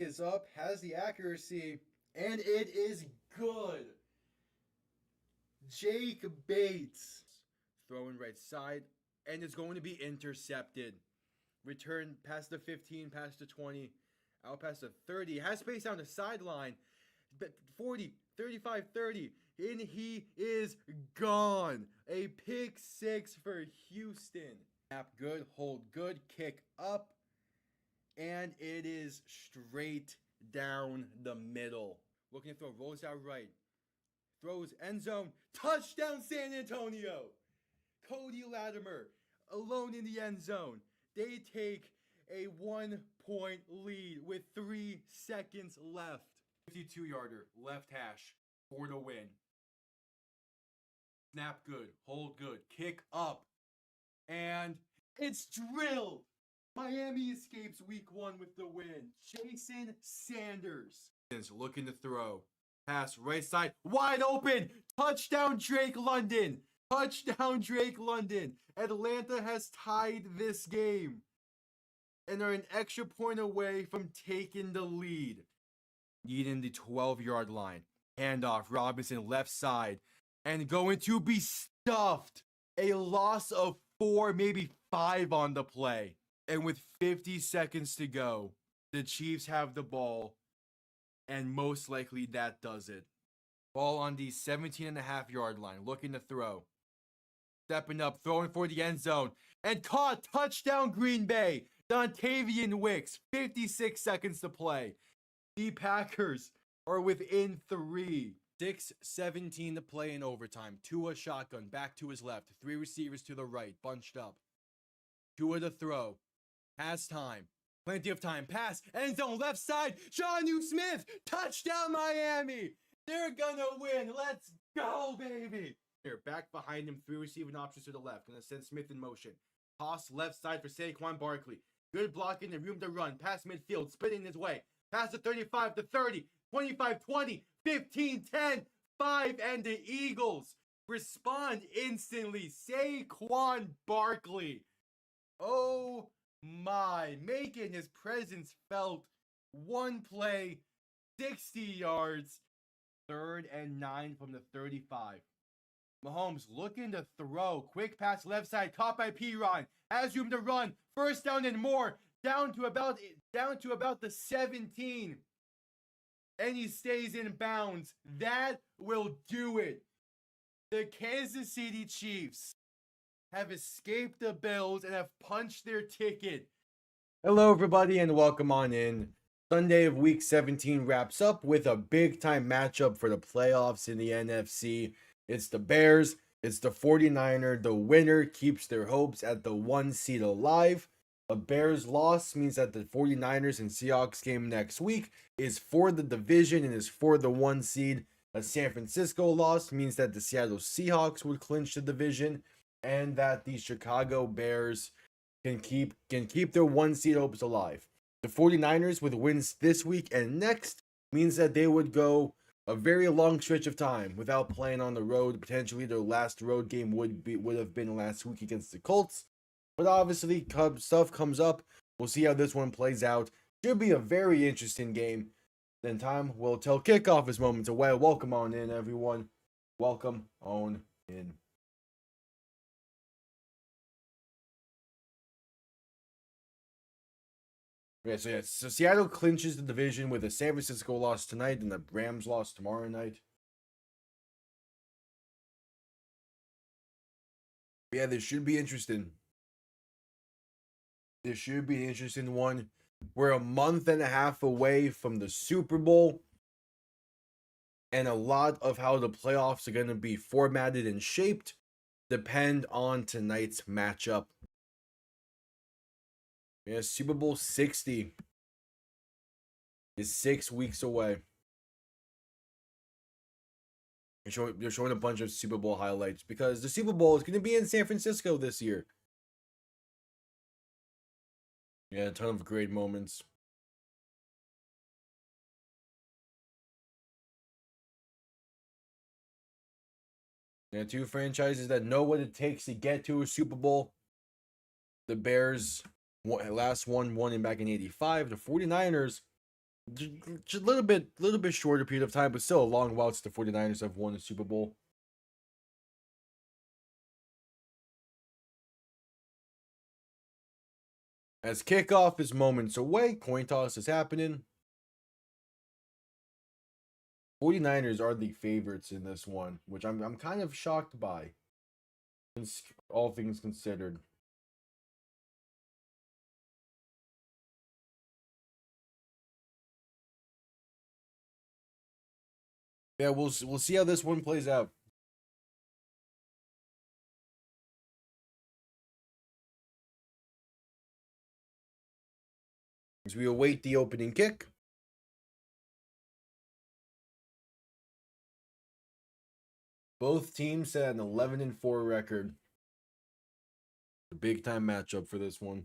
Is up, has the accuracy, and it is good. Jake Bates throwing right side, and it's going to be intercepted. Return past the 15, past the 20, out past the 30. Has space down the sideline. 40, 35, 30. And he is gone. A pick six for Houston. Snap good, hold good, kick up. And it is straight down the middle. Looking to throw, rolls out right. Throws end zone. Touchdown San Antonio. Cody Latimer alone in the end zone. They take a 1-point lead with 3 seconds left. 52-yarder, left hash for the win. Snap good, hold good, kick up, and it's drilled. Miami escapes week 1 with the win. Jason Sanders is looking to throw. Pass right side, wide open. Touchdown Drake London. Touchdown Drake London. Atlanta has tied this game and are an extra point away from taking the lead. Needing the 12-yard line. Handoff, Robinson left side. And going to be stuffed. A loss of 4, maybe 5 on the play. And with 50 seconds to go, the Chiefs have the ball. And most likely that does it. Ball on the 17.5-yard line. Looking to throw. Stepping up, throwing for the end zone. And caught. Touchdown Green Bay. Dontavian Wicks. 56 seconds to play. The Packers are within 3. 6:17 to play in overtime. Tua shotgun, back to his left. 3 receivers to the right, bunched up. Tua to throw. Has time. Plenty of time. Pass. End zone, left side. Jonnu Smith. Touchdown Miami. They're gonna win. Let's go, baby. Here, back behind him. 3 receiving options to the left. Gonna send Smith in motion. Toss left side for Saquon Barkley. Good blocking and room to run. Pass midfield, spinning his way. Pass the 35 to 30. 25, 20, 15, 10, 5, and the Eagles respond instantly. Saquon Barkley. Oh my, making his presence felt. 1 play, 60 yards, 3rd and 9 from the 35. Mahomes looking to throw. Quick pass left side, caught by Piron. Has room to run. First down and more. Down to about the 17. And he stays in bounds. That will do it. The Kansas City Chiefs have escaped the Bills and have punched their ticket. Hello, everybody, and welcome on in. Sunday of Week 17 wraps up with a big-time matchup for the playoffs in the NFC. It's the Bears. It's the 49er. The winner keeps their hopes at the 1 seed alive. A Bears loss means that the 49ers and Seahawks game next week is for the division and is for the 1 seed. A San Francisco loss means that the Seattle Seahawks would clinch the division and that the Chicago Bears can keep their 1 seed hopes alive. The 49ers with wins this week and next means that they would go a very long stretch of time without playing on the road. Potentially their last road game would have been last week against the Colts. But obviously, stuff comes up. We'll see how this one plays out. Should be a very interesting game. Then time will tell. Kickoff is moments away. Welcome on in, everyone. Welcome on in. So Seattle clinches the division with a San Francisco loss tonight and the Rams loss tomorrow night. Yeah, this should be interesting. This should be an interesting one. We're a month and a half away from the Super Bowl. And a lot of how the playoffs are going to be formatted and shaped depend on tonight's matchup. Yeah, Super Bowl 60 is 6 weeks away. They're showing a bunch of Super Bowl highlights because the Super Bowl is going to be in San Francisco this year. Yeah, a ton of great moments. Yeah, 2 franchises that know what it takes to get to a Super Bowl. The Bears last one won back in 85. The 49ers Just a little bit shorter period of time, but still a long while since the 49ers have won the Super Bowl. As kickoff is moments away, coin toss is happening. 49ers are the favorites in this one, which I'm kind of shocked by, all things considered. Yeah, we'll see how this one plays out. As we await the opening kick. Both teams set an 11-4 record. A big time matchup for this one.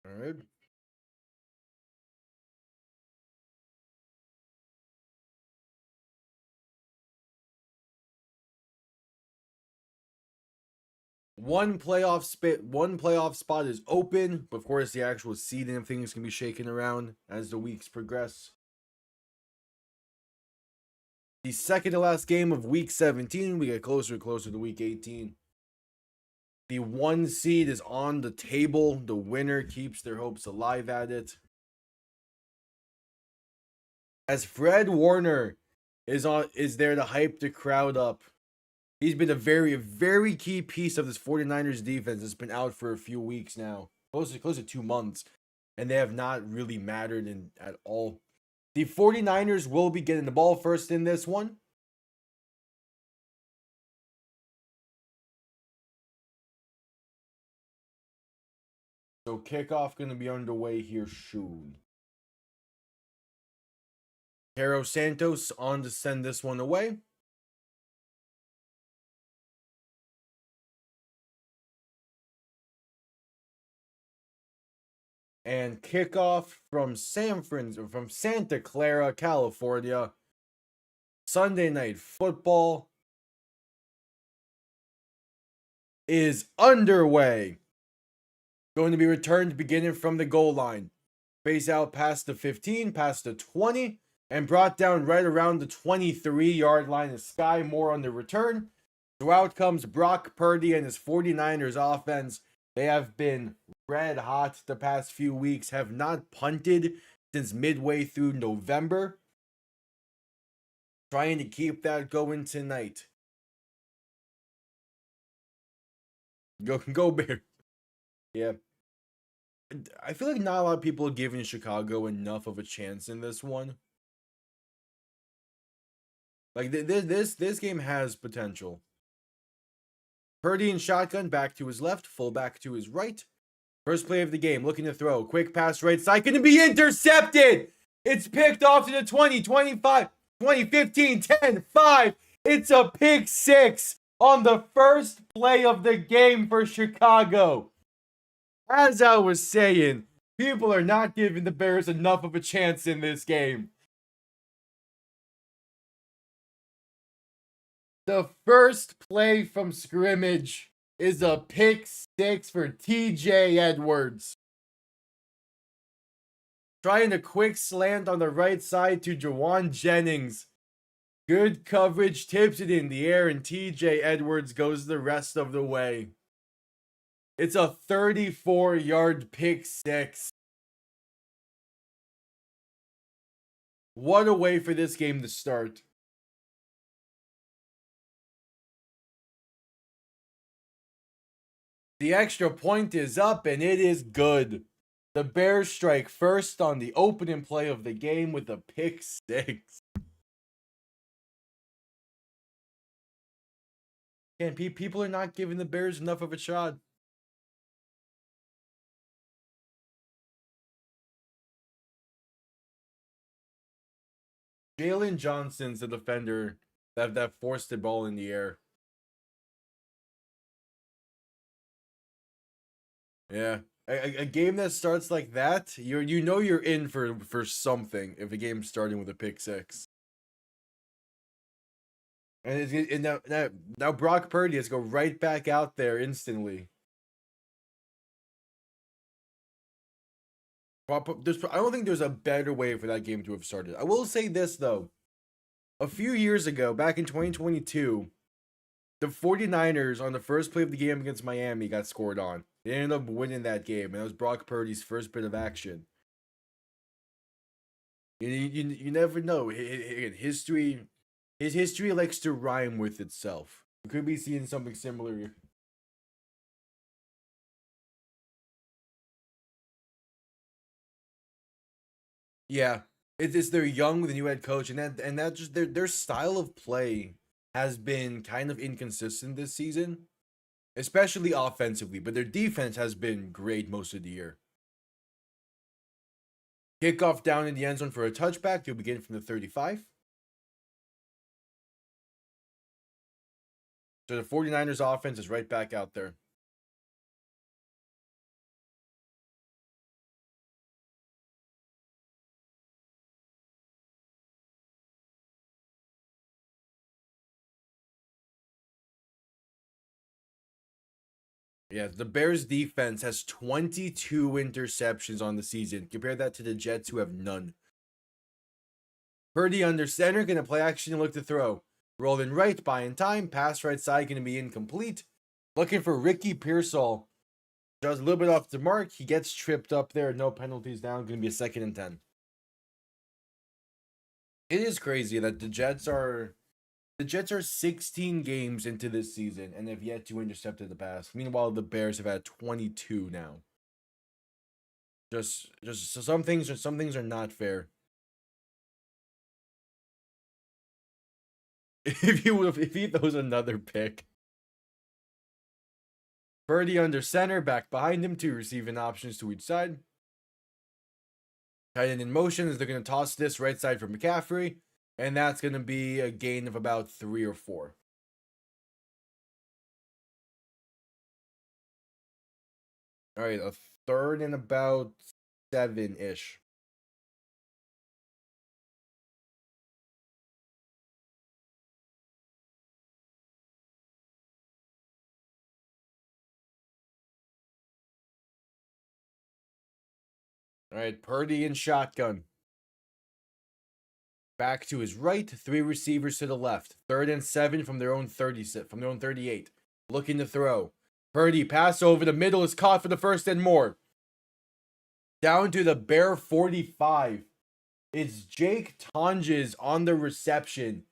All right. One playoff spot is open, but of course the actual seeding of things can be shaken around as the weeks progress. The second to last game of week 17, we get closer and closer to week 18. The 1 seed is on the table. The winner keeps their hopes alive at it. As Fred Warner is there to hype the crowd up. He's been a very key piece of this 49ers defense that's been out for a few weeks now. Close to 2 months. And they have not really mattered at all. The 49ers will be getting the ball first in this one. So kickoff going to be underway here soon. Caro Santos on to send this one away. And kickoff from Santa Clara, California. Sunday Night Football is underway. Going to be returned beginning from the goal line. Face out past the 15, past the 20, and brought down right around the 23-yard line of Sky Moore on the return. So out comes Brock Purdy and his 49ers offense. They have been red hot the past few weeks, have not punted since midway through November. Trying to keep that going tonight. Go Bears. Yeah. I feel like not a lot of people are giving Chicago enough of a chance in this one. Like this game has potential. Purdy in shotgun, back to his left, fullback to his right. First play of the game, looking to throw. Quick pass right side, going to be intercepted. It's picked off to the 20, 25, 20, 15, 10, 5. It's a pick six on the first play of the game for Chicago. As I was saying, people are not giving the Bears enough of a chance in this game. The first play from scrimmage is a pick six for TJ Edwards. Trying a quick slant on the right side to Jawan Jennings. Good coverage, tips it in the air, and TJ Edwards goes the rest of the way. It's a 34-yard pick six. What a way for this game to start. The extra point is up, and it is good. The Bears strike first on the opening play of the game with a pick six. And people are not giving the Bears enough of a shot. Jalen Johnson's the defender that forced the ball in the air. Yeah. A game that starts like that, you know you're in for something if a game's starting with a pick six. And now Brock Purdy has to go right back out there instantly. I don't think there's a better way for that game to have started. I will say this though. A few years ago, back in 2022, the 49ers on the first play of the game against Miami got scored on. They ended up winning that game, and that was Brock Purdy's first bit of action. You never know. History, his history likes to rhyme with itself. We could be seeing something similar. Yeah, it's they're young with a new head coach, and that just their style of play has been kind of inconsistent this season, especially offensively. But their defense has been great most of the year. Kickoff down in the end zone for a touchback. They'll begin from the 35. So the 49ers offense is right back out there. Yeah, the Bears defense has 22 interceptions on the season. Compare that to the Jets, who have none. Purdy under center, gonna play action and look to throw. Rolling right, buying time. Pass right side, gonna be incomplete. Looking for Ricky Pearsall. Just a little bit off the mark. He gets tripped up there. No penalties down. Gonna be a 2nd and 10. It is crazy that the Jets are 16 games into this season and have yet to intercept in the pass. Meanwhile, the Bears have had 22 now. Just so some things are not fair. If he throws another pick. Purdy under center, back behind him, 2 receiving options to each side. Tight end in motion as they're going to toss this right side for McCaffrey, and that's going to be a gain of about 3 or 4. All right, a 3rd and about 7-ish. All right, Purdy in shotgun. Back to his right, 3 receivers to the left. 3rd and 7 from their own 38. Looking to throw. Purdy pass over the middle is caught for the 1st and more. Down to the Bear 45. It's Jake Tonges on the reception.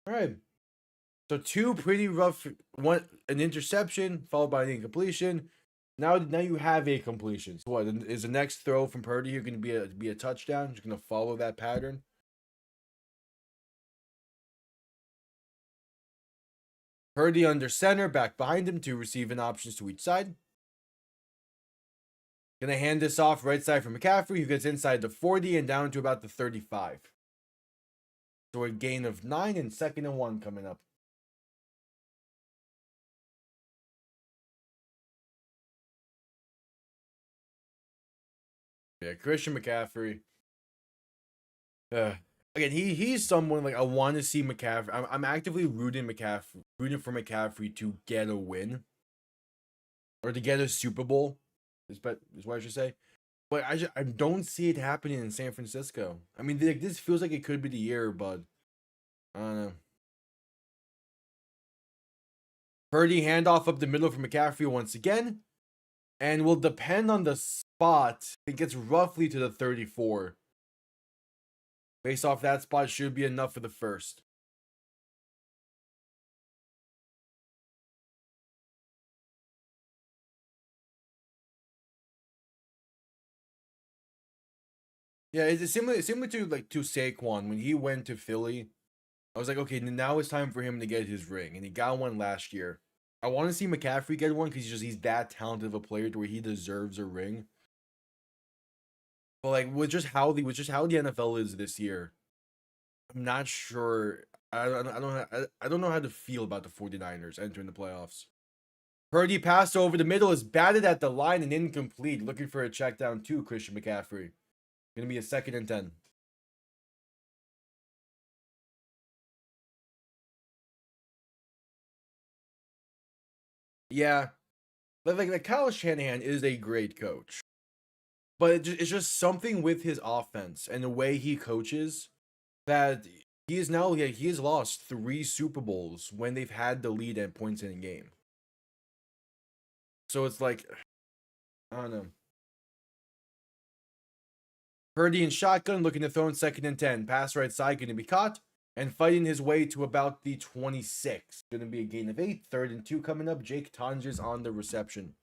All right. So 2 pretty rough, an interception followed by an incompletion. Now you have a completion. So what is the next throw from Purdy here going to be a touchdown? Just going to follow that pattern. Purdy under center, back behind him, 2 receiving options to each side. Gonna hand this off right side for McCaffrey, who gets inside the 40 and down to about the 35. So a gain of 9 and 2nd and 1 coming up. Yeah, Christian McCaffrey. Again, he's someone like I want to see McCaffrey. I'm actively rooting for McCaffrey to get a win or to get a Super Bowl. Is what I should say. But I don't see it happening in San Francisco. I mean, this feels like it could be the year, but I don't know. Purdy handoff up the middle for McCaffrey once again, and will depend on the spot. It gets roughly to the 34. Based off that spot, should be enough for the 1st. Yeah, it's similar to Saquon when he went to Philly. I was like, okay, now it's time for him to get his ring, and he got one last year. I want to see McCaffrey get one because he's that talented of a player to where he deserves a ring. But like with just how the NFL is this year, I'm not sure. I don't know how to feel about the 49ers entering the playoffs. Purdy pass over the middle is batted at the line and incomplete. Looking for a check down to Christian McCaffrey. Gonna be a 2nd and 10. Yeah, like Kyle Shanahan is a great coach, but it's just something with his offense and the way he coaches that he is now he has lost 3 Super Bowls when they've had the lead at points in a game. So it's like, I don't know. Purdy in shotgun, looking to throw in 2nd and 10. Pass right side, going to be caught. And fighting his way to about the 26. Going to be a gain of 8. 3rd and 2 coming up. Jake Tonjes on the reception.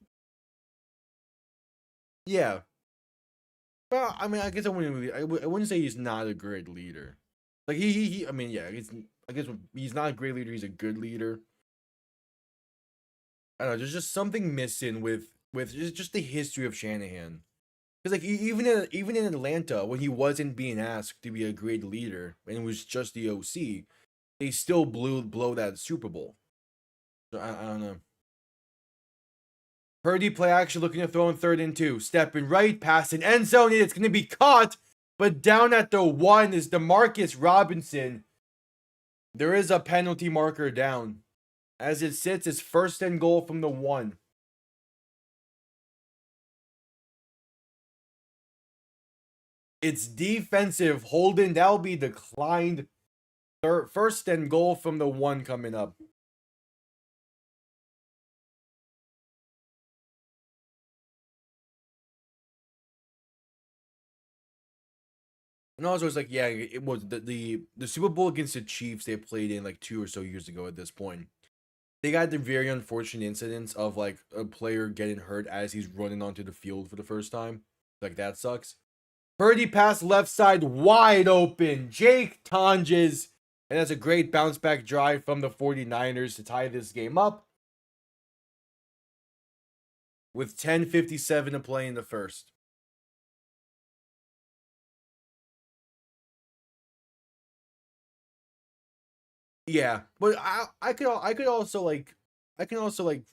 Yeah. Well, I mean, I guess I wouldn't say he's not a great leader. Like, I mean, yeah, I guess he's not a great leader. He's a good leader. I don't know. There's just something missing with just the history of Shanahan. Because like even in Atlanta, when he wasn't being asked to be a great leader and it was just the OC, they still blow that Super Bowl. So I don't know. Purdy play action, looking to throw in 3rd and 2. Stepping right past an end zone. It's going to be caught, but down at the 1 is Demarcus Robinson. There is a penalty marker down. As it sits, it's 1st and goal from the 1. It's defensive holding. That'll be declined. 1st and goal from the 1 coming up. And also, it's like, yeah, it was the Super Bowl against the Chiefs they played in like 2 or so years ago at this point. They got the very unfortunate incidents of like a player getting hurt as he's running onto the field for the first time. Like, that sucks. Purdy pass left side wide open. Jake Tonjes. And that's a great bounce back drive from the 49ers to tie this game up. With 10:57 to play in the first. Yeah, but I could also like I can also like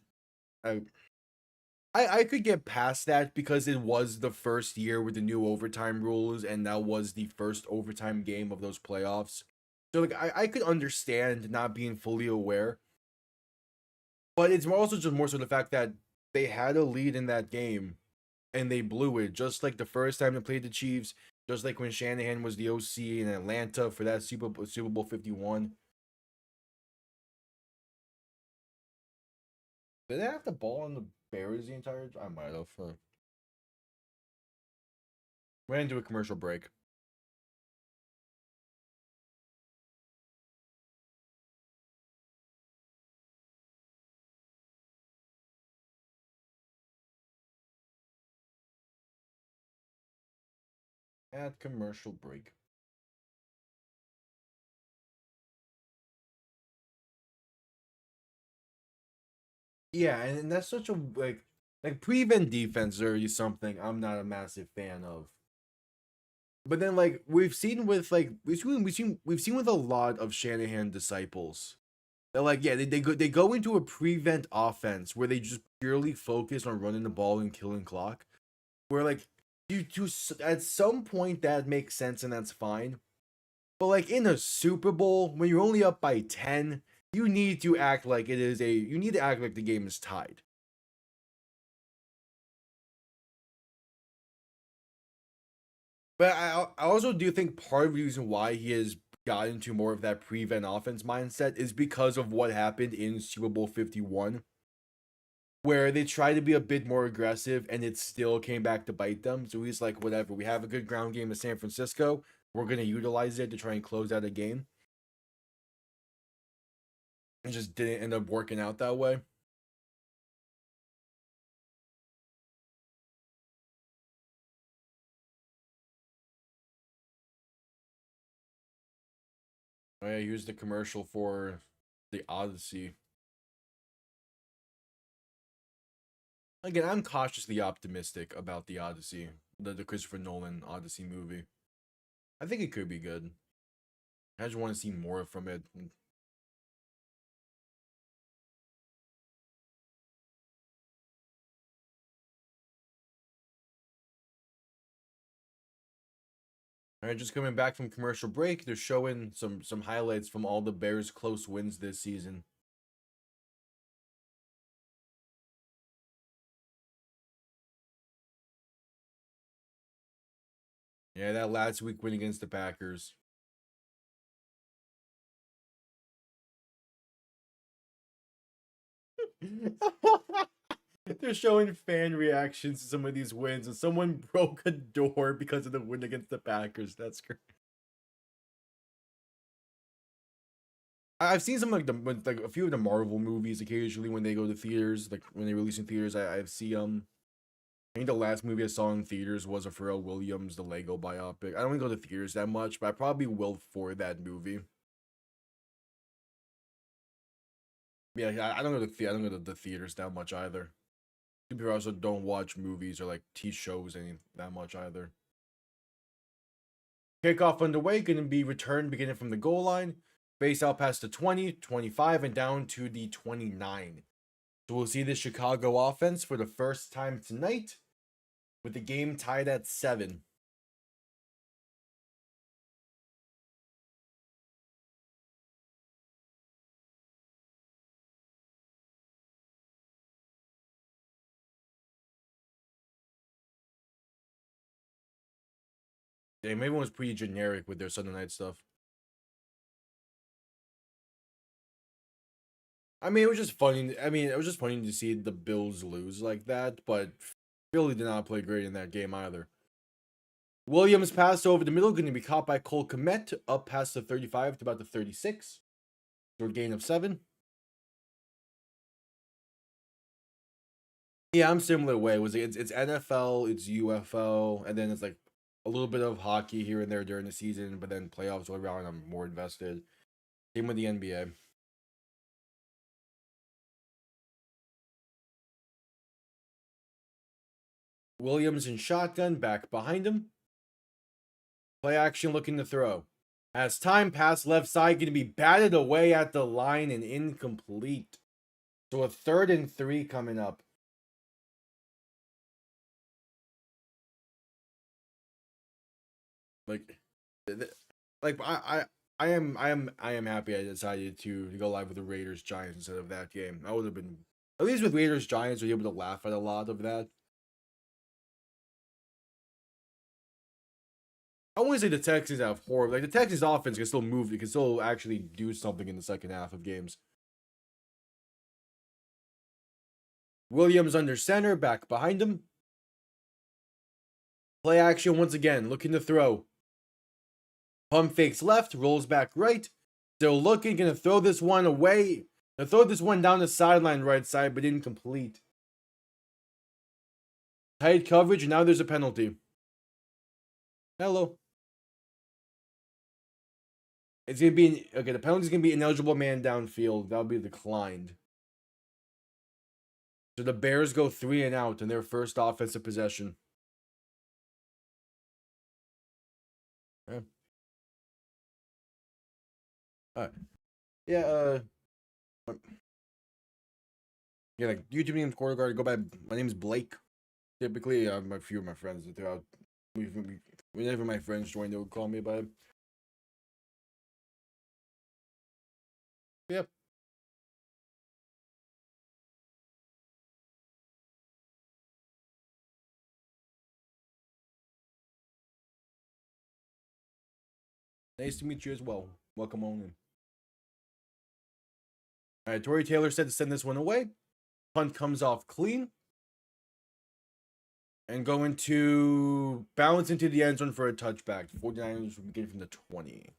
I could get past that because it was the first year with the new overtime rules and that was the first overtime game of those playoffs. So like I could understand not being fully aware. But it's also just more so the fact that they had a lead in that game and they blew it, just like the first time they played the Chiefs, just like when Shanahan was the OC in Atlanta for that Super Bowl 51. Did they have the ball on the Bears the entire time? I might have. We're going to do a commercial break. At commercial break. Yeah, and that's such a like prevent defense are something I'm not a massive fan of. But then like we've seen with like we've seen with a lot of Shanahan disciples. They're like, yeah, they go into a prevent offense where they just purely focus on running the ball and killing clock. Where like at some point that makes sense and that's fine. But like in a Super Bowl, when you're only up by 10, you need to act like you need to act like the game is tied. But I also do think part of the reason why he has got into more of that prevent offense mindset is because of what happened in Super Bowl 51, where they tried to be a bit more aggressive and it still came back to bite them. So he's like, whatever, we have a good ground game in San Francisco. We're going to utilize it to try and close out a game. It just didn't end up working out that way. Oh yeah, here's the commercial for the Odyssey. Again, I'm cautiously optimistic about the Odyssey, the Christopher Nolan Odyssey movie. I think it could be good. I just want to see more from it. All right, just coming back from commercial break, they're showing some highlights from all the Bears' close wins this season. Yeah, that last week win against the Packers. They're showing fan reactions to some of these wins, and someone broke a door because of the win against the Packers. That's great. I've seen some like a few of the Marvel movies occasionally when they go to theaters, like when they release in theaters. I see I think the last movie I saw in theaters was a Pharrell Williams, the Lego biopic. I don't go to theaters that much, but I probably will for that movie. Yeah, I don't go to I don't go to the theaters that much either. People also don't watch movies or like TV shows any that much either. Kickoff underway, going to be returned beginning from the goal line, base out past the 20, 25, and down to the 29. So we'll see the Chicago offense for the first time tonight, with the game tied at 7. Damn, everyone was pretty generic with their Sunday night stuff. I mean, it was just funny. I mean, it was just funny to see the Bills lose like that, but Philly did not play great in that game either. Williams pass over the middle, going to be caught by Cole Kmet up past the 35 to about the 36. Short gain of 7. Yeah, I'm similar way. It's NFL, it's UFO, and then it's like a little bit of hockey here and there during the season, but then playoffs all around. I'm more invested. Same with the NBA. Williams in shotgun, back behind him. Play action looking to throw. As time pass left side, going to be batted away at the line and incomplete. So a 3rd and 3 coming up. Like, I am happy I decided to go live with the Raiders Giants instead of that game. I would have been, at least with Raiders Giants, were able to laugh at a lot of that. I wouldn't say the Texans have horrible. Like the Texans offense can still move. It can still actually do something in the second half of games. Williams under center, back behind him. Play action once again, looking to throw. Pump fakes left, rolls back right. Still looking, gonna throw this one away. Gonna throw this one down the sideline right side, but incomplete. Tight coverage, and now there's a penalty. Hello. It's gonna be okay. The penalty's gonna be ineligible man downfield. That'll be declined. So the Bears go 3 and out in their first offensive possession. Yeah. Yeah. Yeah, like YouTube name's Quarter Guard. Go by. My name's Blake. Typically, a few of my friends throughout. Whenever my friends join, they would call me by. Yep. Nice to meet you as well. Welcome on in. All right, Tory Taylor said to send this one away. Punt comes off clean. And going to bounce into the end zone for a touchback. 49ers will begin from the 20.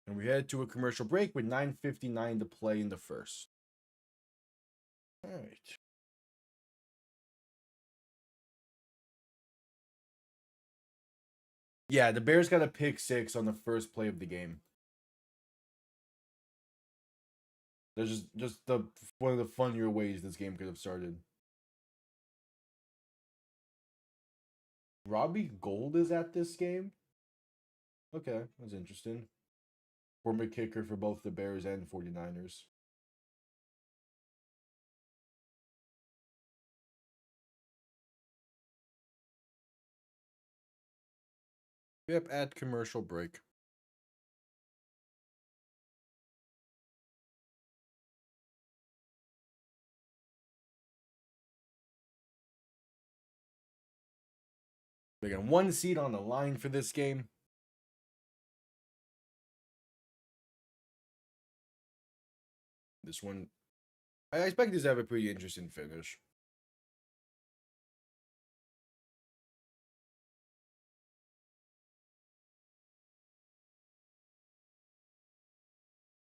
And we head to a commercial break with 9:59 to play in the first. All right. Yeah, the Bears got a pick 6 on the first play of the game. There's just the one of the funnier ways this game could have started. Robbie Gould is at this game? Okay, that's interesting. Former kicker for both the Bears and 49ers. Yep, at commercial break. We got 1 seed on the line for this game. This one, I expect this to have a pretty interesting finish.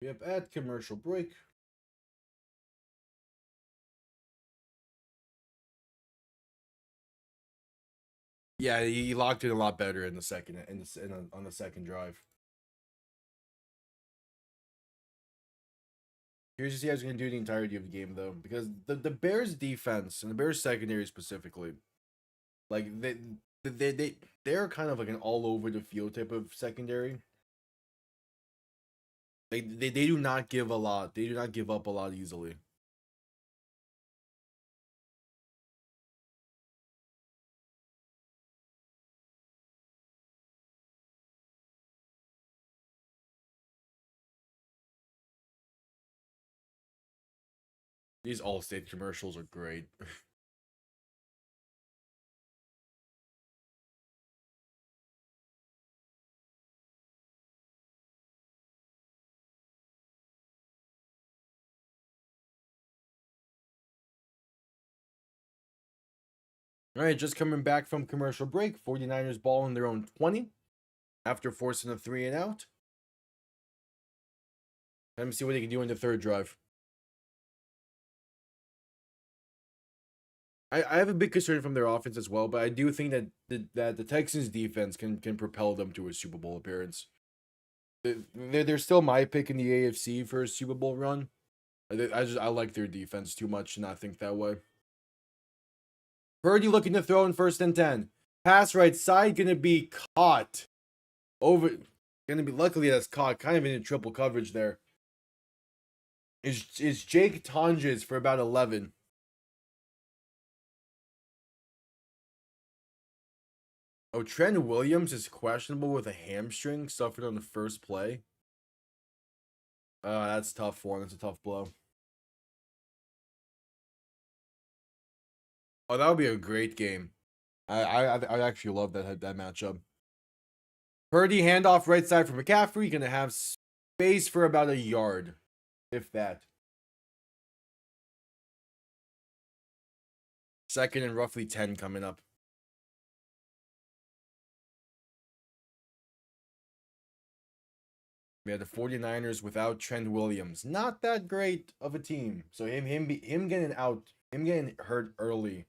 Yep, at commercial break. Yeah, he locked it a lot better in the second on the second drive. Here's to see how he's going to do the entirety of the game, though, because the Bears' defense and the Bears' secondary specifically, like they're kind of like an all over the field type of secondary. They do not give a lot. They do not give up a lot easily. These Allstate commercials are great. All right, just coming back from commercial break. 49ers ball in their own 20 after forcing a 3 and out. Let me see what they can do in the third drive. I have a big concern from their offense as well, but I do think that the Texans defense can propel them to a Super Bowl appearance. They're still my pick in the AFC for a Super Bowl run. I like their defense too much to not think that way. Purdy looking to throw in 1st and 10. Pass right side gonna be caught. Luckily that's caught kind of in a triple coverage there. Is Jake Tonjes for about 11. Oh, Trent Williams is questionable with a hamstring suffered on the first play. That's tough for him. That's a tough blow. Oh, that would be a great game. I actually love that matchup. Purdy handoff right side for McCaffrey. Gonna have space for about a yard, if that. 2nd and roughly 10 coming up. We had the 49ers without Trent Williams. Not that great of a team. So him getting hurt early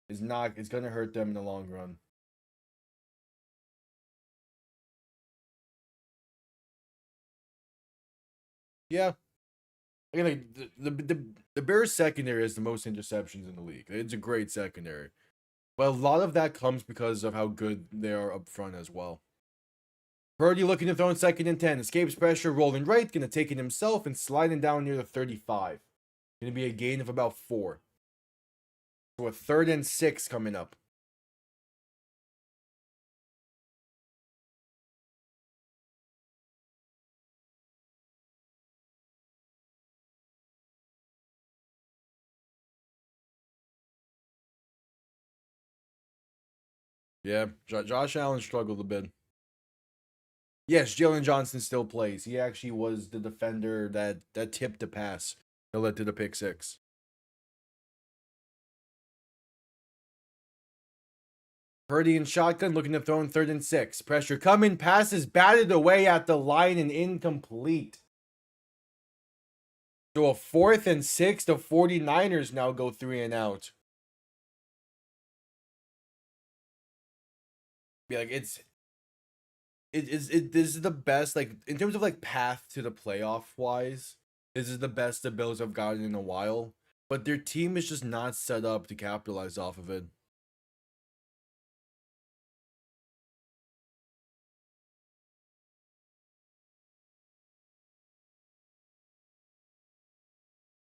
it's going to hurt them in the long run. Yeah. Again, the Bears secondary has the most interceptions in the league. It's a great secondary. But a lot of that comes because of how good they are up front as well. Purdy looking to throw in 2nd and 10. Escapes pressure, rolling right. Going to take it himself and sliding down near the 35. Going to be a gain of about 4. So a 3rd and 6 coming up. Yeah, Josh Allen struggled a bit. Yes, Jalen Johnson still plays. He actually was the defender that tipped the pass that led to the pick 6. Purdy in shotgun, looking to throw in 3rd and 6. Pressure coming, passes batted away at the line and incomplete. So a 4th and 6. The 49ers now go 3 and out. Be like this is the best, like in terms of like path to the playoff wise. This is the best the Bills have gotten in a while, but their team is just not set up to capitalize off of it.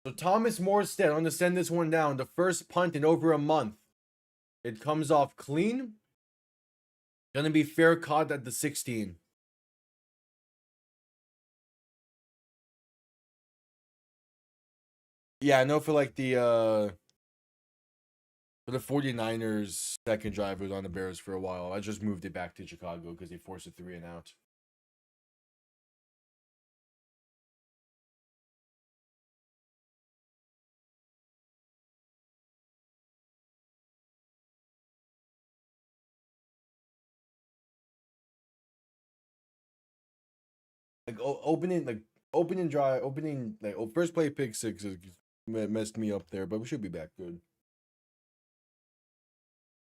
So Thomas Morstead on to send this one down. The first punt in over a month. It comes off clean. Gonna be fair caught at the 16. Yeah, I know for like the 49ers second drive was on the Bears for a while. I just moved it back to Chicago because they forced a 3 and out. Like opening first play pick six messed me up there, but we should be back good.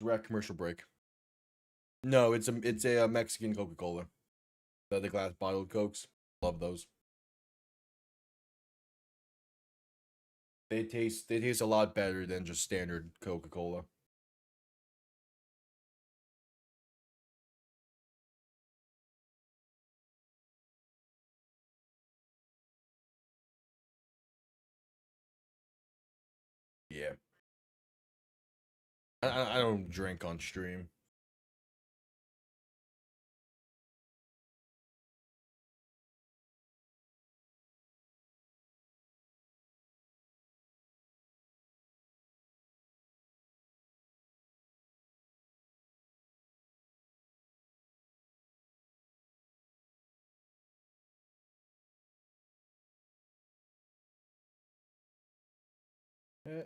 We're at commercial break. No, it's a Mexican Coca-Cola. The glass bottled Cokes. Love those. They taste a lot better than just standard Coca-Cola. Yeah. I don't drink on stream.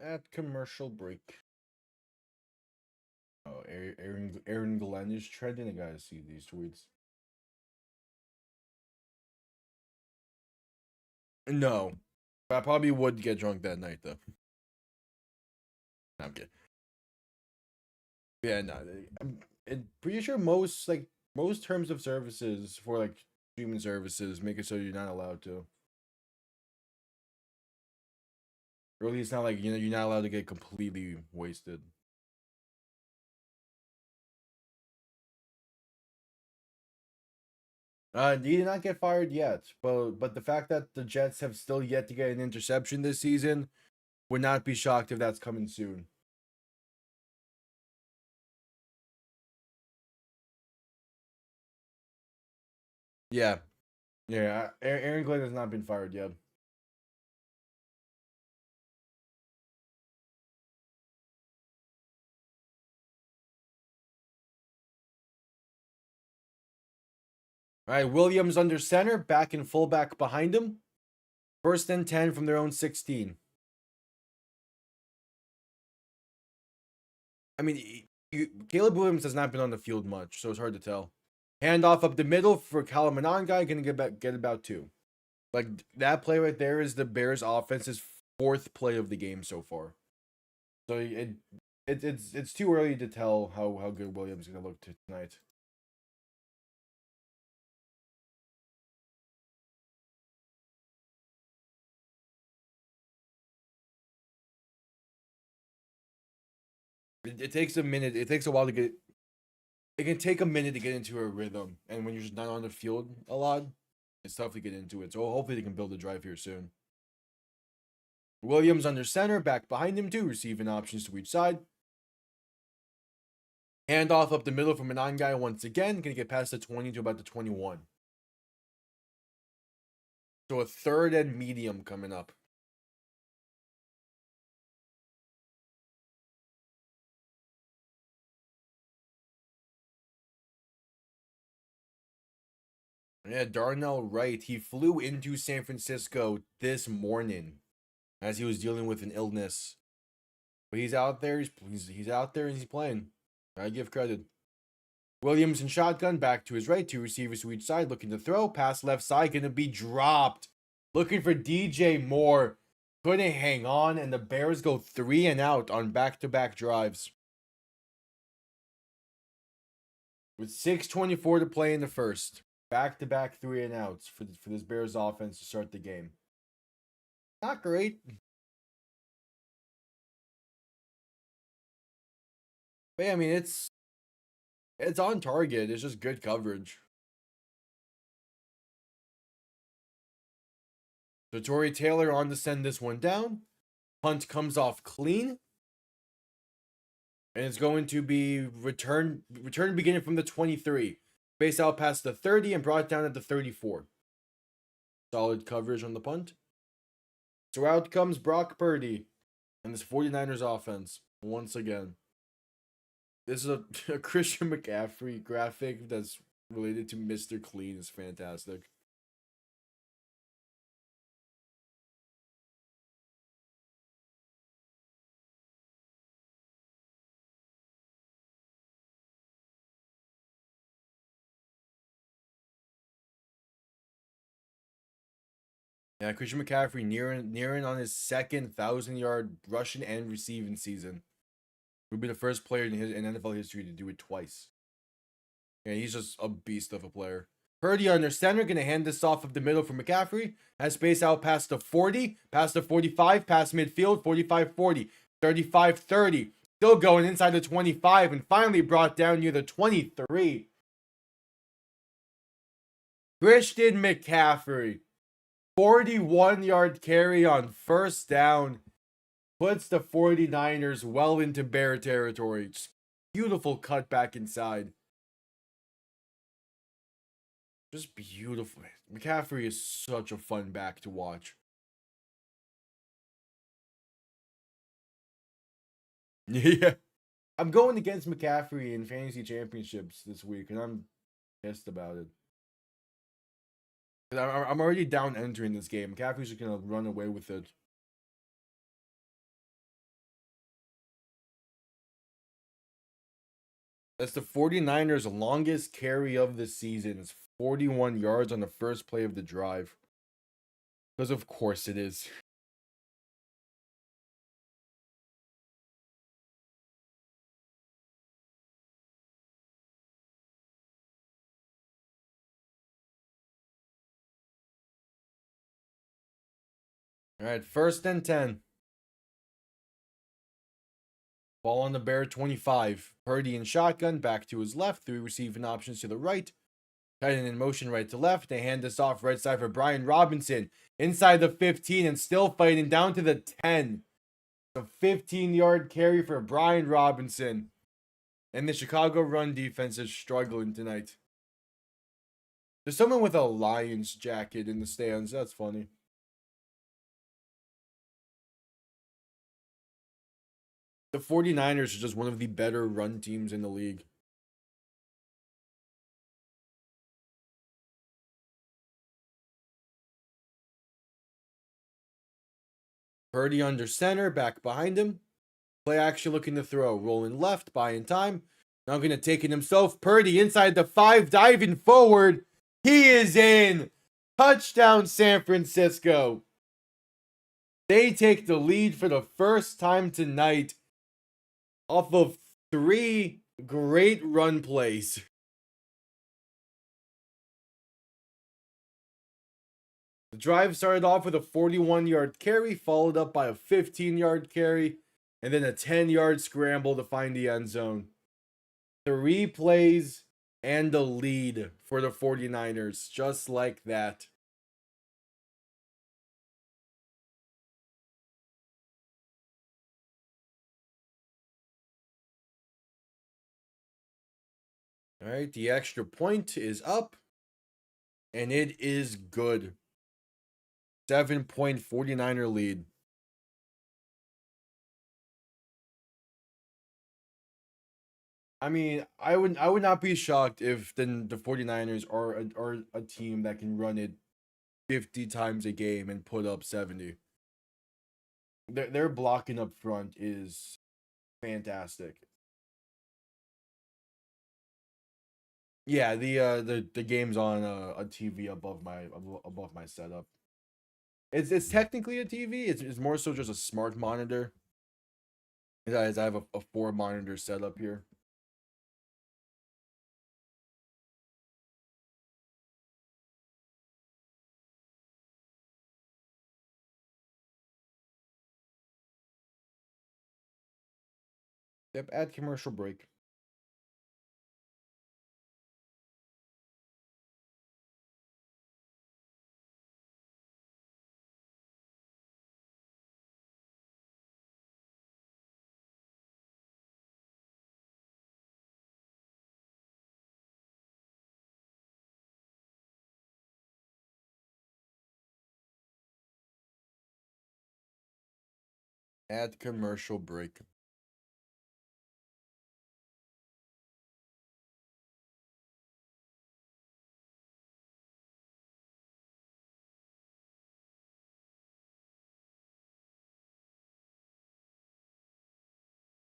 At commercial break. Oh, Aaron Glenn is trending. I gotta see these tweets. No, I probably would get drunk that night though. I'm kidding. Yeah, no. I'm pretty sure most terms of services for like streaming services make it so you're not allowed to. Or at least not like you're not allowed to get completely wasted. He did not get fired yet, but the fact that the Jets have still yet to get an interception this season would not be shocked if that's coming soon. Yeah, yeah. Aaron Glenn has not been fired yet. All right, Williams under center, back in fullback behind him. 1st and 10 from their own 16. I mean, Caleb Williams has not been on the field much, so it's hard to tell. Handoff up the middle for Kalamananga, gonna get about 2. Like that play right there is the Bears' offense's 4th play of the game so far. So it's too early to tell how good Williams is gonna look tonight. It takes a minute. It takes a while to get. It can take a minute to get into a rhythm, and when you're just not on the field a lot, it's tough to get into it. So hopefully they can build a drive here soon. Williams under center, back behind him too, receiving options to each side. Handoff up the middle from a 9 guy once again, gonna get past the 20 to about the 21. So a 3rd and medium coming up. Yeah, Darnell Wright. He flew into San Francisco this morning as he was dealing with an illness. But he's out there. He's out there and he's playing. I give credit. Williams in shotgun, back to his right. 2 receivers to each side, looking to throw. Pass left side, gonna be dropped. Looking for DJ Moore. Couldn't hang on, and the Bears go 3 and out on back-to-back drives. With 6:24 to play in the first. Back-to-back 3 and outs for this Bears offense to start the game. Not great. But yeah, I mean, it's on target. It's just good coverage. So Tory Taylor on to send this one down. Punt comes off clean. And it's going to be return beginning from the 23. Space out past the 30 and brought down at the 34. Solid coverage on the punt. So out comes Brock Purdy and this 49ers offense once again. This is a Christian McCaffrey graphic that's related to Mr. Clean. Is fantastic. Yeah, Christian McCaffrey nearing on his second 1,000-yard rushing and receiving season. Would be the first player in NFL history to do it twice. Yeah, he's just a beast of a player. Purdy under center, gonna hand this off of the middle for McCaffrey. Has space out past the 40, past the 45, past midfield, 45-40, 35-30. Still going inside the 25, and finally brought down near the 23. Christian McCaffrey, 41-yard carry on first down. Puts the 49ers well into bear territory. Just beautiful cut back inside. Just beautiful. McCaffrey is such a fun back to watch. Yeah. I'm going against McCaffrey in fantasy championships this week, and I'm pissed about it. I'm already down entering this game. McCaffrey's just going to run away with it. That's the 49ers' longest carry of the season. It's 41 yards on the first play of the drive. Because of course it is. All right, 1st and 10. Ball on the Bear 25. Purdy in shotgun, back to his left. 3 receiving options to the right. Tight end in motion right to left. They hand this off right side for Brian Robinson. Inside the 15 and still fighting down to the 10. A 15-yard carry for Brian Robinson. And the Chicago run defense is struggling tonight. There's someone with a Lions jacket in the stands. That's funny. The 49ers are just one of the better run teams in the league. Purdy under center, back behind him. Play action looking to throw. Rolling left, buying time. Now going to take it himself. Purdy inside the 5, diving forward. He is in. Touchdown, San Francisco. They take the lead for the first time tonight off of 3 great run plays. The drive started off with a 41-yard carry, followed up by a 15-yard carry, and then a 10-yard scramble to find the end zone. 3 plays and a lead for the 49ers, just like that. All right, the extra point is up, and it is good. 7-point 49er lead. I mean, I would not be shocked if then the 49ers are a team that can run it 50 times a game and put up 70. Their blocking up front is fantastic. Yeah, the game's on a TV above my setup. It's technically a TV. It's more so just a smart monitor. As I have a 4 monitor setup here. Yep, add commercial break. At commercial break.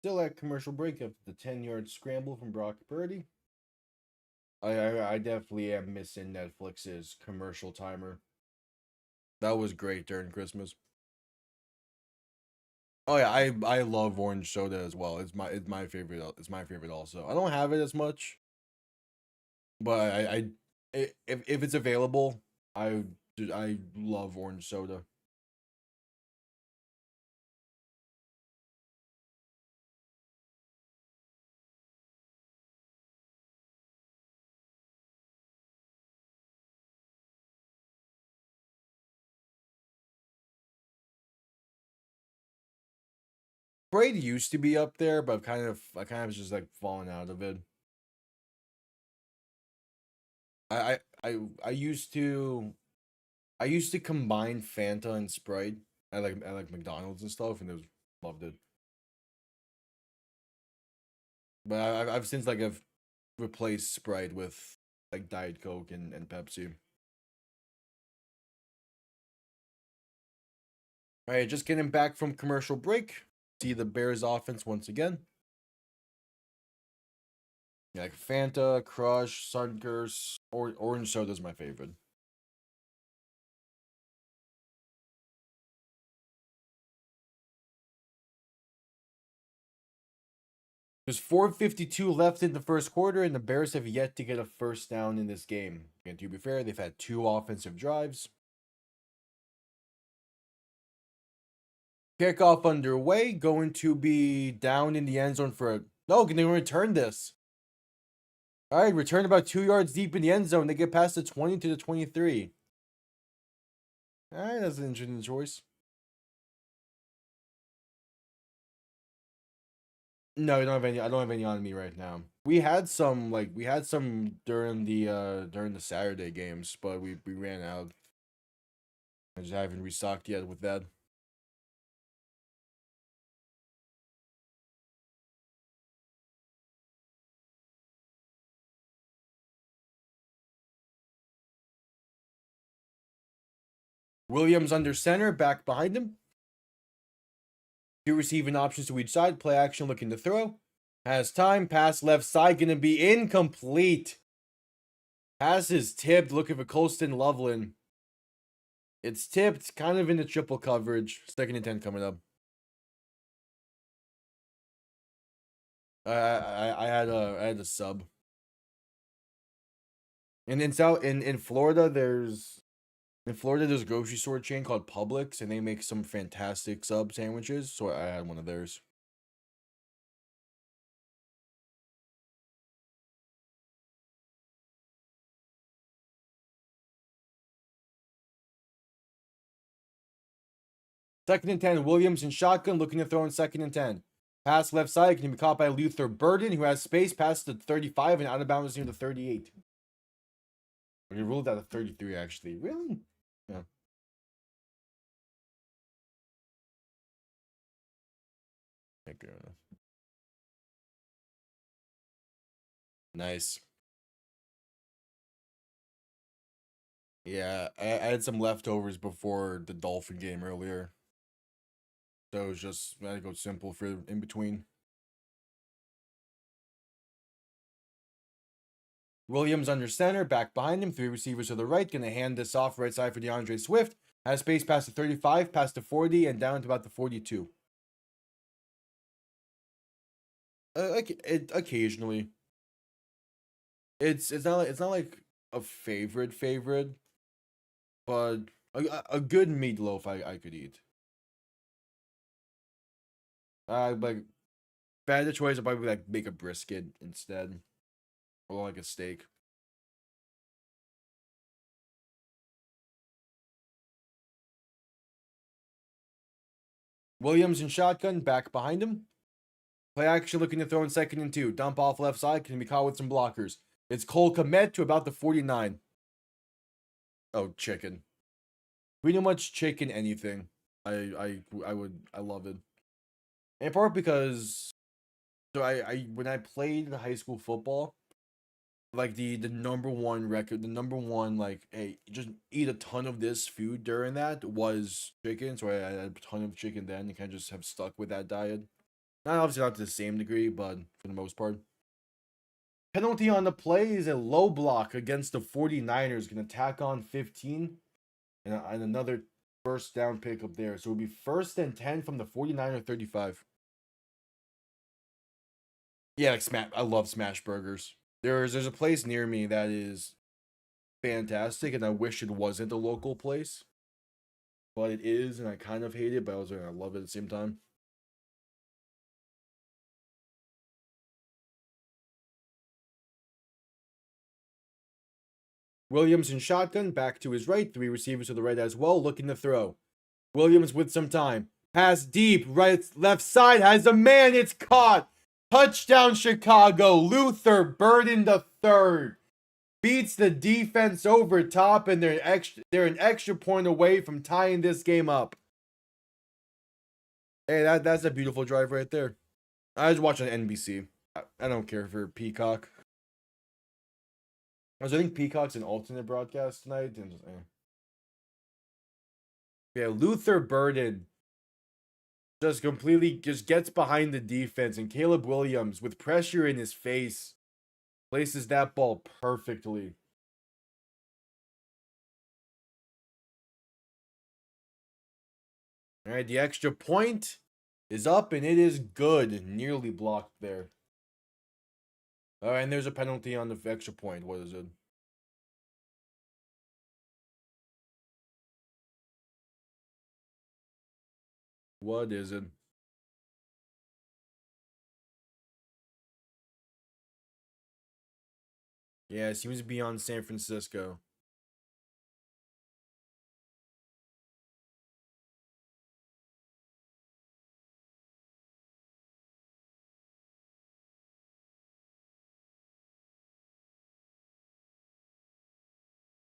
Still at commercial break after the 10-yard scramble from Brock Purdy. I definitely am missing Netflix's commercial timer. That was great during Christmas. Oh yeah, I love orange soda as well. It's my favorite. It's my favorite also. I don't have it as much, but if it's available, I love orange soda. Braid used to be up there, but I kind of just like fallen out of it. I used to combine Fanta and Sprite. I like McDonald's and stuff, and loved it. But I've since I've replaced Sprite with like Diet Coke and Pepsi. All right, just getting back from commercial break. See the Bears offense once again. Yeah, like Fanta, Crush, Sunkers, or orange soda is my favorite. There's 4:52 left in the first quarter, and the Bears have yet to get a first down in this game. And to be fair, they've had 2 offensive drives. Kickoff underway, going to be down in the end zone for a... No, can they return this? All right, return about 2 yards deep in the end zone. They get past the 20 to the 23. All right, that's an interesting choice. No, I don't have any. I don't have any on me right now. We had some during the Saturday games, but we ran out. I just haven't restocked yet with that. Williams under center, back behind him. 2 receiving options to each side. Play action looking to throw. Has time. Pass left side. Going to be incomplete. Pass is tipped. Looking for Colston Loveland. It's tipped. Kind of in the triple coverage. 2nd and 10 coming up. I had a sub. And in Florida, there's a grocery store chain called Publix, and they make some fantastic sub sandwiches. So I had one of theirs. Second and 10, Williams in shotgun, looking to throw in 2nd and 10. Pass left side can be caught by Luther Burden, who has space past the 35 and out of bounds near the 38. He ruled out the 33, actually. Really? Yeah. Nice. Yeah, I had some leftovers before the Dolphin game earlier. So it was just, I had to go simple for in between. Williams under center, back behind him, 3 receivers to the right. Gonna hand this off right side for DeAndre Swift. Has space past the 35, past the 40, and down to about the 42. Occasionally. It's not like a favorite, but a good meatloaf I could eat. Like if I had the choice, I'd probably like make a brisket instead, or like a steak. Williams in shotgun, back behind him. Play action looking to throw in 2nd and 2. Dump off left side, can be caught with some blockers. It's Cole Kmet to about the 49. Oh, chicken. Pretty much chicken anything. I love it. In part because when I played high school football, like the number one record, the number one like, hey, just eat a ton of this food during that was chicken. So I had a ton of chicken then, and kind of just have stuck with that diet. Not obviously not to the same degree, but for the most part. Penalty on the play is a low block against the 49ers. Going to tack on 15 and another first down pick up there. So it'll be 1st and 10 from the 49er 35. Yeah, like smash. I love smash burgers. There's a place near me that is fantastic, and I wish it wasn't a local place, but it is, and I kind of hate it, but I love it at the same time. Williams in shotgun, back to his right, 3 receivers to the right as well, looking to throw. Williams with some time. Pass deep, right, left side, has a man, it's caught. Touchdown Chicago, Luther Burden the third. Beats the defense over top, and they're an extra point away from tying this game up. Hey, that's a beautiful drive right there. I was watching NBC. I don't care for Peacock. I think Peacock's an alternate broadcast tonight. And yeah, Luther Burden just gets behind the defense, and Caleb Williams, with pressure in his face, places that ball perfectly. All right, the extra point is up, and it is good. Nearly blocked there. All right, and there's a penalty on the extra point. What is it? What is it? Yeah, it seems to be on San Francisco.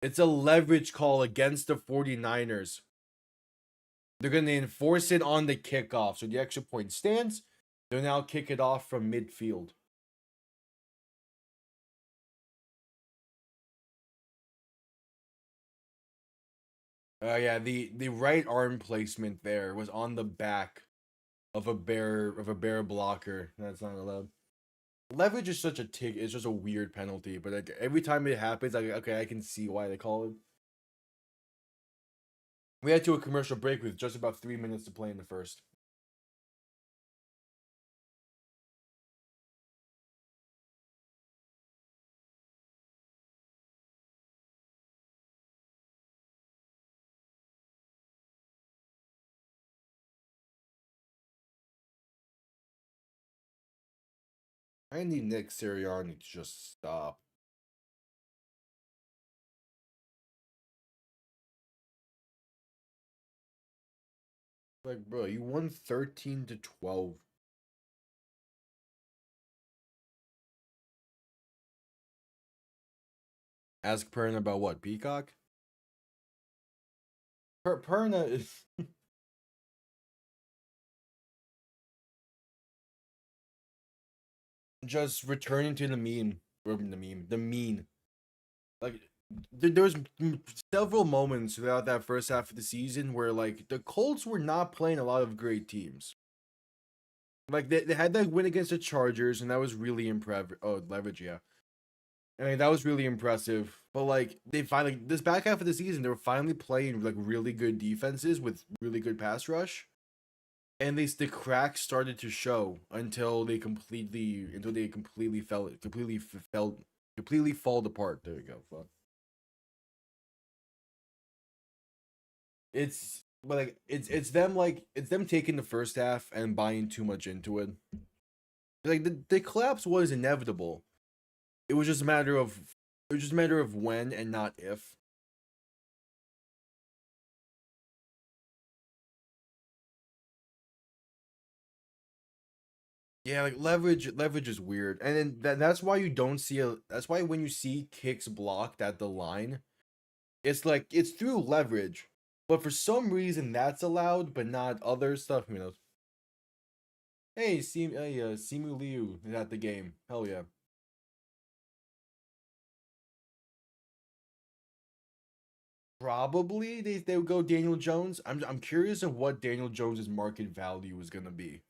It's a leverage call against the 49ers. They're going to enforce it on the kickoff. So the extra point stands. They'll now kick it off from midfield. Yeah, the right arm placement there was on the back of a bear blocker. That's not allowed. Leverage is such a tick. It's just a weird penalty, but like every time it happens, like okay, I can see why they call it. We had to a commercial break with just about 3 minutes to play in the first. I need Nick Sirianni to just stop. Like, bro, you won 13-12. Ask Perna about what? Peacock? Perna is just returning to the meme. Or the mean. Like, there's several moments throughout that first half of the season where, like, the Colts were not playing a lot of great teams. Like, they had that win against the Chargers, and that was really impressive. Oh, leverage, yeah. I mean, that was really impressive. But, like, they finally, this back half of the season, they were finally playing, like, really good defenses with really good pass rush. And the cracks started to show until they completely fall apart. There you go. Fuck. It's but like it's them taking the first half and buying too much into it. Like the collapse was inevitable. It was just a matter of when and not if. Yeah, like leverage is weird. And then that's why you don't see that's why when you see kicks blocked at the line, it's like it's through leverage. But for some reason that's allowed, but not other stuff, Hey, Simu Liu is at the game. Hell yeah. Probably they would go Daniel Jones. I'm curious of what Daniel Jones's market value is gonna be.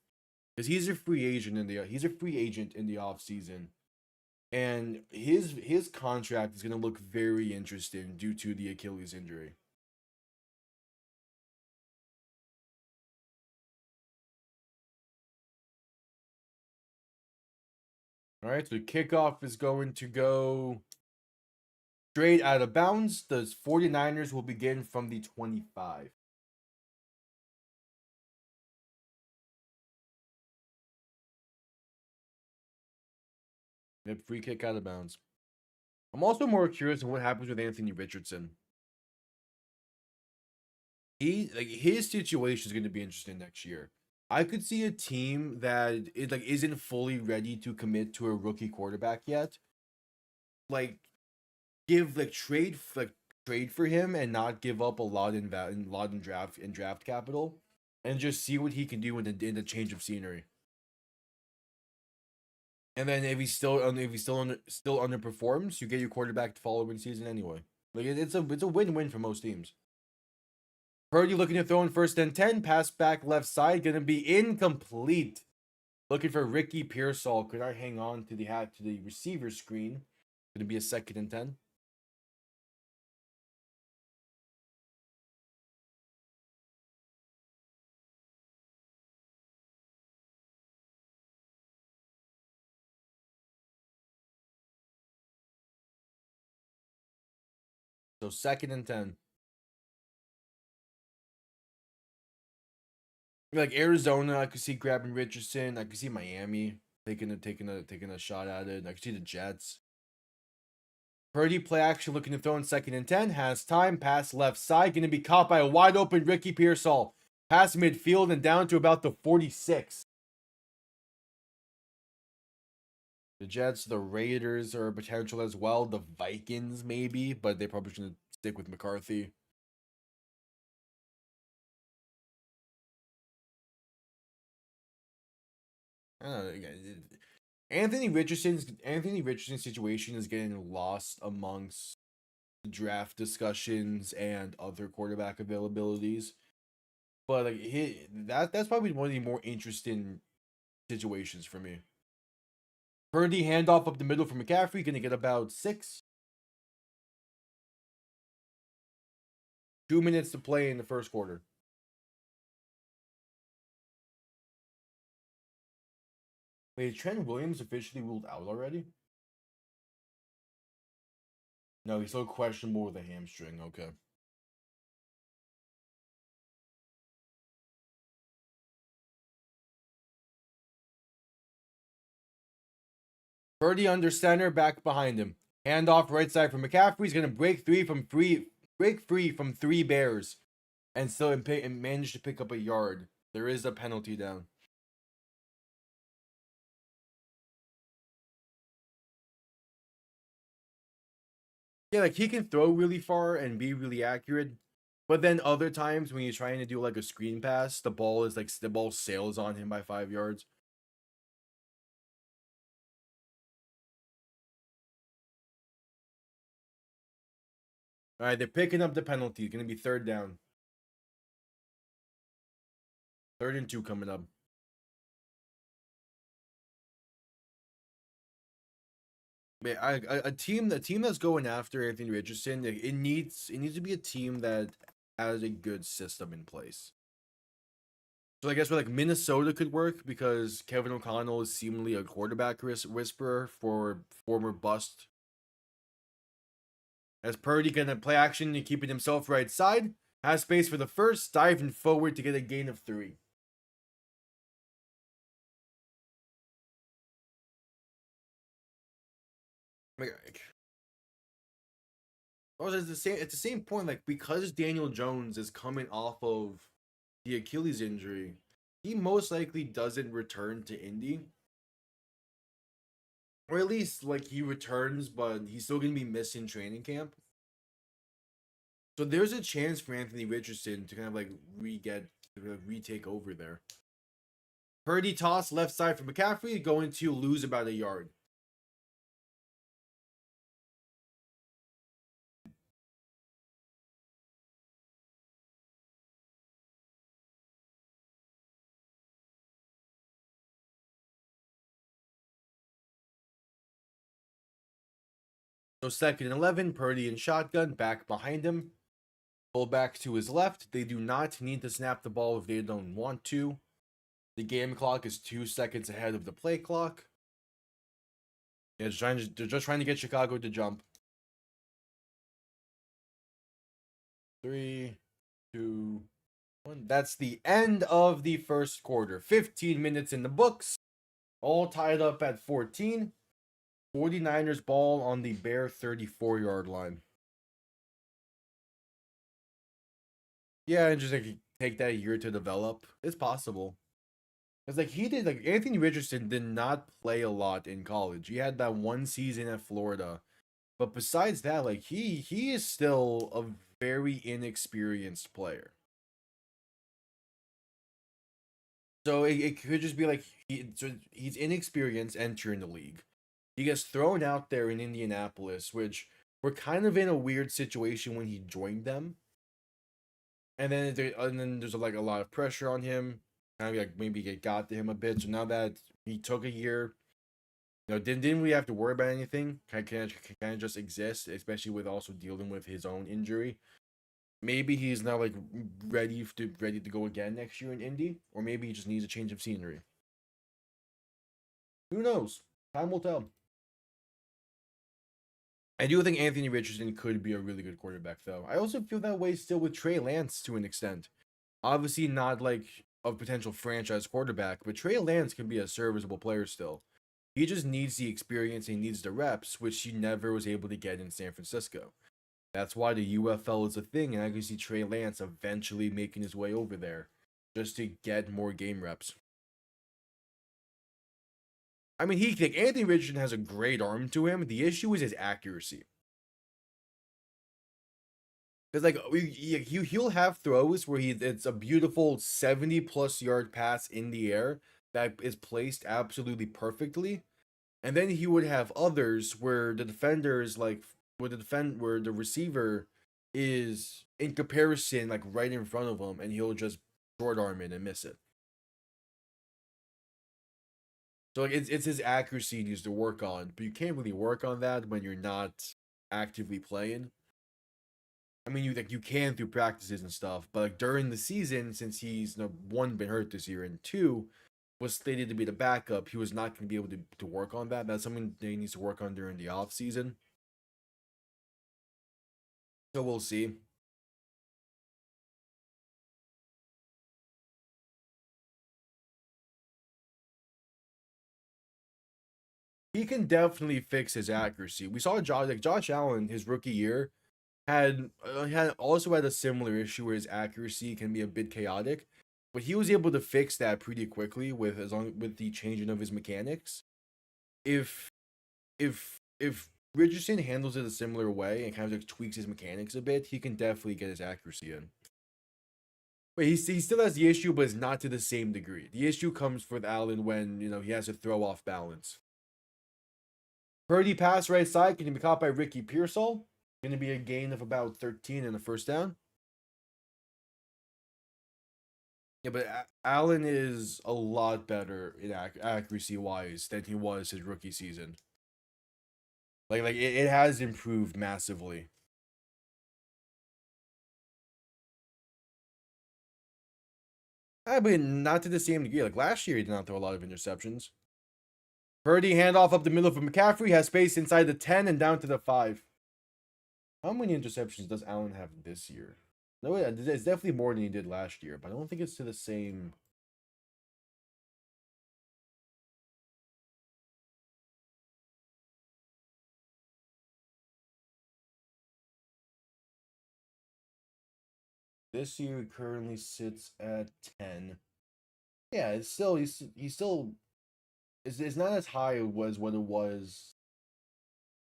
Because he's a free agent in the off season. And his contract is gonna look very interesting due to the Achilles injury. All right, so kickoff is going to go straight out of bounds. The 49ers will begin from the 25. Yep, free kick out of bounds. I'm also more curious of what happens with Anthony Richardson. His situation is going to be interesting next year. I could see a team that isn't fully ready to commit to a rookie quarterback yet. Like give trade for him and not give up a lot in draft capital, and just see what he can do in the change of scenery. And then if still underperforms, you get your quarterback the following season anyway. Like it's a win-win for most teams. Purdy looking to throw in first and 10, pass back left side, gonna be incomplete. Looking for Ricky Pearsall. Could I hang on to the receiver screen? Gonna be a second and 10. So second and 10. Like Arizona, I could see grabbing Richardson. I could see Miami taking a shot at it. I could see the Jets. Purdy play action looking to throw in second and 10. Has time. Pass left side. Going to be caught by a wide open Ricky Pearsall. Pass midfield and down to about the 46. The Jets, the Raiders are a potential as well. The Vikings maybe, but they probably shouldn't stick with McCarthy. I don't know. Anthony Richardson's situation is getting lost amongst the draft discussions and other quarterback availabilities. But that's probably one of the more interesting situations for me. Purdy handoff up the middle for McCaffrey, gonna get about 6. 2 minutes to play in the first quarter. Wait, is Trent Williams officially ruled out already? No, he's still questionable with a hamstring. Okay. Purdy under center, back behind him. Handoff right side for McCaffrey. He's gonna break free from 3 Bears, and still and manage to pick up a yard. There is a penalty down. Yeah, like he can throw really far and be really accurate, but then other times when he's trying to do like a screen pass, the ball sails on him by 5 yards. All right, they're picking up the penalty. It's gonna be third down. 3rd and 2 coming up. A team that's going after Anthony Richardson, it needs to be a team that has a good system in place. So I guess like Minnesota could work because Kevin O'Connell is seemingly a quarterback whisperer for former bust. As Purdy gonna play action and keeping himself right side, has space for the first, diving forward to get a gain of 3. It's the same point. Like because Daniel Jones is coming off of the Achilles injury, he most likely doesn't return to Indy, or at least like he returns, but he's still gonna be missing training camp. So there's a chance for Anthony Richardson to kind of like retake over there. Purdy toss left side for McCaffrey, going to lose about a yard. So 2nd and 11, Purdy in shotgun, back behind him. Fullback to his left. They do not need to snap the ball if they don't want to. The game clock is 2 seconds ahead of the play clock. Yeah, they're just trying to get Chicago to jump. 3, 2, 1. That's the end of the first quarter. 15 minutes in the books. All tied up at 14. 49ers ball on the Bear 34-yard line. Yeah, and just like take that year to develop. It's possible. It's like Anthony Richardson did not play a lot in college. He had that one season at Florida. But besides that, like he is still a very inexperienced player. So it could just be like he's inexperienced entering the league. He gets thrown out there in Indianapolis, which we're kind of in a weird situation when he joined them. And then there's like a lot of pressure on him. Kind of like maybe it got to him a bit. So now that he took a year, didn't we have to worry about anything? Kind of just exist, especially with also dealing with his own injury. Maybe he's now like ready to go again next year in Indy, or maybe he just needs a change of scenery. Who knows? Time will tell. I do think Anthony Richardson could be a really good quarterback, though. I also feel that way still with Trey Lance to an extent. Obviously, not like a potential franchise quarterback, but Trey Lance can be a serviceable player still. He just needs the experience and he needs the reps, which he never was able to get in San Francisco. That's why the UFL is a thing, and I can see Trey Lance eventually making his way over there just to get more game reps. I mean, Anthony Richardson has a great arm to him. The issue is his accuracy. Because like he'll have throws where it's a beautiful 70+ yard pass in the air that is placed absolutely perfectly, and then he would have others where the defender is like where the receiver is in comparison like right in front of him, and he'll just short arm it and miss it. So like it's his accuracy he needs to work on, but you can't really work on that when you're not actively playing. I mean, you can through practices and stuff, but like during the season, since he's one been hurt this year and two was slated to be the backup, he was not going to be able to work on that. That's something that he needs to work on during the off season. So we'll see. He can definitely fix his accuracy. We saw Josh Allen his rookie year had also had a similar issue where his accuracy can be a bit chaotic, but he was able to fix that pretty quickly with the changing of his mechanics. If Richardson handles it a similar way and kind of like tweaks his mechanics a bit, he can definitely get his accuracy in. But he still has the issue, but it's not to the same degree. The issue comes with Allen when he has to throw off balance. Purdy pass right side can be caught by Ricky Pearsall. Going to be a gain of about 13 and a first down. Yeah, but Allen is a lot better in accuracy wise than he was his rookie season. Like it has improved massively. I mean, not to the same degree. Like last year, he did not throw a lot of interceptions. Purdy handoff up the middle for McCaffrey, has space inside the 10 and down to the 5. How many interceptions does Allen have this year? No, it's definitely more than he did last year, but I don't think it's to the same. This year he currently sits at 10. Yeah, it's still it's not as high as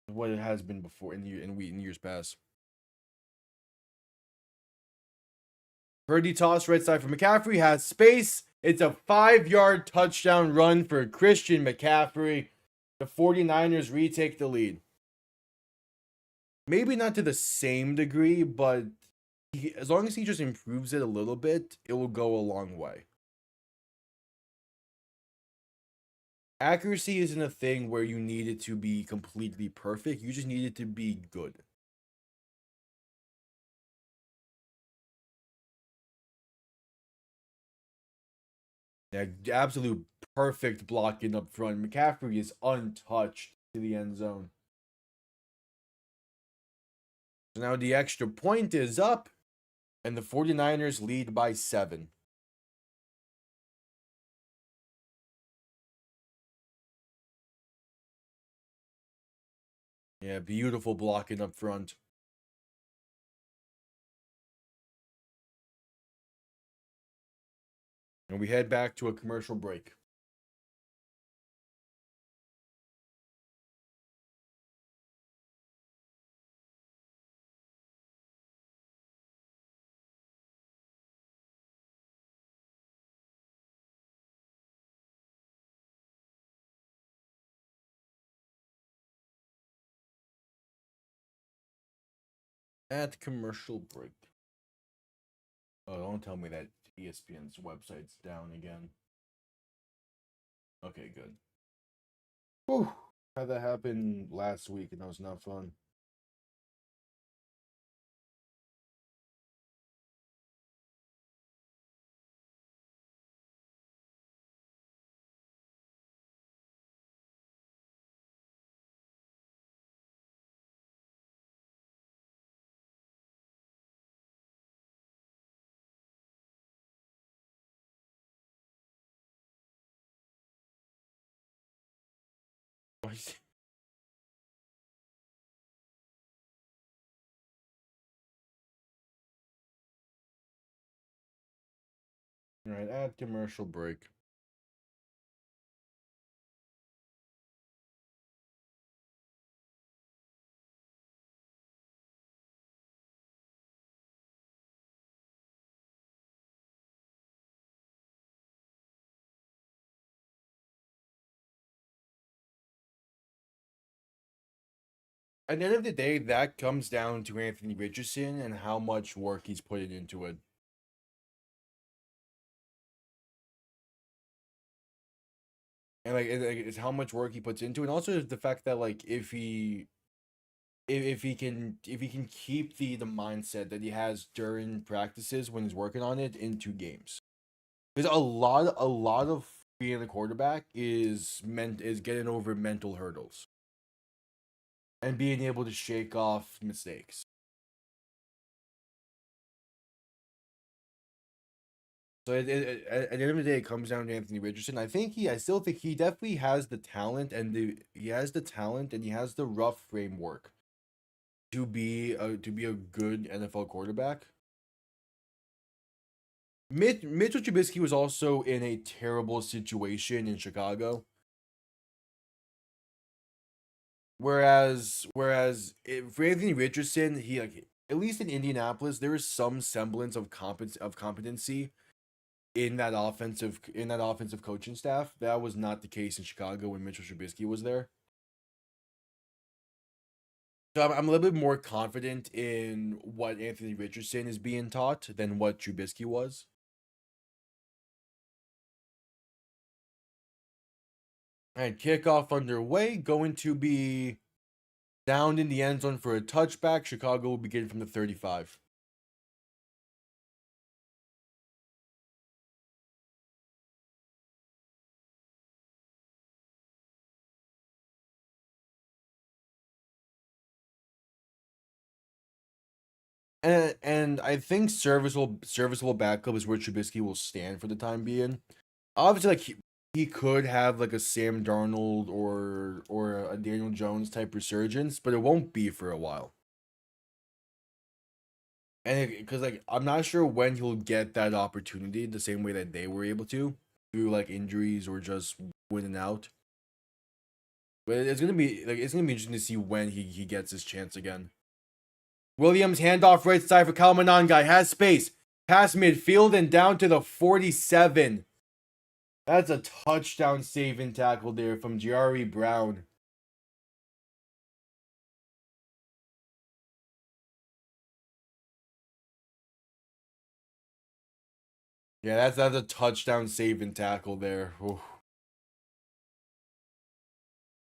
what it has been before in years past. Purdy toss right side for McCaffrey, has space It's a 5-yard touchdown run for Christian McCaffrey. The 49ers retake the lead. Maybe not to the same degree, but as long as he just improves it a little bit, it will go a long way. Accuracy isn't a thing where you need it to be completely perfect. You just need it to be good. Yeah, absolute perfect blocking up front. McCaffrey is untouched to the end zone. So now the extra point is up, and the 49ers lead by 7. Yeah, beautiful blocking up front. And we head back to a commercial break. At commercial break. Oh, don't tell me that ESPN's website's down again. Okay, good. Whew. Had that happen last week, and that was not fun. All right, at commercial break. At the end of the day, that comes down to Anthony Richardson and how much work he's putting into it. And it's how much work he puts into it, and also the fact that like if he can keep the mindset that he has during practices when he's working on it into games. Because a lot of being a quarterback is getting over mental hurdles and being able to shake off mistakes. So at the end of the day, it comes down to Anthony Richardson. I still think he definitely has the talent and he has the rough framework to be a good NFL quarterback. Mitchell Trubisky was also in a terrible situation in Chicago. Whereas for Anthony Richardson, he at least in Indianapolis, there is some semblance of competency in that offensive coaching staff. That was not the case in Chicago when Mitchell Trubisky was there. So I'm a little bit more confident in what Anthony Richardson is being taught than what Trubisky was. And kickoff underway, going to be down in the end zone for a touchback. Chicago will begin from the 35. And I think serviceable backup is where Trubisky will stand for the time being. Obviously, like he could have like a Sam Darnold or a Daniel Jones type resurgence, but it won't be for a while. And because like I'm not sure when he'll get that opportunity the same way that they were able to through like injuries or just winning out. But it's gonna be interesting to see when he gets his chance again. Williams handoff right side for Kyle Monangai. Has space. Past midfield and down to the 47. That's a touchdown saving tackle there from Jari Brown. Yeah, that's a touchdown saving tackle there. Oof.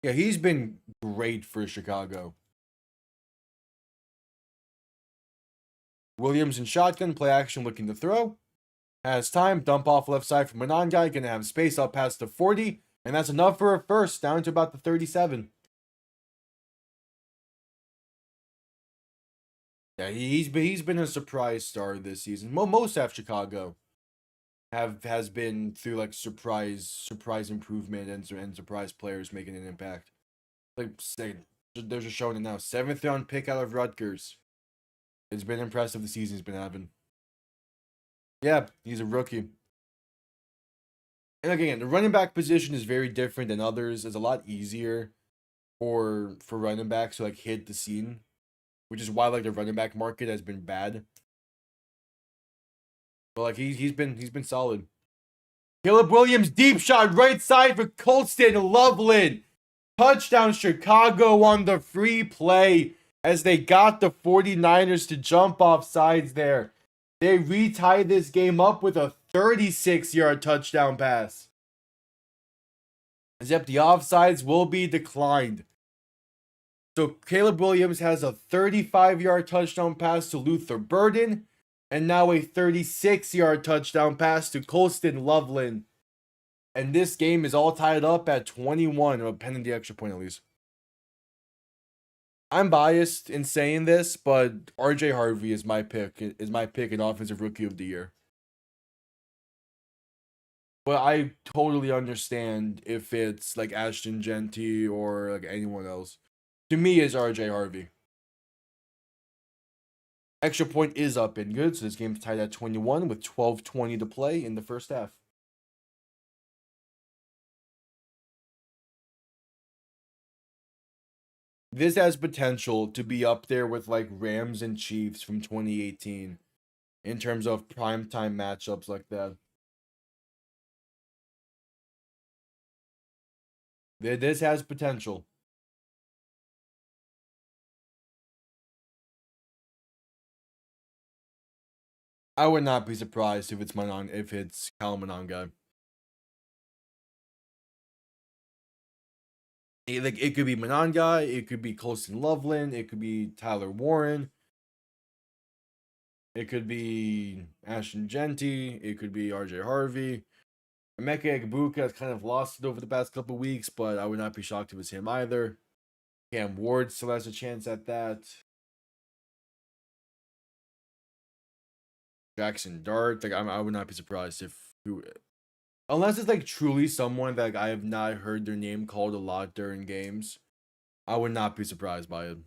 Yeah, he's been great for Chicago. Williams in shotgun, play action looking to throw. Has time, dump off left side from Monangai, gonna have space up past the 40, and that's enough for a first, down to about the 37. Yeah, he's been a surprise star this season. Most have Chicago has been through like surprise improvement and surprise players making an impact. Like say, they're just showing it now. 7th round pick out of Rutgers. It's been impressive the season he's been having. Yeah, he's a rookie. And again, the running back position is very different than others. It's a lot easier for running backs to like hit the scene, which is why like the running back market has been bad. But like he's been solid. Caleb Williams deep shot right side for Colston Loveland. Touchdown Chicago on the free play as they got the 49ers to jump off sides there. They retied this game up with a 36-yard touchdown pass. Except the offsides will be declined. So Caleb Williams has a 35-yard touchdown pass to Luther Burden, and now a 36-yard touchdown pass to Colston Loveland. And this game is all tied up at 21, or pending the extra point at least. I'm biased in saying this, but RJ Harvey is my pick. Is my pick in Offensive Rookie of the Year. But I totally understand if it's like Ashton Genty or like anyone else. To me, is RJ Harvey. Extra point is up and good, so this game's tied at 21 with 12:20 to play in the first half. This has potential to be up there with like Rams and Chiefs from 2018 in terms of primetime matchups like that. This has potential. I would not be surprised if it's Kyle Monangai. It could be Monangai, it could be Colston Loveland, it could be Tyler Warren, it could be Ashton Genty, it could be RJ Harvey. Emeka Egbuka has kind of lost it over the past couple weeks, but I would not be shocked if it's him either. Cam Ward still has a chance at that. Jackson Dart, like I would not be surprised unless it's like truly someone that I have not heard their name called a lot during games. I would not be surprised by it.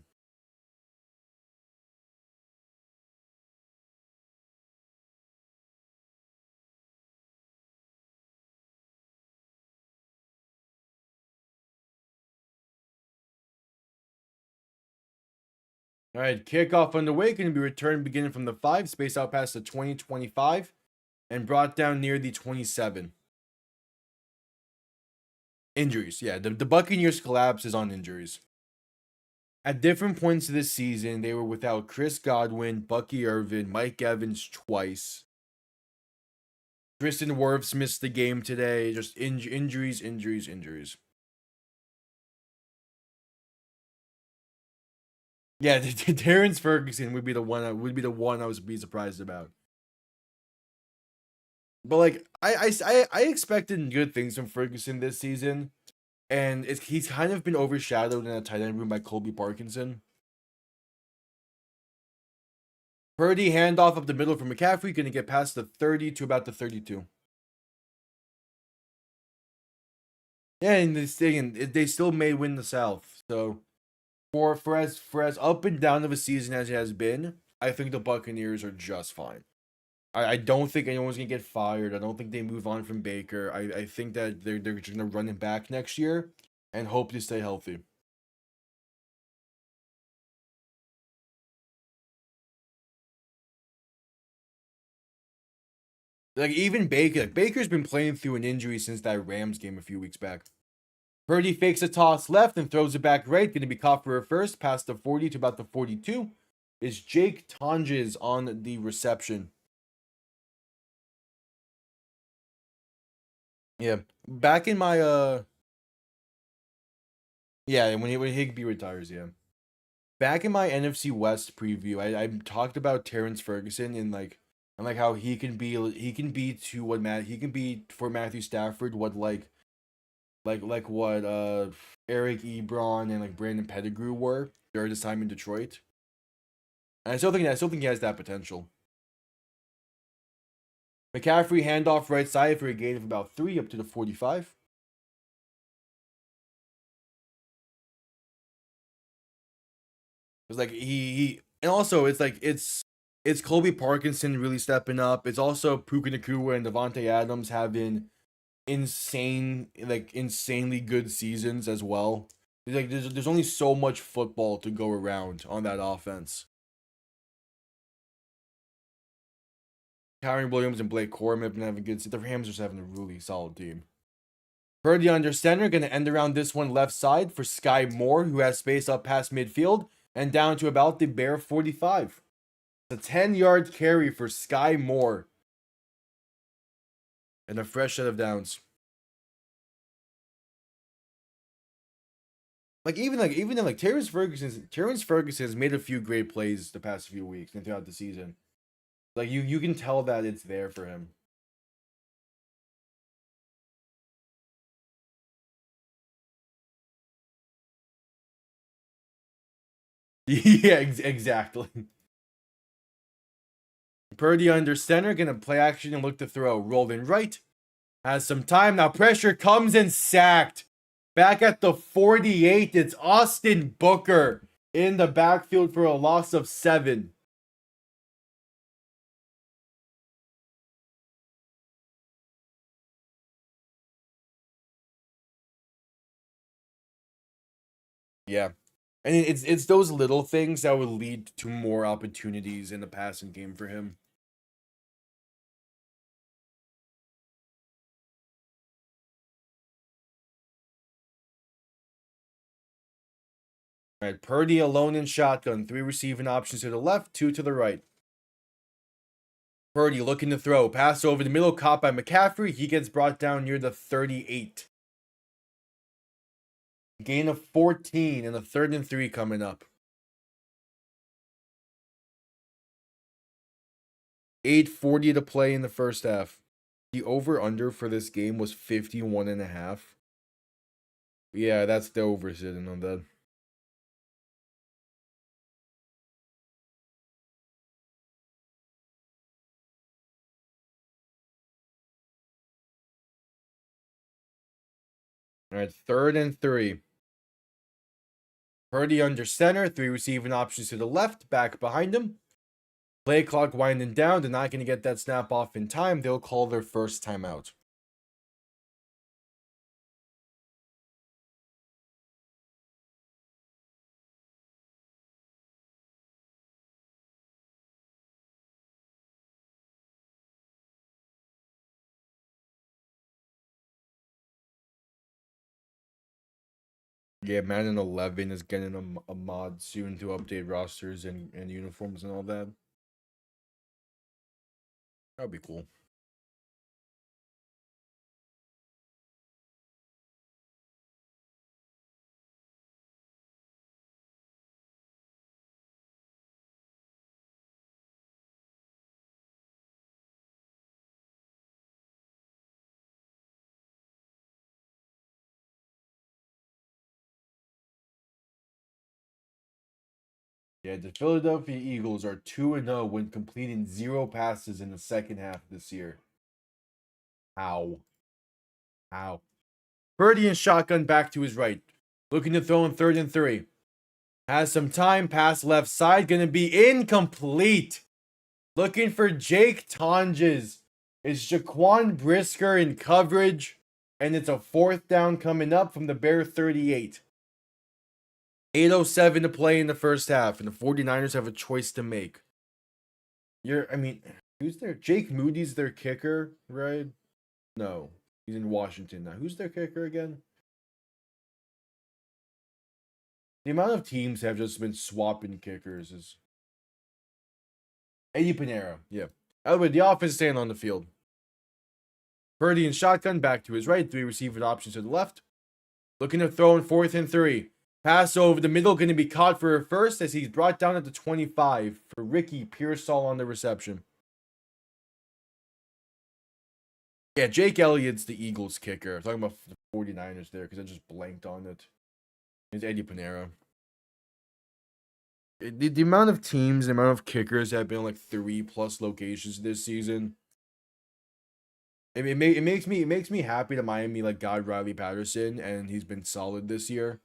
All right, kickoff underway, going to be returned beginning from the 5, spaced out past the 20-25, and brought down near the 27. Injuries, yeah, the Buccaneers collapse is on injuries. At different points of this season, they were without Chris Godwin, Bucky Irvin, Mike Evans twice. Tristan Wirfs missed the game today. Just injuries. Yeah, Terrence Ferguson would be the one. I would be surprised about. But like, I expected good things from Ferguson this season, and he's kind of been overshadowed in a tight end room by Colby Parkinson. Purdy handoff up the middle for McCaffrey, going to get past the 30 to about the 32. Yeah, and they still may win the South. So for as up and down of a season as it has been, I think the Buccaneers are just fine. I don't think anyone's gonna get fired. I don't think they move on from Baker. I think that they're just gonna run him back next year and hope to stay healthy. Like, even Baker. Like, Baker's been playing through an injury since that Rams game a few weeks back. Purdy fakes a toss left and throws it back right. Going to be caught for a first. Past the 40 to about the 42. Is Jake Tonges on the reception. Yeah. Back in my, yeah, when Higbee retires, yeah. Back in my NFC West preview, I talked about Terrence Ferguson and how he can be to what he can be for Matthew Stafford what what Eric Ebron and like Brandon Pettigrew were during his time in Detroit. And I still think he has that potential. McCaffrey handoff right side for a gain of about 3 up to the 45. It's like he and also it's like it's Colby Parkinson really stepping up. It's also Puka Nacua and Devontae Adams having insanely good seasons as well. There's only so much football to go around on that offense. Kyren Williams and Blake Corum have been having good. The Rams are just having a really solid team. Purdy under center, going to end around this one left side for Sky Moore, who has space up past midfield and down to about the Bear 45. It's a 10-yard carry for Sky Moore. And a fresh set of downs. Terrence Ferguson has made a few great plays the past few weeks and throughout the season. Like you can tell that it's there for him. Yeah, exactly. Purdy under center, gonna play action and look to throw. Rolling right. Has some time. Now pressure comes and sacked. Back at the 48, it's Austin Booker in the backfield for a loss of 7. Yeah. And it's those little things that would lead to more opportunities in the passing game for him. All right, Purdy alone in shotgun. 3 receiving options to the left, 2 to the right. Purdy looking to throw. Pass over the middle, caught by McCaffrey. He gets brought down near the 38. Gain of 14 and a 3rd and 3 coming up. 8:40 to play in the first half. The over-under for this game was 51.5. Yeah, that's the over sitting on that. All right, 3rd and 3. Purdy under center, 3 receiving options to the left, back behind him. Play clock winding down. They're not going to get that snap off in time. They'll call their first timeout. Yeah, Madden 11 is getting a mod soon to update rosters and uniforms and all that. That would be cool. Yeah, the Philadelphia Eagles are 2-0 when completing 0 passes in the second half this year. How? Purdy and shotgun back to his right. Looking to throw in 3rd and 3. Has some time. Pass left side. Going to be incomplete. Looking for Jake Tonges. It's Jaquan Brisker in coverage. And it's a 4th down coming up from the Bear 38. 8:07 to play in the first half. And the 49ers have a choice to make. Who's their Jake Moody's their kicker, right? No, he's in Washington now. Who's their kicker again? The amount of teams have just been swapping kickers is Eddie Pinheiro. Yeah. Anyway, the offense staying on the field. Purdy in shotgun, back to his right. 3 receiver options to the left. Looking to throw in 4th and 3. Pass over the middle, going to be caught for a first as he's brought down at the 25 for Ricky Pearsall on the reception. Yeah, Jake Elliott's the Eagles kicker. I'm talking about the 49ers there because I just blanked on it. It's Eddie Pinheiro. The amount of teams, the amount of kickers that have been on like 3+ locations this season. It makes me happy that Miami like got Riley Patterson and he's been solid this year.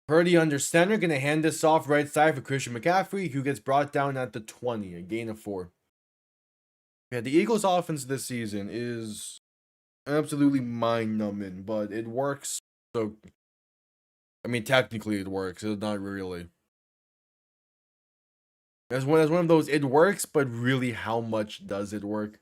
Purdy under center, gonna hand this off right side for Christian McCaffrey, who gets brought down at the 20, a gain of 4. Yeah, the Eagles' offense this season is absolutely mind-numbing, but it works. So, I mean, technically it works. It's not really. As one of those, it works, but really, how much does it work?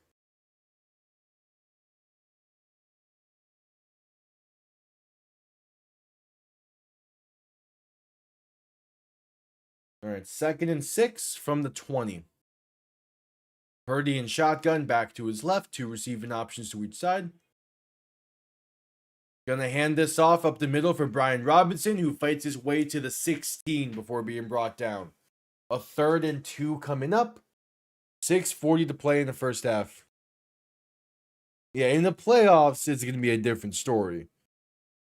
All right, 2nd and 6 from the 20. Purdy in shotgun, back to his left, 2 receiving options to each side. Gonna hand this off up the middle for Brian Robinson, who fights his way to the 16 before being brought down. A 3rd and 2 coming up. 6:40 to play in the first half. Yeah, in the playoffs, it's going to be a different story.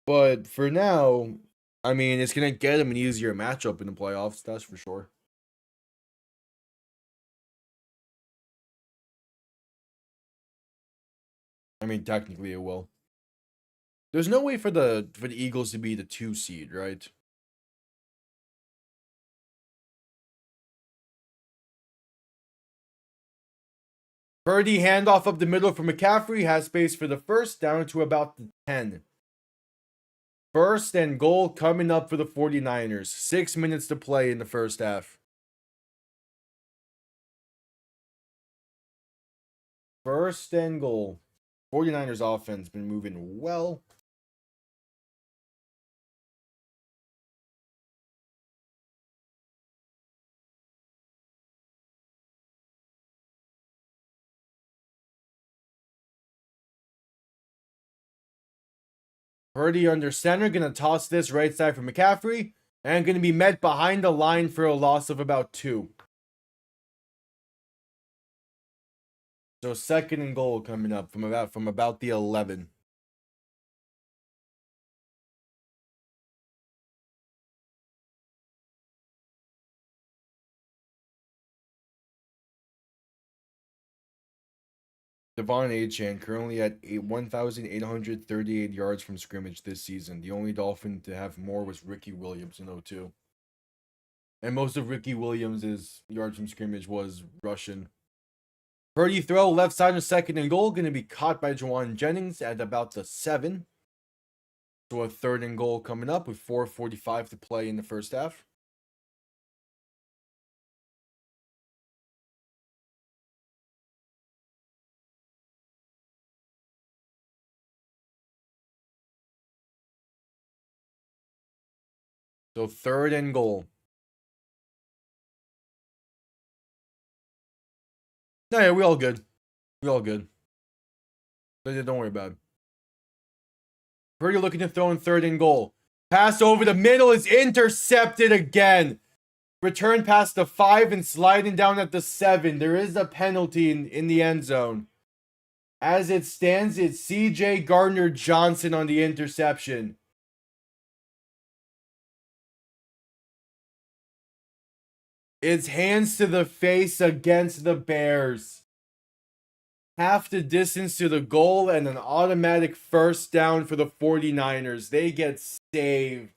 But for now, I mean, it's going to get him an easier matchup in the playoffs, that's for sure. I mean, technically it will. There's no way for the Eagles to be the 2 seed, right? Purdy handoff up the middle for McCaffrey, has space for the first, down to about the 10. 1st and goal coming up for the 49ers. 6 minutes to play in the first half. 1st and goal. 49ers offense been moving well. Purdy under center, going to toss this right side for McCaffrey, and going to be met behind the line for a loss of about 2. So 2nd and goal coming up from about the 11. Devon Achane currently at 1,838 yards from scrimmage this season. The only Dolphin to have more was Ricky Williams in 2002. And most of Ricky Williams' yards from scrimmage was Russian. Purdy throw left side of 2nd and goal, going to be caught by Juwan Jennings at about the 7. So a 3rd and goal coming up with 4:45 to play in the first half. So 3rd and goal. No, yeah, we all good. We all good. Don't worry about it. Purdy looking to throw in 3rd and goal. Pass over the middle is intercepted again. Return past the 5 and sliding down at the 7. There is a penalty in the end zone. As it stands, it's CJ Gardner-Johnson on the interception. It's hands to the face against the Bears. Half the distance to the goal and an automatic 1st down for the 49ers. They get saved.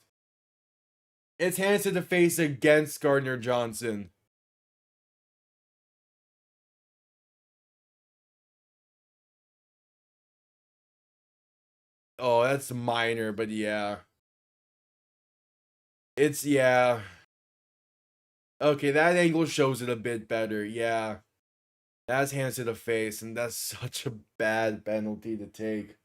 It's hands to the face against Gardner-Johnson. Oh, that's minor, but yeah. Yeah. Okay, that angle shows it a bit better. Yeah. That's hands to the face, and that's such a bad penalty to take.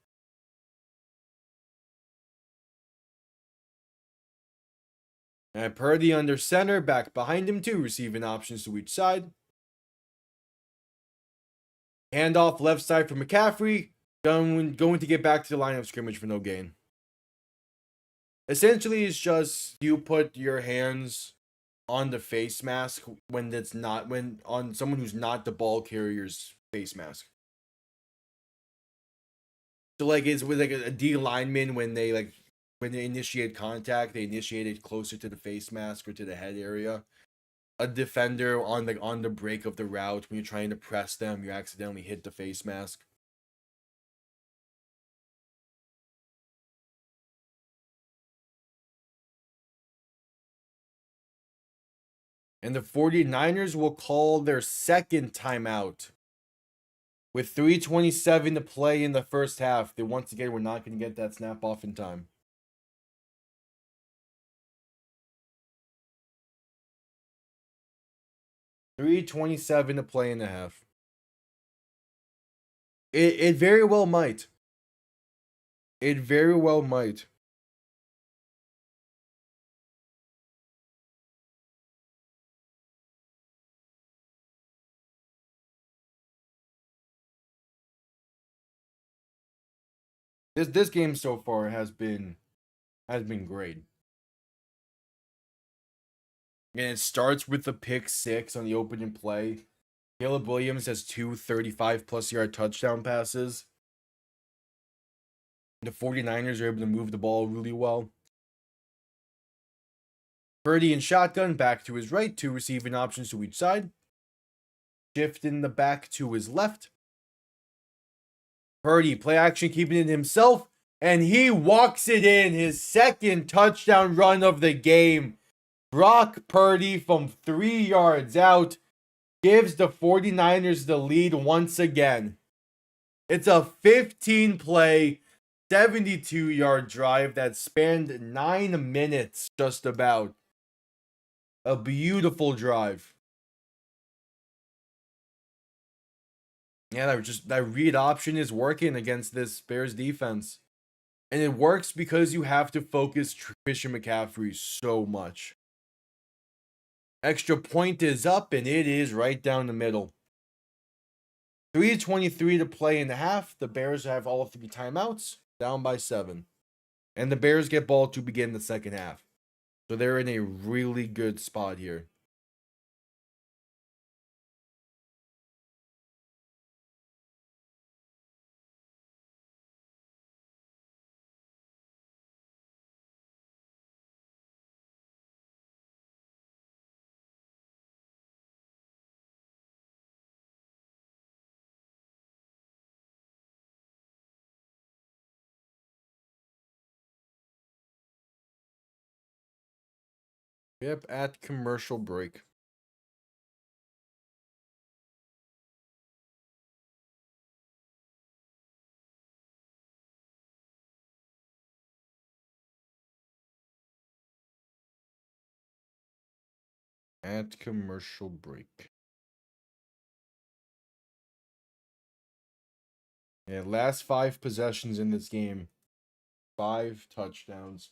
And Purdy under center, back behind him too, receiving options to each side. Handoff left side for McCaffrey, going to get back to the line of scrimmage for no gain. Essentially, it's just you put your hands on the face mask when it's not when on someone who's not the ball carrier's face mask. So like it's with like a D lineman when they initiate contact, they initiate it closer to the face mask or to the head area. A defender on the break of the route when you're trying to press them, you accidentally hit the face mask. And the 49ers will call their second timeout. With 3:27 to play in the first half, they once again were not going to get that snap off in time. $3:27 to play in the half. It very well might. It very well might. This game so far has been great. And it starts with the pick six on the opening play. Caleb Williams has two 35-plus yard touchdown passes. The 49ers are able to move the ball really well. Purdy in shotgun, back to his right, two receiving options to each side. Shift in the back to his left. Purdy, play action, keeping it himself, and he walks it in. His second touchdown run of the game. Brock Purdy from 3 yards out gives the 49ers the lead once again. It's a 15-play, 72-yard drive that spanned 9 minutes just about. A beautiful drive. Yeah, that read option is working against this Bears defense. And it works because you have to focus Christian McCaffrey so much. Extra point is up, and it is right down the middle. 3:23 to play in the half. The Bears have all 3 timeouts, down by 7. And the Bears get ball to begin the second half. So they're in a really good spot here. Yep, at commercial break. At commercial break. Yeah, last 5 possessions in this game. 5 touchdowns.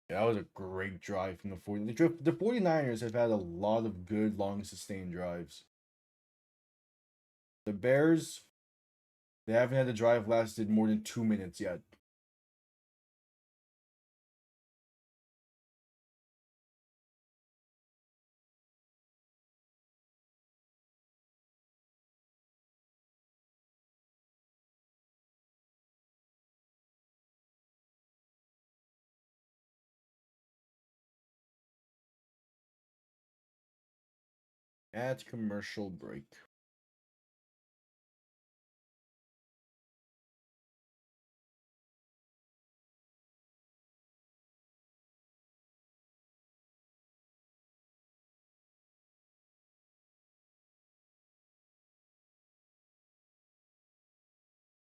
Yeah, that was a great drive from the 49ers. The 49ers have had a lot of good, long, sustained drives. The Bears, they haven't had a drive lasted more than 2 minutes yet. At commercial break.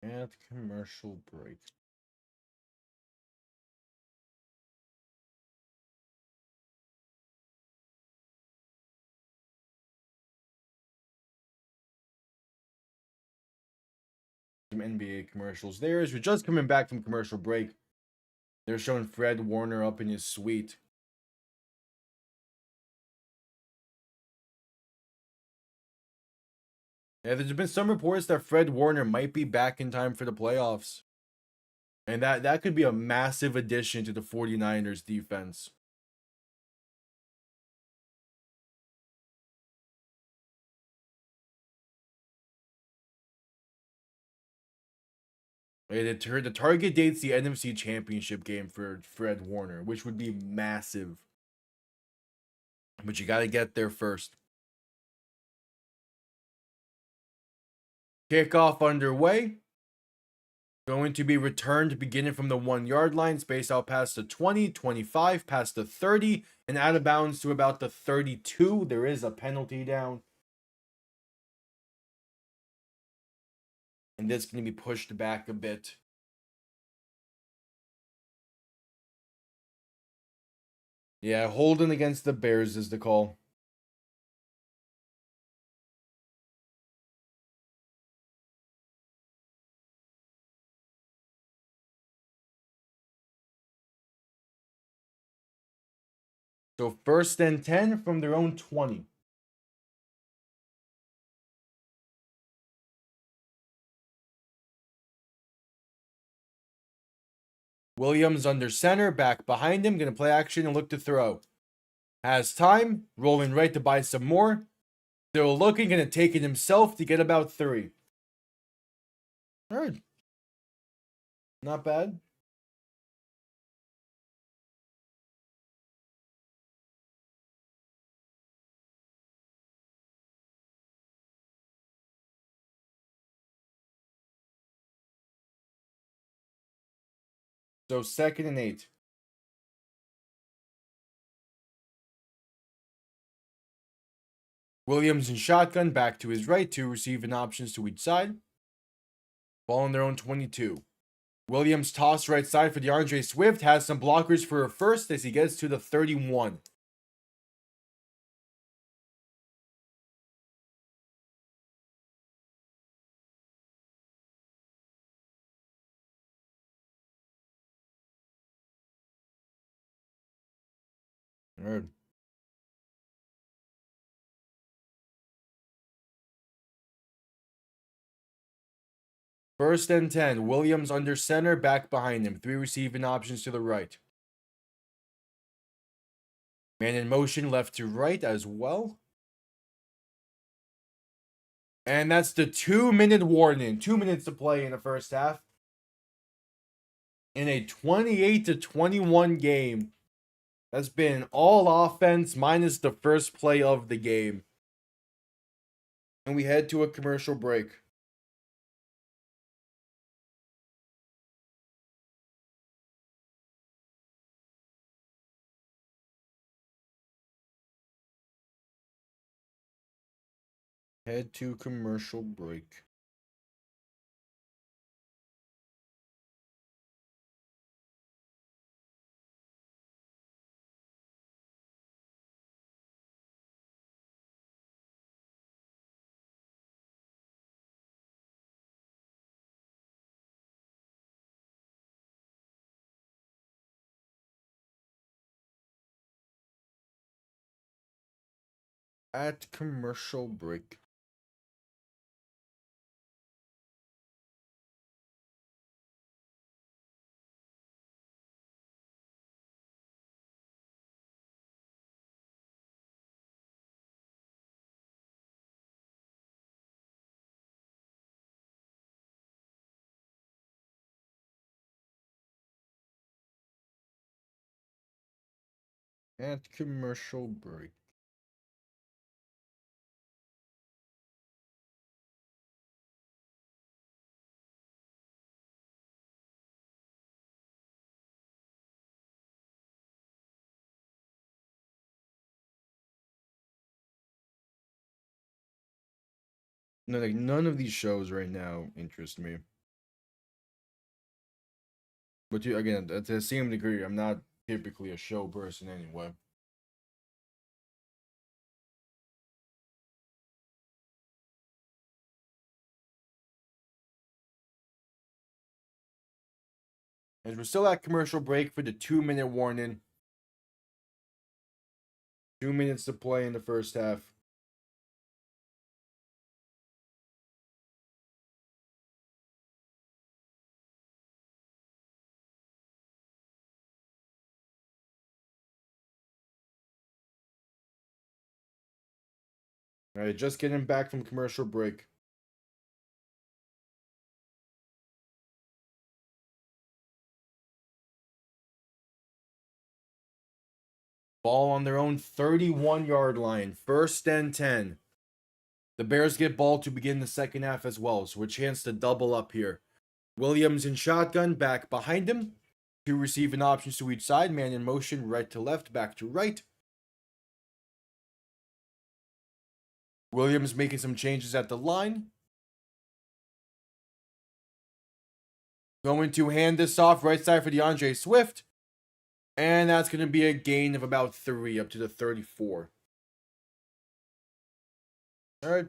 At commercial break. some NBA commercials there. As we're just coming back from commercial break, they're showing Fred Warner up in his suite. Yeah, there's been some reports that Fred Warner might be back in time for the playoffs. And that could be a massive addition to the 49ers defense. The target date's the NFC Championship game for Fred Warner, which would be massive. But you got to get there first. Kickoff underway. Going to be returned beginning from the 1 yard line, space out past the 20, 25, past the 30, and out of bounds to about the 32. There is a penalty down. And this is going to be pushed back a bit. Yeah, holding against the Bears is the call. So 1st and 10 from their own 20. Williams under center, back behind him, going to play action and look to throw. Has time, rolling right to buy some more. Still looking, going to take it himself to get about 3. All right. Not bad. So 2nd and 8. Williams in shotgun, back to his right, 2 receiving options to each side. Ball on their own 22. Williams toss right side for DeAndre Swift, has some blockers for a first as he gets to the 31. All right. First and 10. Williams under center, back behind him. 3 receiving options to the right. Man in motion, left to right as well. And that's the 2-minute warning. 2 minutes to play in the first half. In a 28-21 game. That's been all offense minus the first play of the game. And we head to a commercial break. Head to commercial break. At commercial break. At commercial break. No, like none of these shows right now interest me. But again, to the same degree, I'm not typically a show person anyway. As we're still at commercial break for the 2-minute warning. 2 minutes to play in the first half. All right, just getting back from commercial break. Ball on their own 31-yard line. 1st and 10. The Bears get ball to begin the second half as well, so a chance to double up here. Williams in shotgun, back behind him. 2 receiving options to each side. Man in motion, right to left, back to right. Williams making some changes at the line. Going to hand this off right side for DeAndre Swift. And that's going to be a gain of about 3 up to the 34. All right.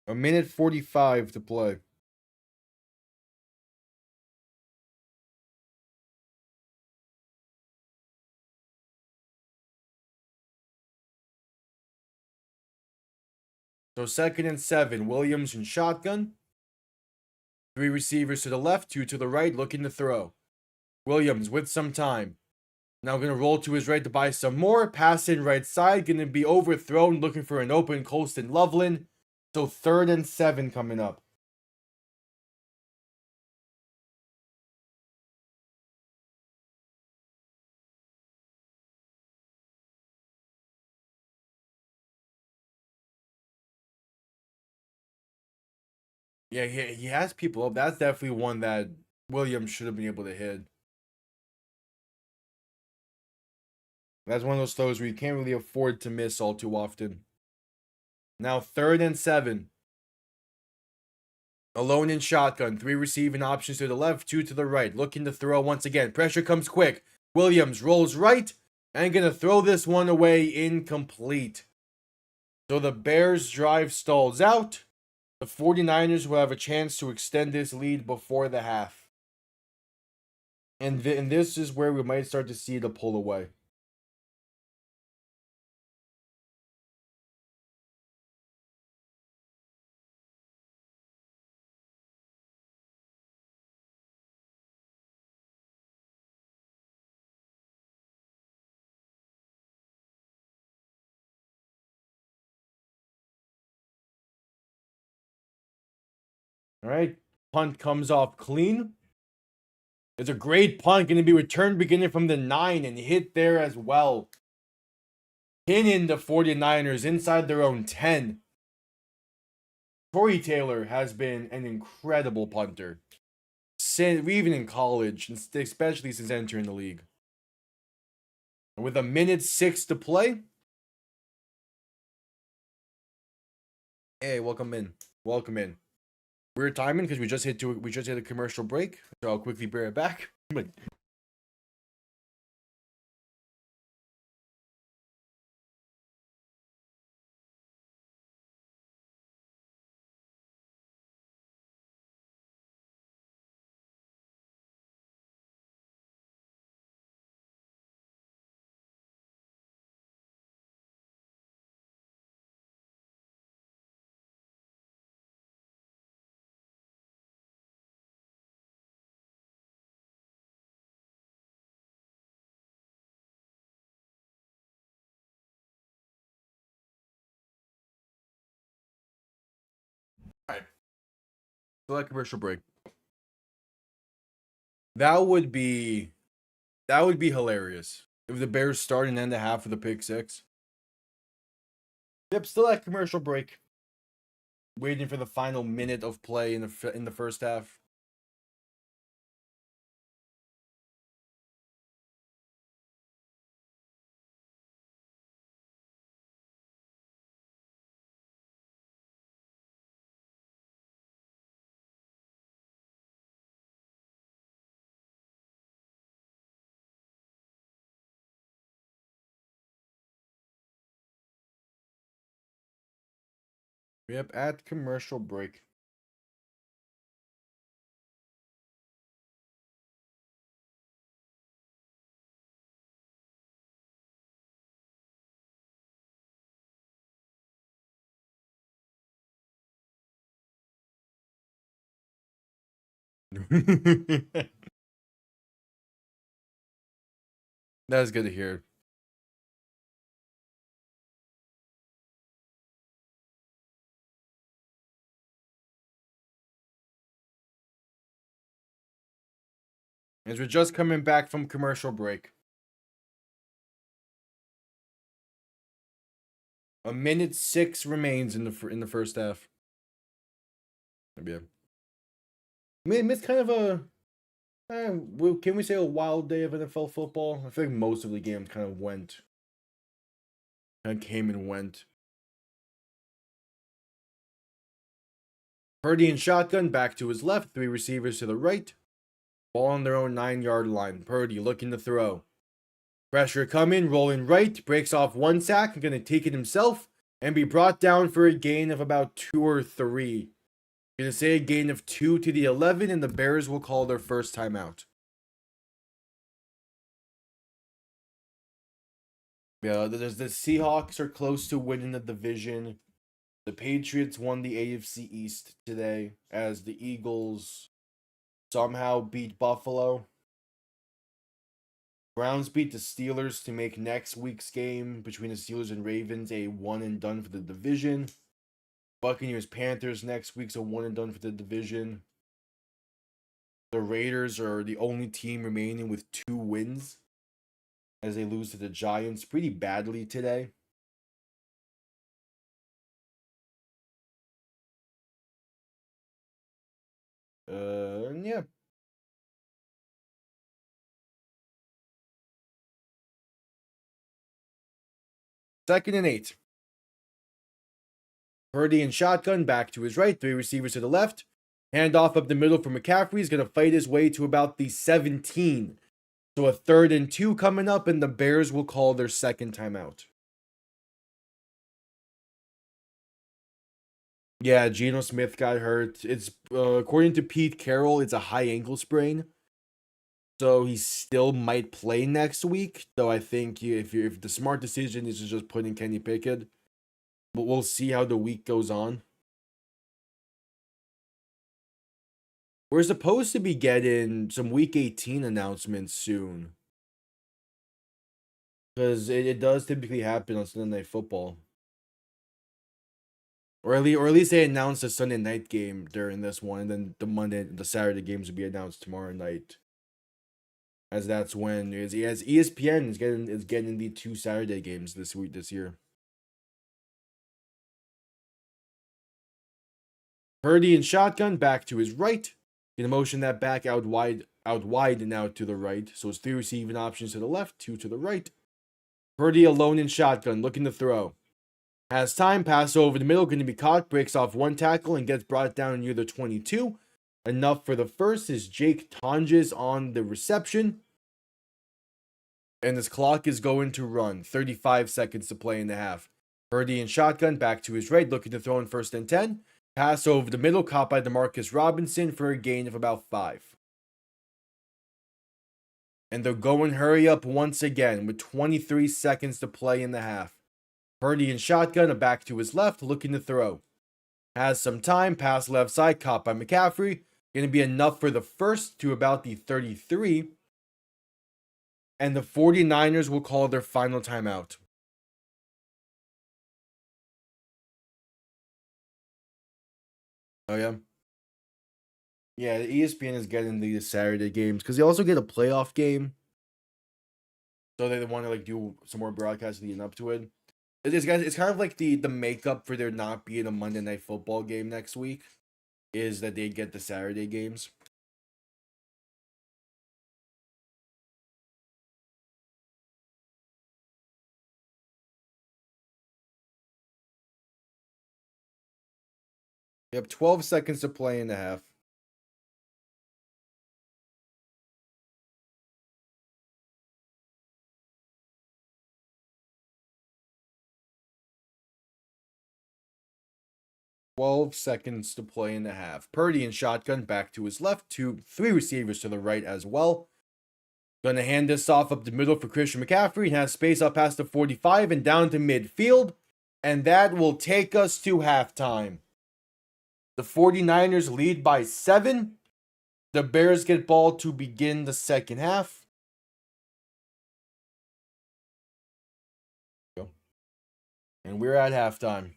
1:45 to play. So 2nd and 7. Williams in shotgun. 3 receivers to the left, 2 to the right, looking to throw. Williams with some time. Now going to roll to his right to buy some more. Pass in right side. Going to be overthrown. Looking for an open Colston Loveland. So 3rd and 7 coming up. Yeah, he has people up. That's definitely one that Williams should have been able to hit. That's one of those throws where you can't really afford to miss all too often. Now 3rd and 7. Alone in shotgun. 3 receiving options to the left, 2 to the right. Looking to throw once again. Pressure comes quick. Williams rolls right and going to throw this one away incomplete. So the Bears drive stalls out. The 49ers will have a chance to extend this lead before the half. And this is where we might start to see the pull away. All right, punt comes off clean. It's a great punt, going to be returned beginning from the 9 and hit there as well. Pinning the 49ers inside their own 10. Corey Taylor has been an incredible punter, even in college, especially since entering the league. And with 1:06 to play. Hey, welcome in. Welcome in. Weird timing because we just hit a commercial break, so I'll quickly bear it back. Alright. So that commercial break. That would be hilarious if the Bears start and end the half with a pick 6. Yep, still at commercial break. Waiting for the final minute of play in the first half. Yep, at commercial break. That's good to hear. As we're just coming back from commercial break. 1:06 remains in the first half. Yeah. I mean, it's kind of a can we say a wild day of NFL football? I feel like most of the games kind of came and went. Purdy in shotgun, back to his left, 3 receivers to the right. Ball on their own 9-yard line. Purdy looking to throw. Pressure coming, rolling right, breaks off 1 sack, and going to take it himself and be brought down for a gain of about 2 or 3. Going to say a gain of 2 to the 11, and the Bears will call their first timeout. Yeah, the Seahawks are close to winning the division. The Patriots won the AFC East today as the Eagles somehow beat Buffalo. Browns beat the Steelers to make next week's game between the Steelers and Ravens a one and done for the division. Buccaneers Panthers next week's a one and done for the division. The Raiders are the only team remaining with 2 wins as they lose to the Giants pretty badly today. Yeah. Second and 8. Purdy in shotgun, back to his right, 3 receivers to the left. Handoff up the middle for McCaffrey. He's going to fight his way to about the 17. So a 3rd and 2 coming up, and the Bears will call their second timeout. Yeah, Geno Smith got hurt. It's according to Pete Carroll, it's a high ankle sprain. So he still might play next week. Though I think if the smart decision is to just put in Kenny Pickett, but we'll see how the week goes on. We're supposed to be getting some Week 18 announcements soon. Because it does typically happen on Sunday Night Football. Or at least they announced a Sunday night game during this one, and then the Saturday games will be announced tomorrow night. As that's when ESPN is getting the 2 Saturday games this year. Purdy in shotgun, back to his right. Gonna motion that back out wide now to the right. So it's 3 receiving options to the left, 2 to the right. Purdy alone in shotgun, looking to throw. Has time, pass over the middle, going to be caught, breaks off 1 tackle, and gets brought down near the 22. Enough for the first is Jake Tonjes on the reception. And this clock is going to run. 35 seconds to play in the half. Purdy in shotgun, back to his right, looking to throw in 1st and 10. Pass over the middle, caught by Demarcus Robinson for a gain of about 5. And they're going hurry up once again with 23 seconds to play in the half. Purdy in shotgun, back to his left, looking to throw. Has some time, pass left side, caught by McCaffrey. Going to be enough for the first to about the 33. And the 49ers will call their final timeout. Oh, yeah? Yeah, the ESPN is getting the Saturday games because they also get a playoff game. So they want to do some more broadcasting leading up to it. It's kind of like the makeup for there not being a Monday Night Football game next week is that they get the Saturday games. You have 12 seconds to play in the half. Seconds to play in the half. Purdy in shotgun, back to his left, 3 receivers to the right as well. Gonna hand this off up the middle for Christian McCaffrey and has space up past the 45 and down to midfield. And that will take us to halftime. The 49ers lead by 7. The Bears get ball to begin the second half. And we're at halftime.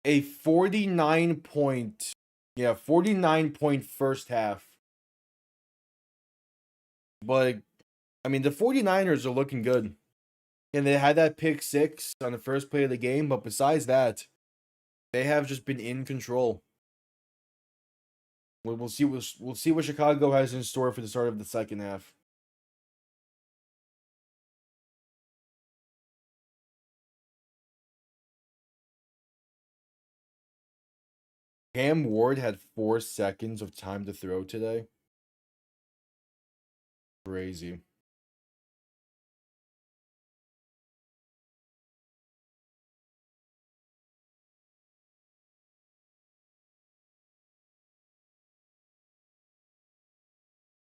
A 49 point first half. But I mean, the 49ers are looking good. And they had that pick six on the first play of the game, but besides that, they have just been in control. We'll see what Chicago has in store for the start of the second half. Cam Ward had 4 seconds of time to throw today. Crazy.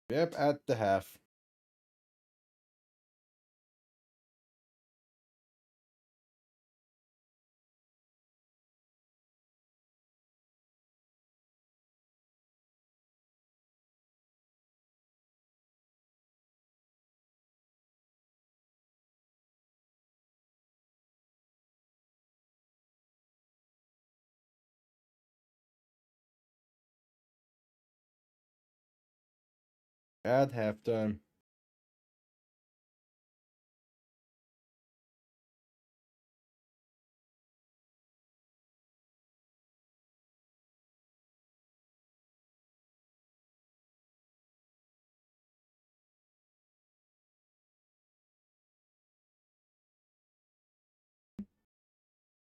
Yep, at the half. At halftime.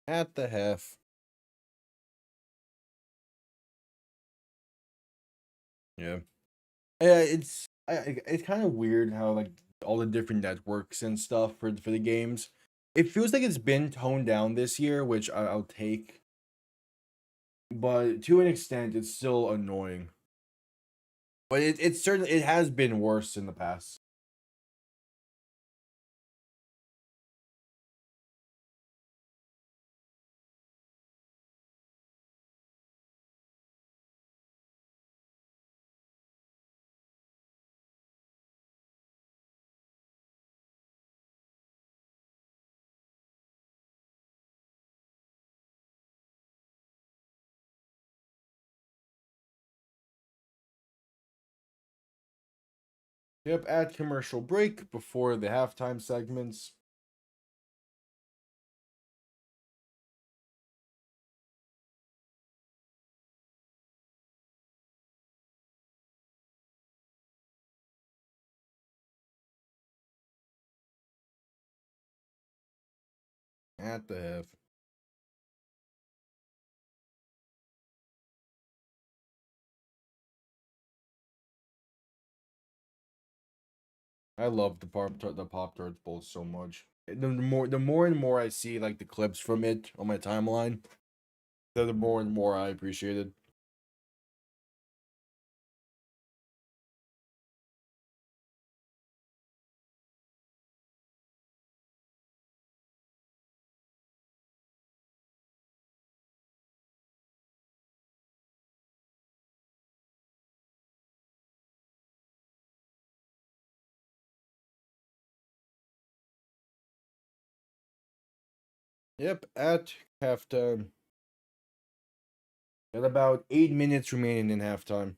At the half. Yeah. Yeah, it's kind of weird how like all the different networks and stuff for the games. It feels like it's been toned down this year, which I'll take. But to an extent, it's still annoying. But it's certainly it has been worse in the past. Yep, at commercial break before the halftime segments. At the half. I love the Pop-Tarts Bowl so much. The more and more I see like the clips from it on my timeline, the more and more I appreciate it. Yep, at halftime. At about 8 minutes remaining in halftime.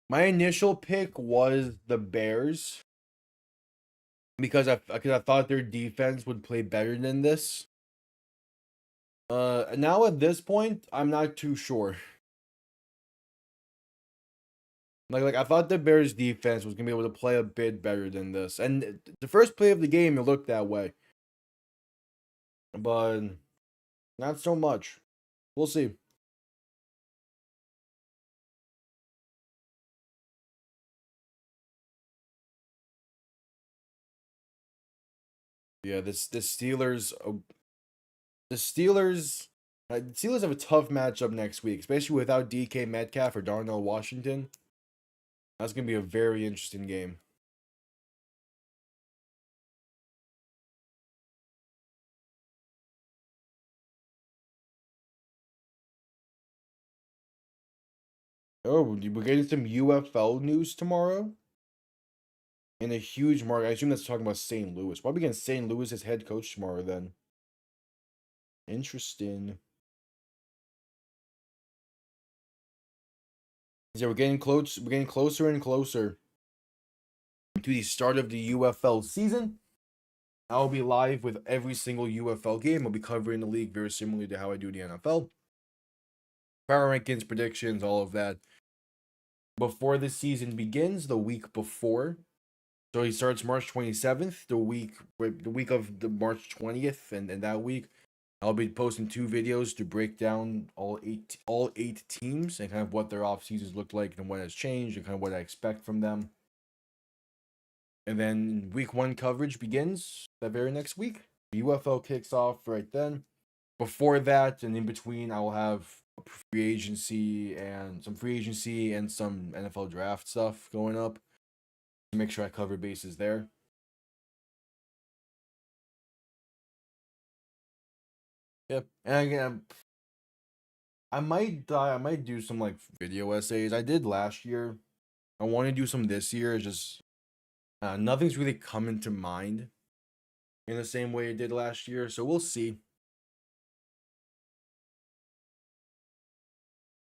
My initial pick was the Bears because I thought their defense would play better than this. Now at this point, I'm not too sure. Like I thought the Bears defense was gonna be able to play a bit better than this, and the first play of the game it looked that way, but not so much. We'll see. Yeah, the Steelers. The Steelers have a tough matchup next week, especially without DK Metcalf or Darnell Washington. That's gonna be a very interesting game. Oh, we're getting some UFL news tomorrow. In a huge market. I assume that's talking about St. Louis. Why are we getting St. Louis as head coach tomorrow then? Interesting. Yeah, we're getting close. We're getting closer and closer to the start of the UFL season. I'll be live with every single UFL game. I'll be covering the league very similarly to how I do the NFL. Power rankings, predictions, all of that. Before the season begins, the week before. So he starts March 27th, the week of the March 20th, and that week I'll be posting 2 videos to break down all eight teams and kind of what their off seasons look like and what has changed and kind of what I expect from them. And then week 1 coverage begins that very next week. UFL kicks off right then. Before that and in between, I will have free agency and some NFL draft stuff going up to make sure I cover bases there. Yep. And again, I might do some like video essays. I did last year. I want to do some this year. It's just nothing's really coming to mind in the same way it did last year. So we'll see.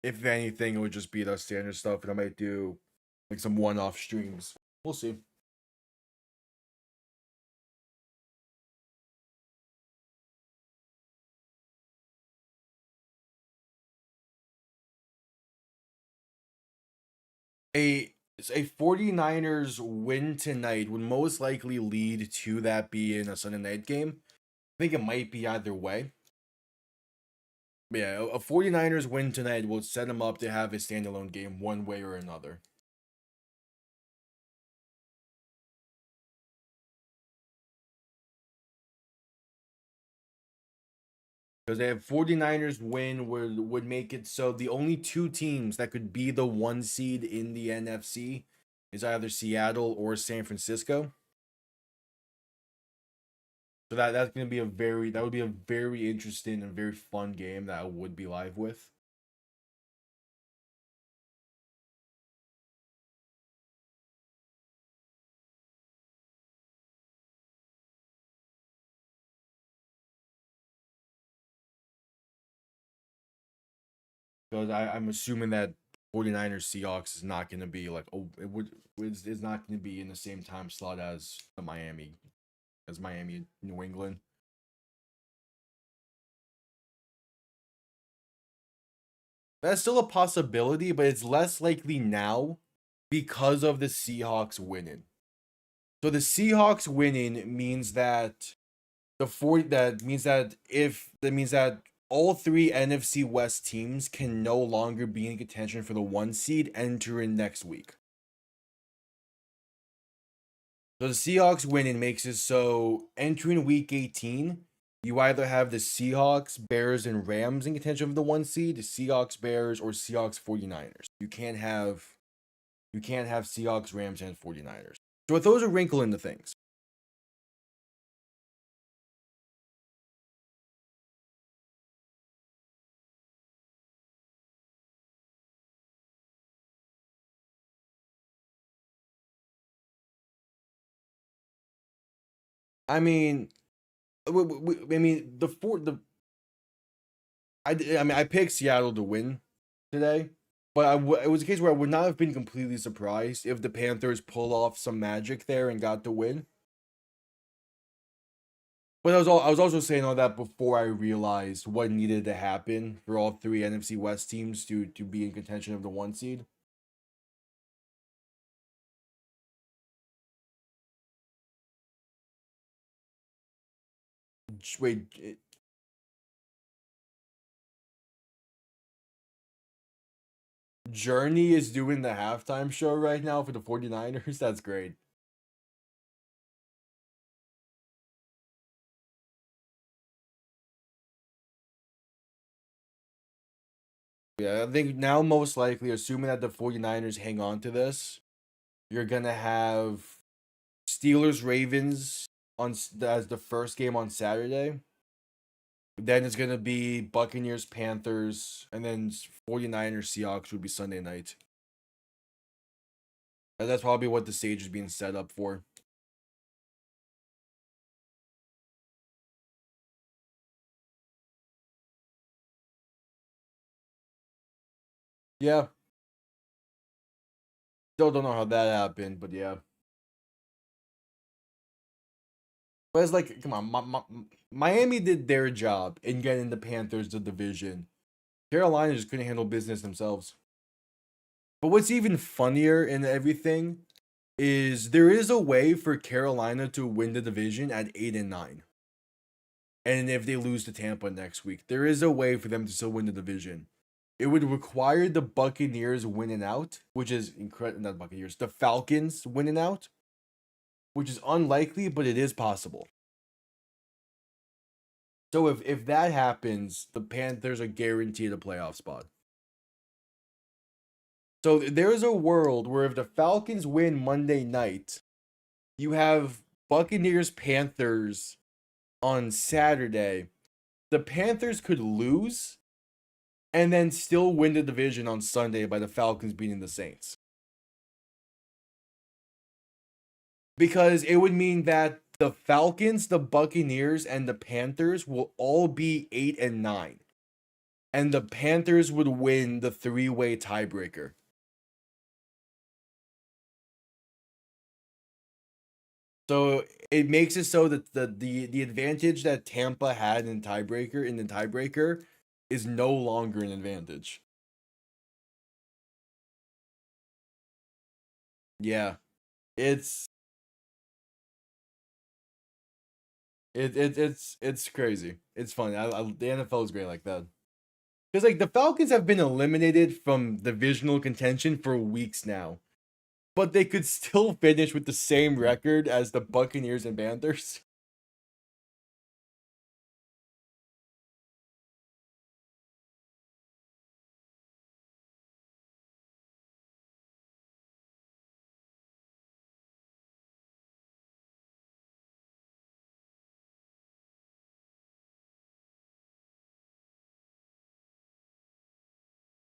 If anything, it would just be the standard stuff, and I might do like some one-off streams. We'll see. A 49ers win tonight would most likely lead to that being a Sunday night game. I think it might be either way. But yeah, a 49ers win tonight will set them up to have a standalone game one way or another. Because they have 49ers win would make it so the only 2 teams that could be the 1 seed in the NFC is either Seattle or San Francisco. So that's gonna be that would be a very interesting and very fun game that I would be live with. Because I'm assuming that 49ers Seahawks is not gonna be like it's not gonna be in the same time slot as Miami New England. That's still a possibility, but it's less likely now because of the Seahawks winning. So the Seahawks winning means that that means that all 3 NFC West teams can no longer be in contention for the 1 seed entering next week. So the Seahawks winning makes it so entering week 18, you either have the Seahawks, Bears, and Rams in contention for the 1 seed, the Seahawks, Bears, or Seahawks 49ers. You can't have Seahawks, Rams, and 49ers. So it throws a wrinkle into things. I mean, I picked Seattle to win today, but it was a case where I would not have been completely surprised if the Panthers pull off some magic there and got the win. But I was also saying all that before I realized what needed to happen for all 3 NFC West teams to be in contention of the 1 seed. Wait, Journey is doing the halftime show right now for the 49ers? That's great. Yeah, I think now most likely, assuming that the 49ers hang on to this, you're going to have Steelers-Ravens as the first game on Saturday. Then it's going to be Buccaneers-Panthers, and then 49ers-Seahawks would be Sunday night. And that's probably what the stage is being set up for. Yeah. Still don't know how that happened, but yeah. But it's like, come on, Miami did their job in getting the Panthers the division. Carolina just couldn't handle business themselves. But what's even funnier in everything is there is a way for Carolina to win the division at 8-9. And if they lose to Tampa next week, there is a way for them to still win the division. It would require the Buccaneers winning out, which is incredible. Not Buccaneers, the Falcons winning out, which is unlikely, but it is possible. So if that happens, the Panthers are guaranteed a playoff spot. So there's a world where if the Falcons win Monday night, you have Buccaneers Panthers on Saturday. The Panthers could lose and then still win the division on Sunday by the Falcons beating the Saints. Because it would mean that the Falcons, the Buccaneers, and the Panthers will all be 8-9. And the Panthers would win the three-way tiebreaker. So it makes it so that the advantage that Tampa had in the tiebreaker is no longer an advantage. Yeah. It's crazy. It's funny. The NFL is great like that. Because like the Falcons have been eliminated from divisional contention for weeks now, but they could still finish with the same record as the Buccaneers and Panthers.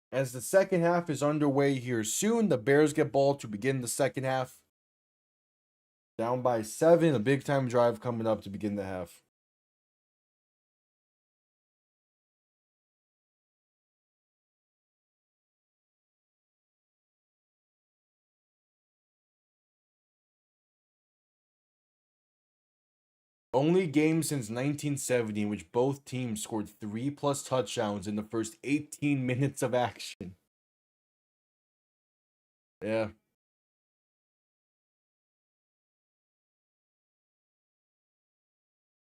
As the second half is underway here soon, the Bears get ball to begin the second half. Down by 7, a big time drive coming up to begin the half. Only game since 1970 in which both teams scored 3+ touchdowns in the first 18 minutes of action. Yeah.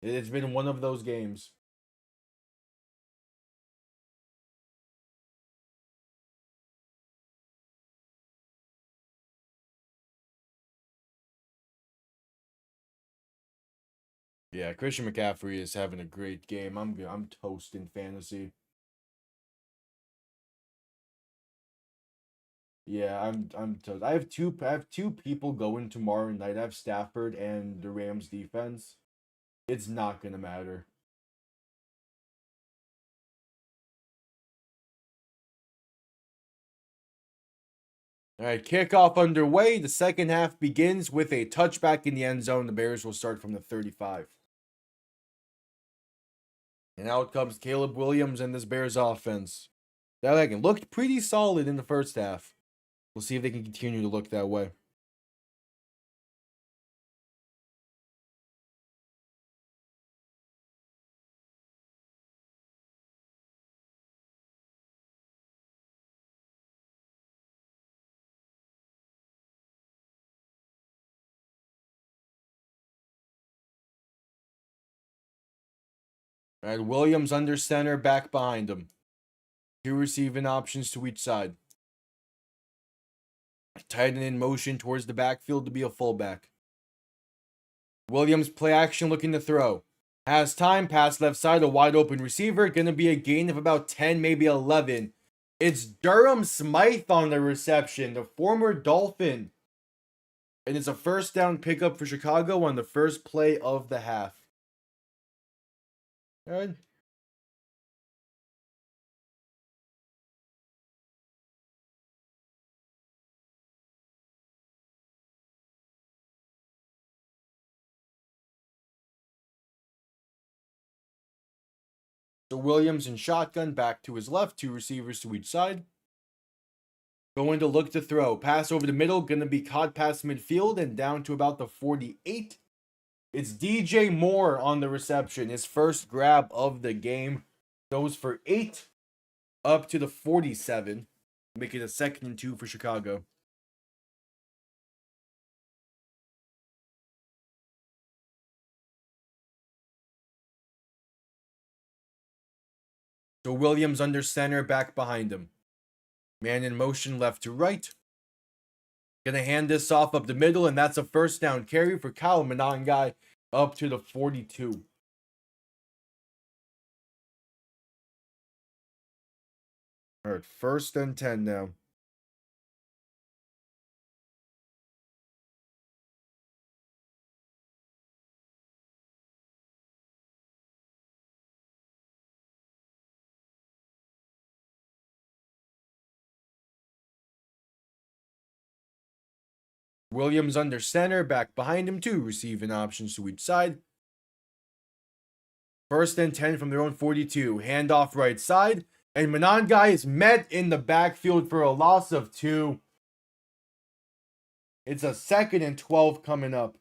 It's been one of those games. Yeah, Christian McCaffrey is having a great game. I'm toasting fantasy. Yeah, I'm toast. I have two people going tomorrow night. I have Stafford and the Rams defense. It's not gonna matter. All right, kickoff underway. The second half begins with a touchback in the end zone. The Bears will start from the 35. And out comes Caleb Williams and this Bears offense. That again looked pretty solid in the first half. We'll see if they can continue to look that way. All right, Williams under center, back behind him. 2 receiving options to each side. Tight end in motion towards the backfield to be a fullback. Williams play action looking to throw. Has time, pass left side, a wide open receiver. Going to be a gain of about 10, maybe 11. It's Durham Smythe on the reception, the former Dolphin. And it's a first down pickup for Chicago on the first play of the half. All right. So Williams in shotgun, back to his left, 2 receivers to each side. Going to look to throw. Pass over the middle, going to be caught past midfield and down to about the 48. It's DJ Moore on the reception. His first grab of the game. Goes for 8 up to the 47. Make it a 2nd and 2 for Chicago. So Williams under center, back behind him. Man in motion left to right. Gonna hand this off up the middle, and that's a first down carry for Kyle Monangai up to the 42. All right, 1st and 10 now. Williams under center, back behind him, 2 receiving options to each side. 1st and 10 from their own 42. Handoff right side. And Monangai is met in the backfield for a loss of 2. It's a 2nd and 12 coming up.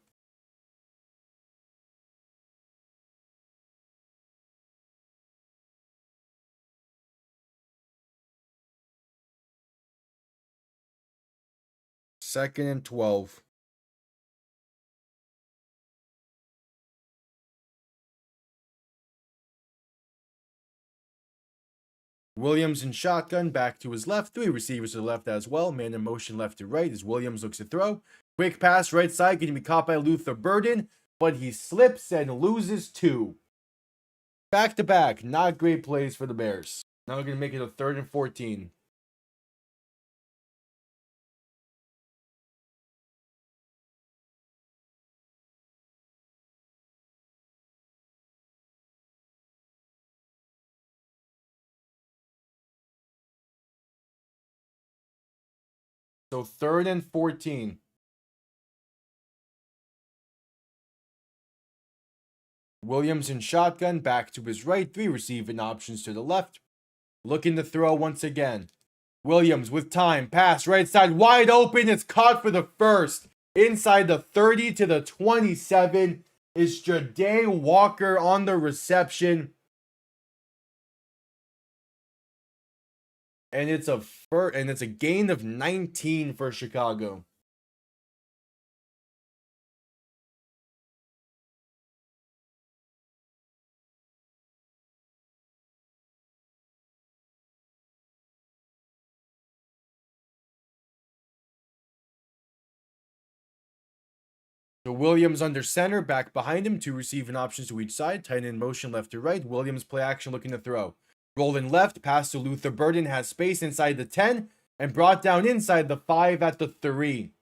Second and 12. Williams in shotgun, back to his left. 3 receivers to the left as well. Man in motion left to right as Williams looks to throw. Quick pass right side, getting be caught by Luther Burden, but he slips and loses 2. Back to back, not great plays for the Bears. Now we're going to make it a 3rd and 14. So 3rd and 14. Williams in shotgun, back to his right. 3 receiving options to the left. Looking to throw once again. Williams with time. Pass right side, wide open. It's caught for the first. Inside the 30 to the 27 is Ja'Day Walker on the reception. And it's a gain of 19 for Chicago. So Williams under center, back behind him, 2 receiving options to each side. Tight end motion left to right. Williams play action looking to throw. Rolling left, pass to Luther Burden, has space inside the 10 and brought down inside the 5 at the 3.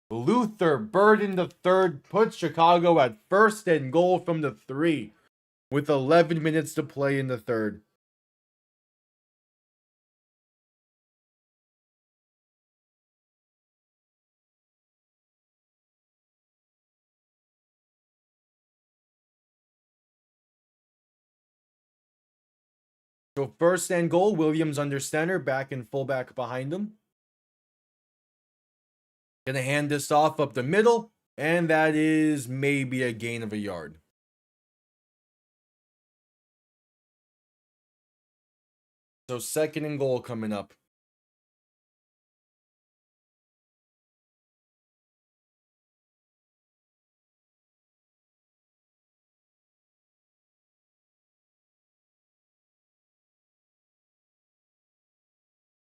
Luther Burden the third puts Chicago at 1st and goal from the 3 with 11 minutes to play in the 3rd. So 1st and goal, Williams under center, back and fullback behind him. Gonna hand this off up the middle, and that is maybe a gain of a yard. So 2nd and goal coming up.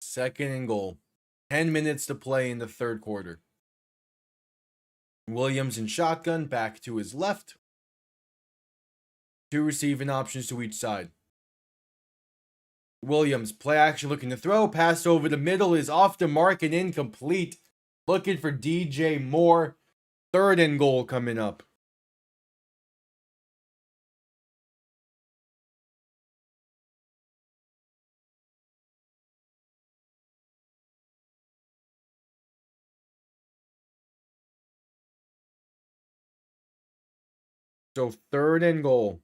Second and goal. 10 minutes to play in the 3rd quarter. Williams in shotgun, back to his left. 2 receiving options to each side. Williams, play action looking to throw. Pass over the middle is off the mark and incomplete. Looking for DJ Moore. 3rd and goal coming up. So 3rd and goal.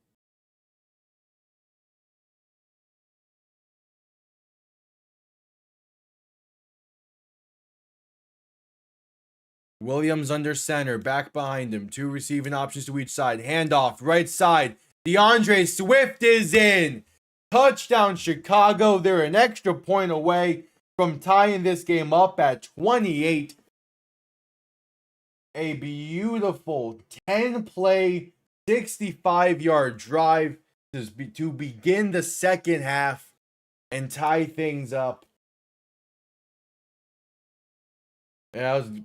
Williams under center, back behind him. 2 receiving options to each side. Handoff, right side. DeAndre Swift is in. Touchdown, Chicago. They're an extra point away from tying this game up at 28. A beautiful 10-play, 65-yard drive to begin the second half and tie things up. That was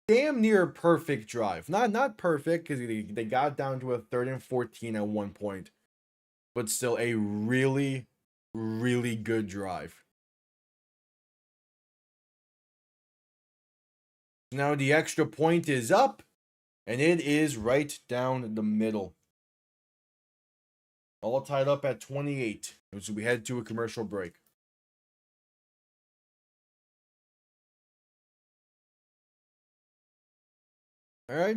damn near a perfect drive. Not perfect because they got down to a 3rd and 14 at one point, but still a really, really good drive. Now the extra point is up, and it is right down the middle. All tied up at 28. So we head to a commercial break. All right.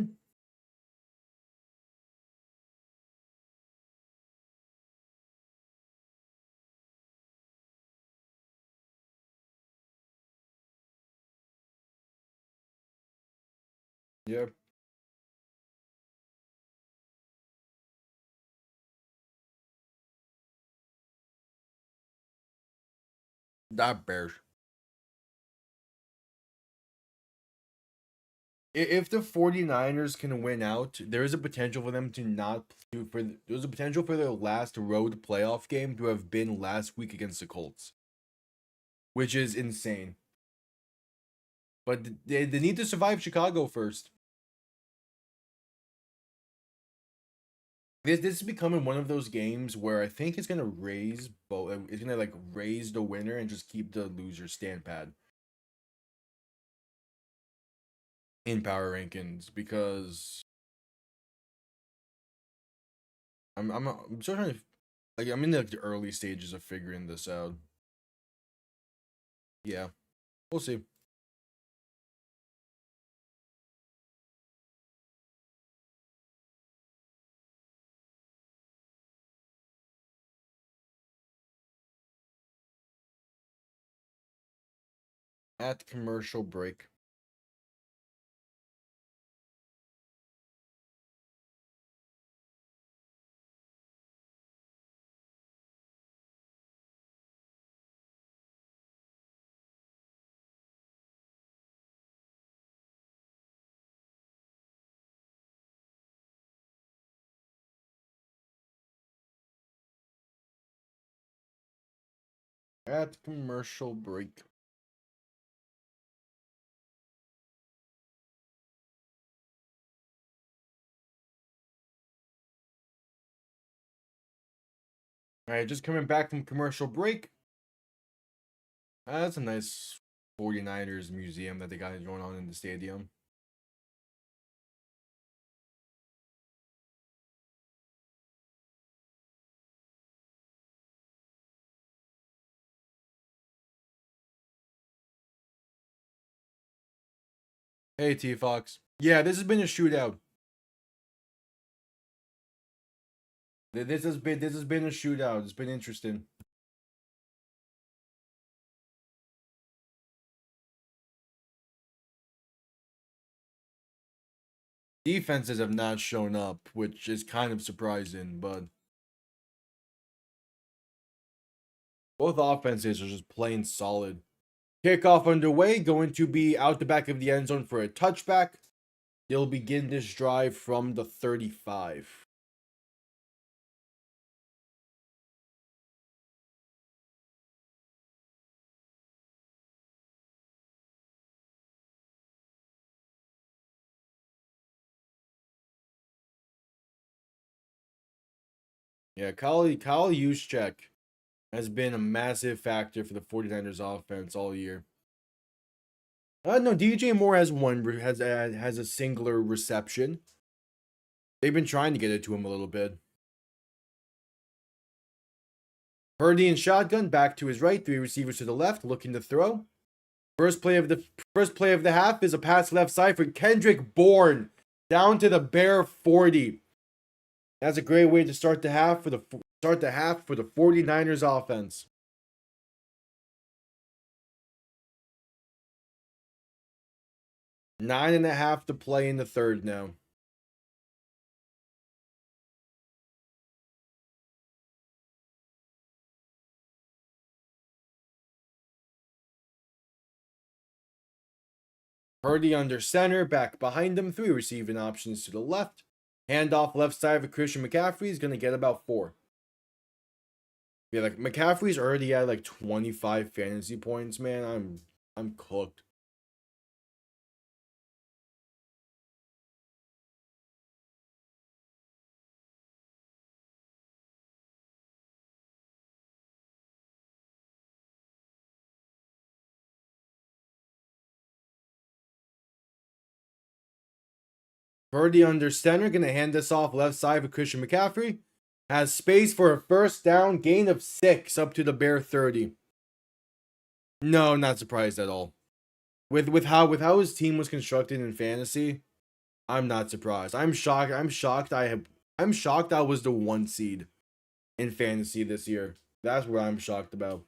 Yep. That Bears. If the 49ers can win out, there is a potential for them to not there's a potential for their last road playoff game to have been last week against the Colts, which is insane. But they need to survive Chicago first. This is becoming one of those games where I think it's gonna raise both. It's gonna like raise the winner and just keep the loser stand pat in power rankings because I'm still trying to like I'm in the early stages of figuring this out. Yeah, we'll see. At commercial break. At commercial break. All right, just coming back from commercial break. That's a nice 49ers museum that they got going on in the stadium. Hey, T Fox. Yeah, this has been a shootout. This has been a shootout. It's been interesting. Defenses have not shown up, which is kind of surprising, but both offenses are just playing solid. Kickoff underway, going to be out the back of the end zone for a touchback. They'll begin this drive from the 35. Yeah, Kyle Juszczyk has been a massive factor for the 49ers offense all year. No, DJ Moore has has a singular reception. They've been trying to get it to him a little bit. Purdy and shotgun back to his right, 3 receivers to the left, looking to throw. First play of the half is a pass left side for Kendrick Bourne down to the Bear 40. That's a great way to start the half for the 49ers offense. 9.5 to play in the third now. Purdy under center, back behind him, 3 receiving options to the left. Handoff left side for Christian McCaffrey is going to get about 4. Yeah, like McCaffrey's already at like 25 fantasy points, man. I'm cooked. Purdy under center, going to hand this off left side for Christian McCaffrey. Has space for a first down, gain of 6 up to the Bear 30. No, not surprised at all. With how his team was constructed in fantasy, I'm not surprised. I'm shocked I was the 1 seed in fantasy this year. That's what I'm shocked about.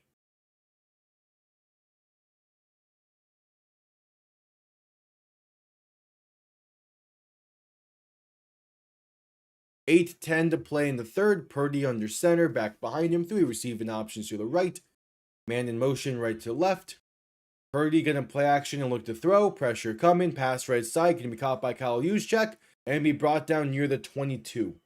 Eight 10 to play in the third. Purdy under center, back behind him. 3 receiving options to the right. Man in motion, right to left. Purdy gonna play action and look to throw. Pressure coming. Pass right side. Gonna be caught by Kyle Juszczyk and be brought down near the 22.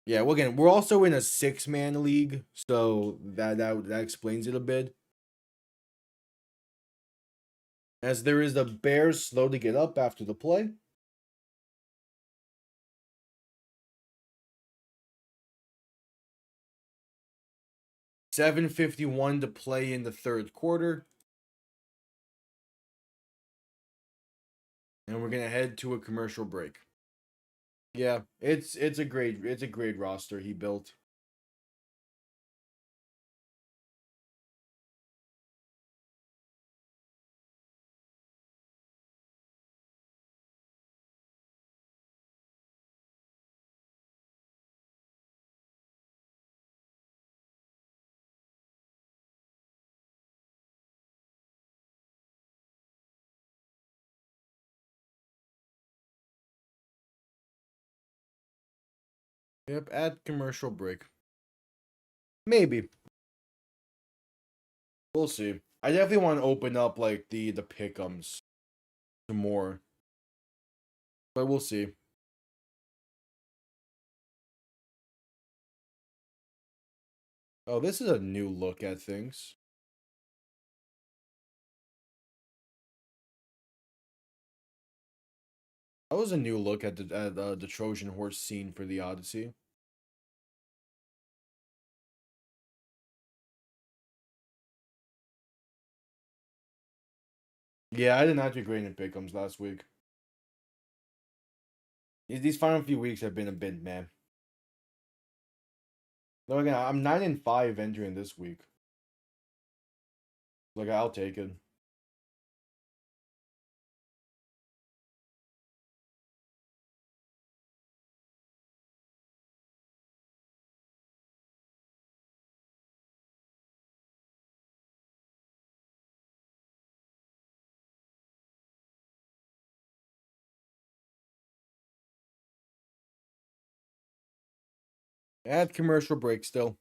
Yeah, well, again, we're also in a 6-man league, so that explains it a bit. As there is the Bears slow to get up after the play. $7:51 to play in the third quarter. And we're gonna head to a commercial break. Yeah, it's a great roster he built. Yep, at commercial break. Maybe. We'll see. I definitely want to open up like the pick'ems some more. But we'll see. Oh, this is a new look at things. That was a new look at the Trojan horse scene for the Odyssey. Yeah, I did not do great in pick'ems last week. These final few weeks have been a bit meh. Though again, I'm 9-5 entering this week. Like, I'll take it. At commercial break still.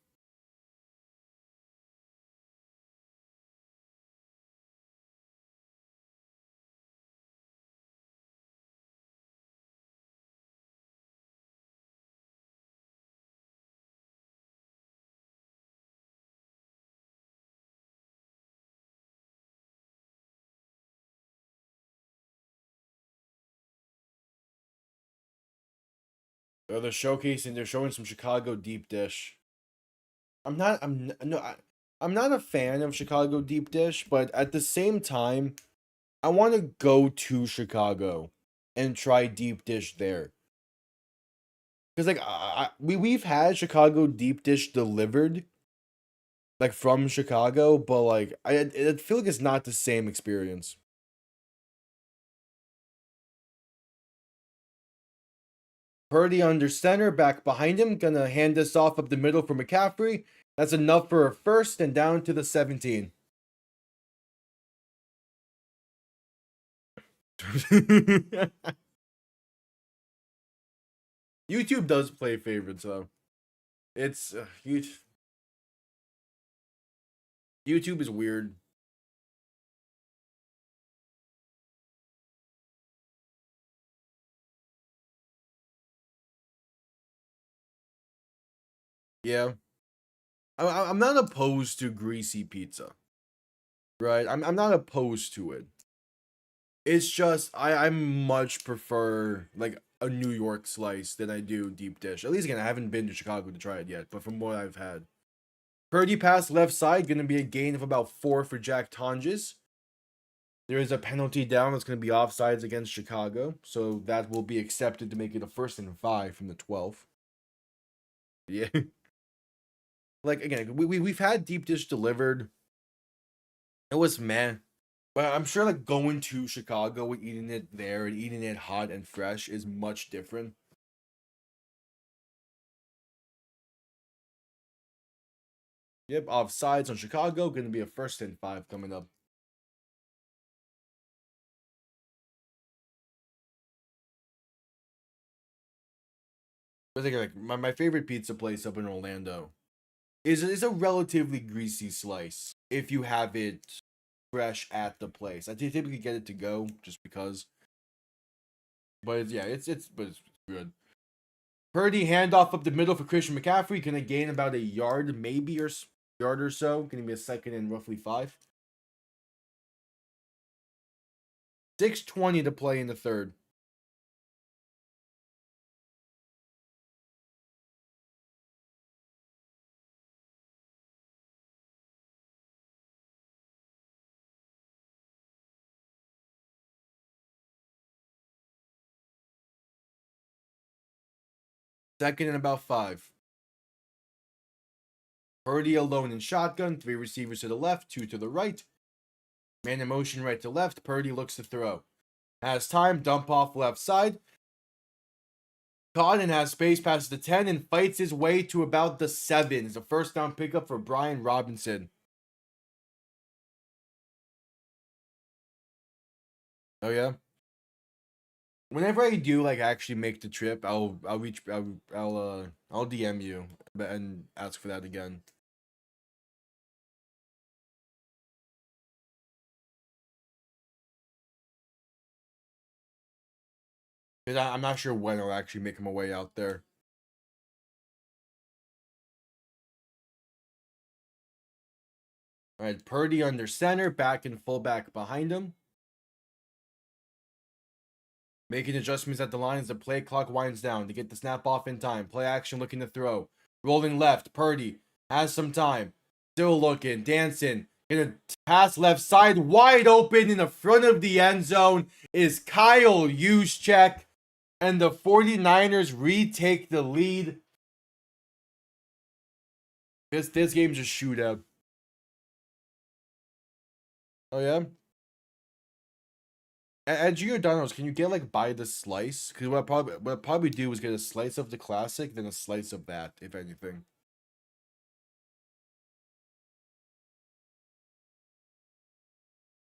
They're showcasing. They're showing some Chicago deep dish. I'm not. I'm not a fan of Chicago deep dish, but at the same time, I want to go to Chicago and try deep dish there. Because like we've had Chicago deep dish delivered, like from Chicago, but like I feel like it's not the same experience. Purdy under center, back behind him, gonna hand this off up the middle for McCaffrey. That's enough for a first and down to the 17. YouTube does play favorites though. It's YouTube is weird. Yeah, I'm not opposed to greasy pizza, right? I'm not opposed to it. It's just I much prefer like a New York slice than I do deep dish. At least again, I haven't been to Chicago to try it yet, but from what I've had. Purdy pass left side, gonna be a gain of about 4 for Jack Tonges. There is a penalty down that's gonna be offsides against Chicago, so that will be accepted to make it a 1st and 5 from the 12. Yeah. Like again, we've had deep dish delivered. It was meh. But I'm sure like going to Chicago and eating it there and eating it hot and fresh is much different. Yep, offsides on Chicago, gonna be a 1st and 5 coming up. I think like my favorite pizza place up in Orlando is a relatively greasy slice if you have it fresh at the place. I typically get it to go just because. But it's good. Purdy handoff up the middle for Christian McCaffrey, gonna gain about a yard, maybe or yard or so. Gonna be a 2nd and roughly 5. 6:20 to play in the 3rd. Second and about 5. Purdy alone in shotgun. 3 receivers to the left, 2 to the right. Man in motion right to left. Purdy looks to throw. Has time. Dump off left side. Caught and has space, passes the 10 and fights his way to about the 7. It's a 1st down pickup for Brian Robinson. Oh yeah. Whenever I do like actually make the trip, I'll DM you and ask for that again. Because I'm not sure when I'll actually make my way out there. All right, Purdy under center, back and fullback behind him. Making adjustments at the line as the play clock winds down to get the snap off in time. Play action looking to throw. Rolling left. Purdy has some time. Still looking. Dancing. Gonna pass left side. Wide open in the front of the end zone is Kyle Juszczyk. And the 49ers retake the lead. This game's a shootout. Oh, yeah? At Giordano's, can you get like by the slice? Because what I'd probably do is get a slice of the classic, then a slice of that, if anything.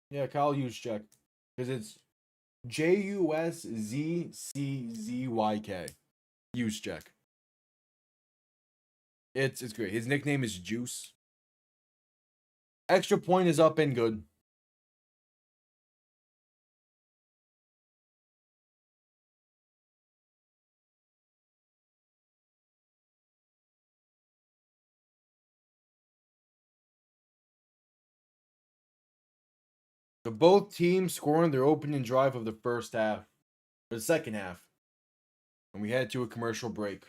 Yeah, Kyle Juszczyk. Because it's Juszczyk. Juszczyk. It's great. His nickname is Juice. Extra point is up and good. So both teams scoring their opening drive of the 1st half. Or the 2nd half. And we head to a commercial break.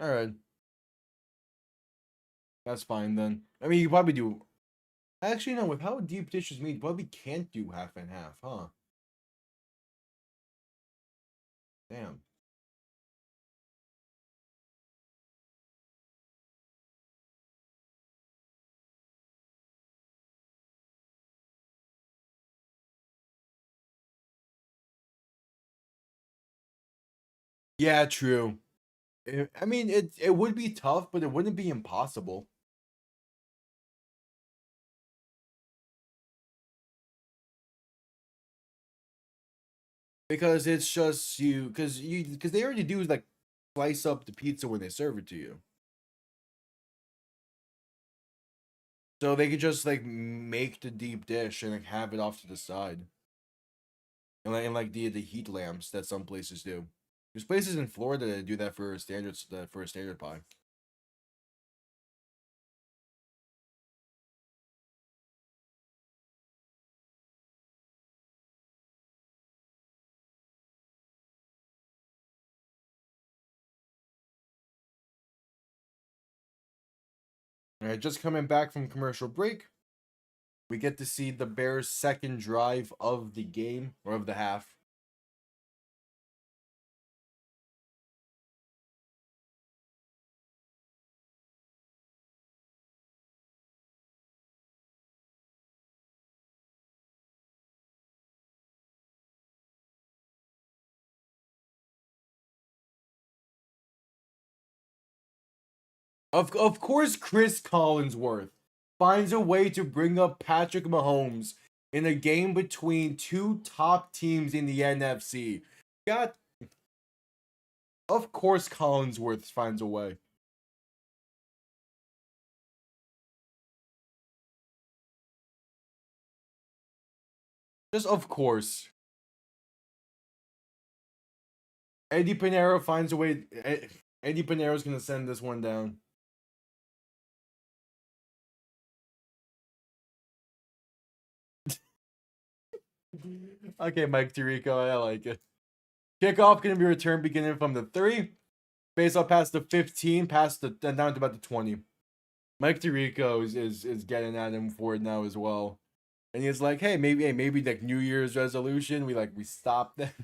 All right. That's fine then. I mean, you probably do. Actually, no. With how deep dish is made, you probably can't do half and half, huh? Damn. Yeah, true. I mean, it would be tough, but it wouldn't be impossible. Because it's just because they already do like slice up the pizza when they serve it to you. So they could just like make the deep dish and like have it off to the side. And like the heat lamps that some places do. There's places in Florida that do that for a standard pie. All right, just coming back from commercial break, we get to see the Bears' second drive of the game or of the half. Of course, Chris Collinsworth finds a way to bring up Patrick Mahomes in a game between two top teams in the NFC. God, of course, Collinsworth finds a way. Just of course. Eddie Pinero finds a way. Eddie Pinero's gonna send this one down. Okay, Mike Tirico, I like it. Kickoff gonna be returned beginning from the 3. Face up past the 15, past the down to about the 20. Mike Tirico is getting at him for it now as well. And he's like, maybe like New Year's resolution. We stopped that.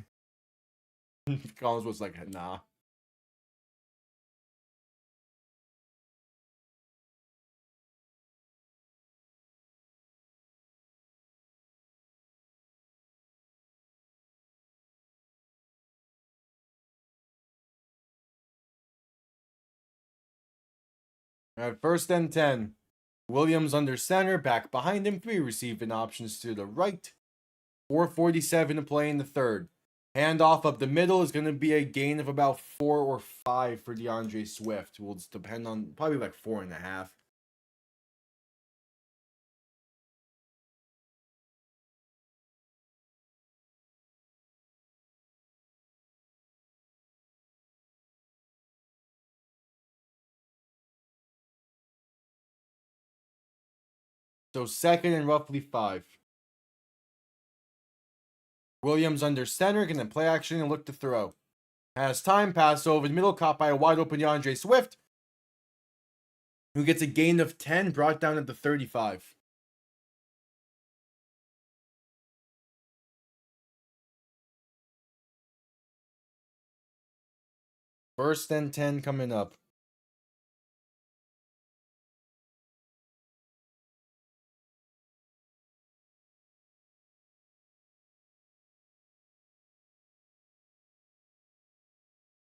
Collins was like, nah. At first and 10. Williams under center, back behind him, 3 receiving options to the right. 4:47 to play in the third. Handoff up the middle is going to be a gain of about 4 or 5 for DeAndre Swift. Will depend on probably like 4.5. So second and roughly 5. Williams under center, going to play action and look to throw. Has time, pass over the middle, caught by a wide open DeAndre Swift, who gets a gain of 10, brought down at the 35. First and 10 coming up.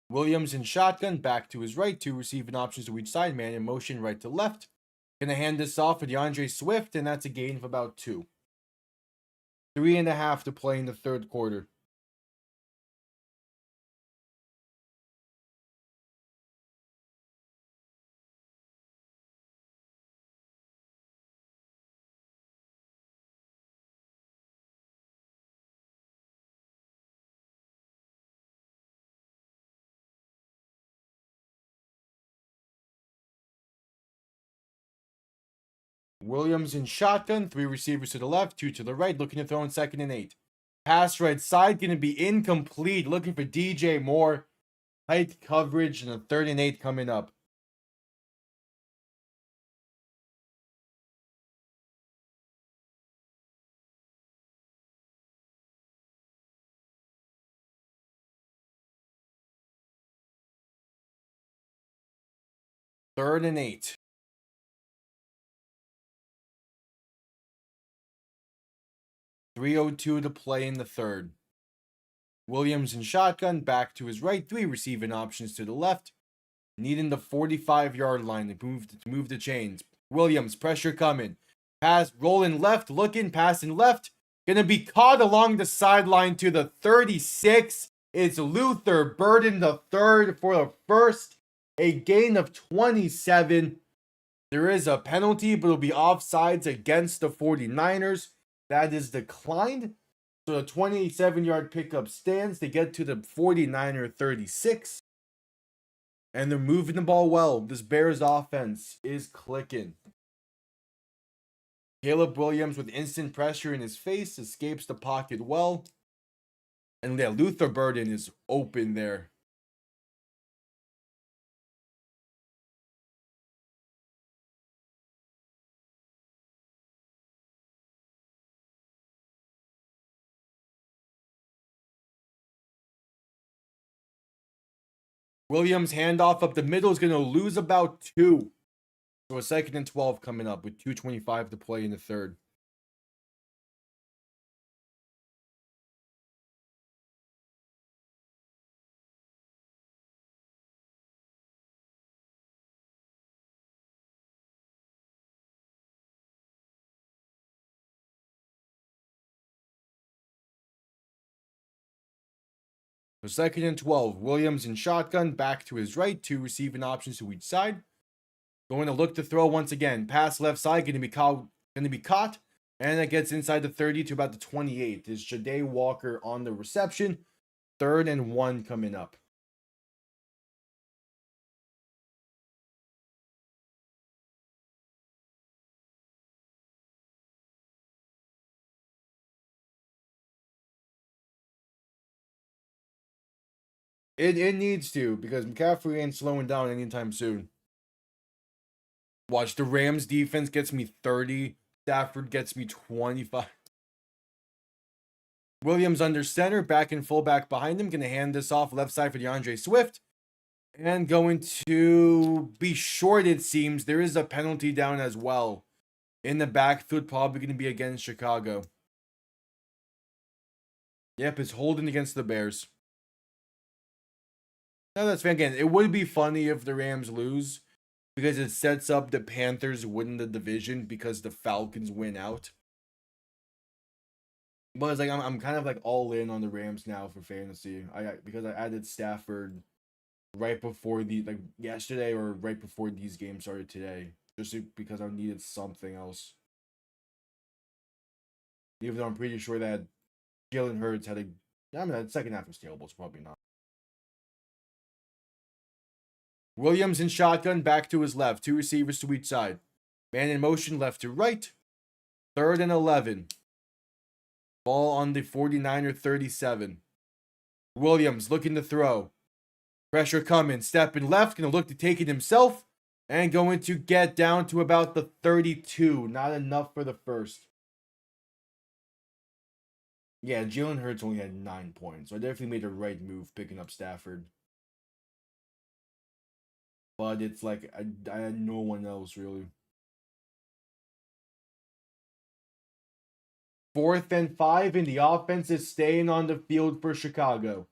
Williams in shotgun, back to his right, 2 receiving options to each side, man in motion right to left. Gonna hand this off for DeAndre Swift, and that's a gain of about 2. 3.5 to play in the third quarter. Williams in shotgun, 3 receivers to the left, 2 to the right, looking to throw in 2nd and 8. Pass right side, going to be incomplete, looking for DJ Moore. Tight coverage, and a 3rd and 8 coming up. Third and 8. .302 to play in the third. Williams in shotgun, back to his right, 3 receiving options to the left. Needing the 45-yard line to move the chains. Williams, pressure coming. Pass, rolling left, looking, passing left. Gonna be caught along the sideline to the 36. It's Luther Burden the third for the first. A gain of 27. There is a penalty, but it'll be offsides against the 49ers. That is declined. So the 27-yard pickup stands to get to the 49er 36. And they're moving the ball well. This Bears offense is clicking. Caleb Williams with instant pressure in his face escapes the pocket well. And yeah, Luther Burden is open there. Williams handoff up the middle is going to lose about 2. So a 2nd and 12 coming up with 2:25 to play in the third. So 2nd and 12. Williams in shotgun, back to his right, 2 receiving options to each side. Going to look to throw once again. Pass left side, going to be caught. And that gets inside the 30 to about the 28. Is Ja'Day Walker on the reception. 3rd and 1 coming up. It needs to, because McCaffrey ain't slowing down anytime soon. Watch, the Rams defense gets me 30. Stafford gets me 25. Williams under center, back and fullback behind him. Going to hand this off left side for DeAndre Swift. And going to be short, it seems. There is a penalty down as well. In the backfield, probably going to be against Chicago. Yep, it's holding against the Bears. Now that's fine. Again, it would be funny if the Rams lose, because it sets up the Panthers win the division because the Falcons win out. But it's like I'm kind of like all in on the Rams now for fantasy. Because I added Stafford right before yesterday or right before these games started today, just because I needed something else. Even though I'm pretty sure that Jalen Hurts had the second half was terrible, so probably not. Williams in shotgun, back to his left. 2 receivers to each side. Man in motion, left to right. 3rd and 11. Ball on the 49er 37. Williams looking to throw. Pressure coming. Stepping left. Going to look to take it himself. And going to get down to about the 32. Not enough for the first. Yeah, Jalen Hurts only had 9 points. So I definitely made the right move picking up Stafford. But it's like, I had no one else, really. 4th and 5, and the offense is staying on the field for Chicago.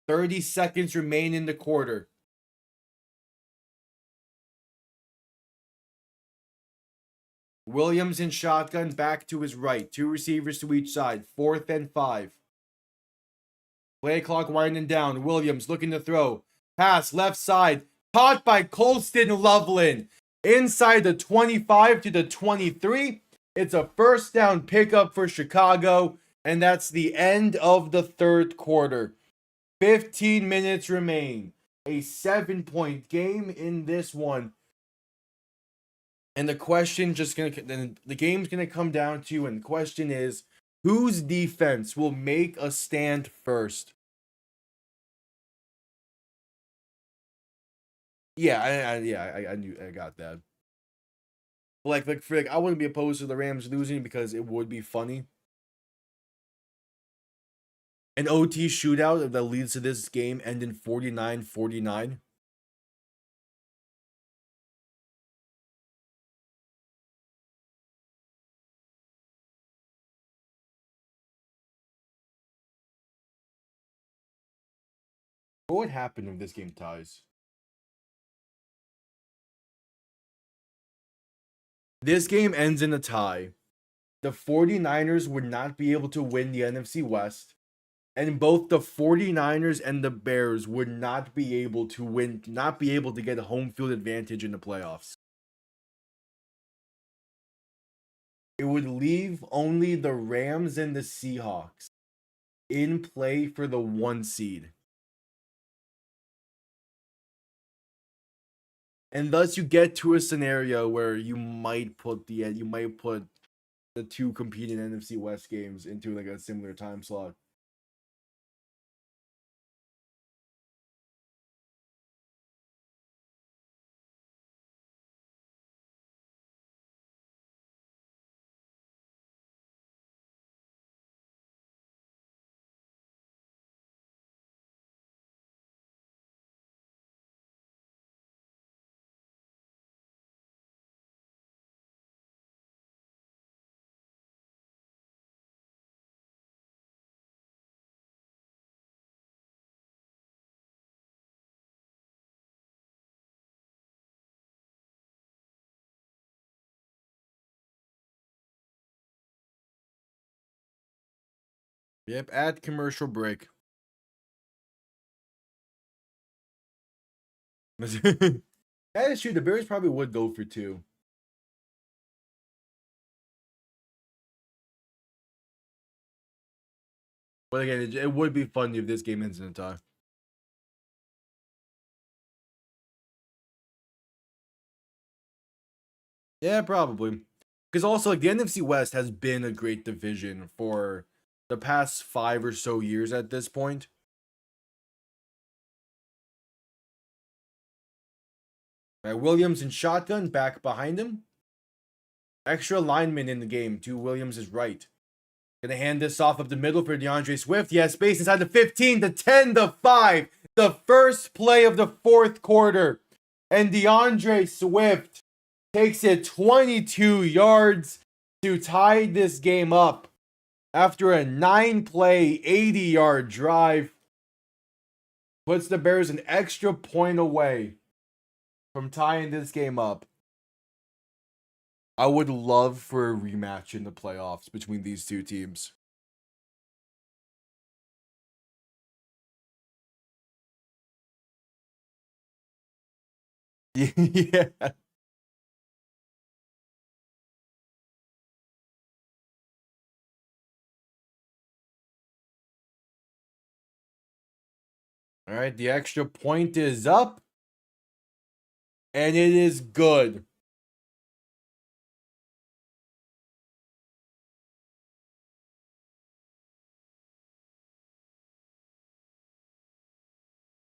30 seconds remain in the quarter. Williams in shotgun, back to his right. 2 receivers to each side. 4th and 5. Play clock winding down. Williams looking to throw. Pass left side. Caught by Colston Loveland. Inside the 25 to the 23. It's a first down pickup for Chicago. And that's the end of the third quarter. 15 minutes remain. A 7-point game in this one. And the question then the game's gonna come down to, and the question is, whose defense will make a stand first? Yeah, I knew, I got that. Like I wouldn't be opposed to the Rams losing because it would be funny. An OT shootout that leads to this game ending 49-49. What would happen if this game ties? This game ends in a tie. The 49ers would not be able to win the NFC West. And both the 49ers and the Bears would not be able to get a home field advantage in the playoffs. It would leave only the Rams and the Seahawks in play for the 1 seed. And thus you get to a scenario where you might put the 2 competing NFC West games into like a similar time slot. Yep, at commercial break. That is true. The Bears probably would go for 2. But again, it would be funny if this game ends in a tie. Yeah, probably. Because also, like, the NFC West has been a great division for the past 5 or so years at this point. All right, Williams in shotgun, back behind him. Extra lineman in the game to Williams' right. Gonna hand this off up the middle for DeAndre Swift. Yes, space inside the 15, the 10, the 5. The first play of the 4th quarter. And DeAndre Swift takes it 22 yards to tie this game up after a 9-play, 80-yard drive. Puts the Bears an extra point away from tying this game up. I would love for a rematch in the playoffs between these 2 teams. Yeah. All right, the extra point is up. And it is good.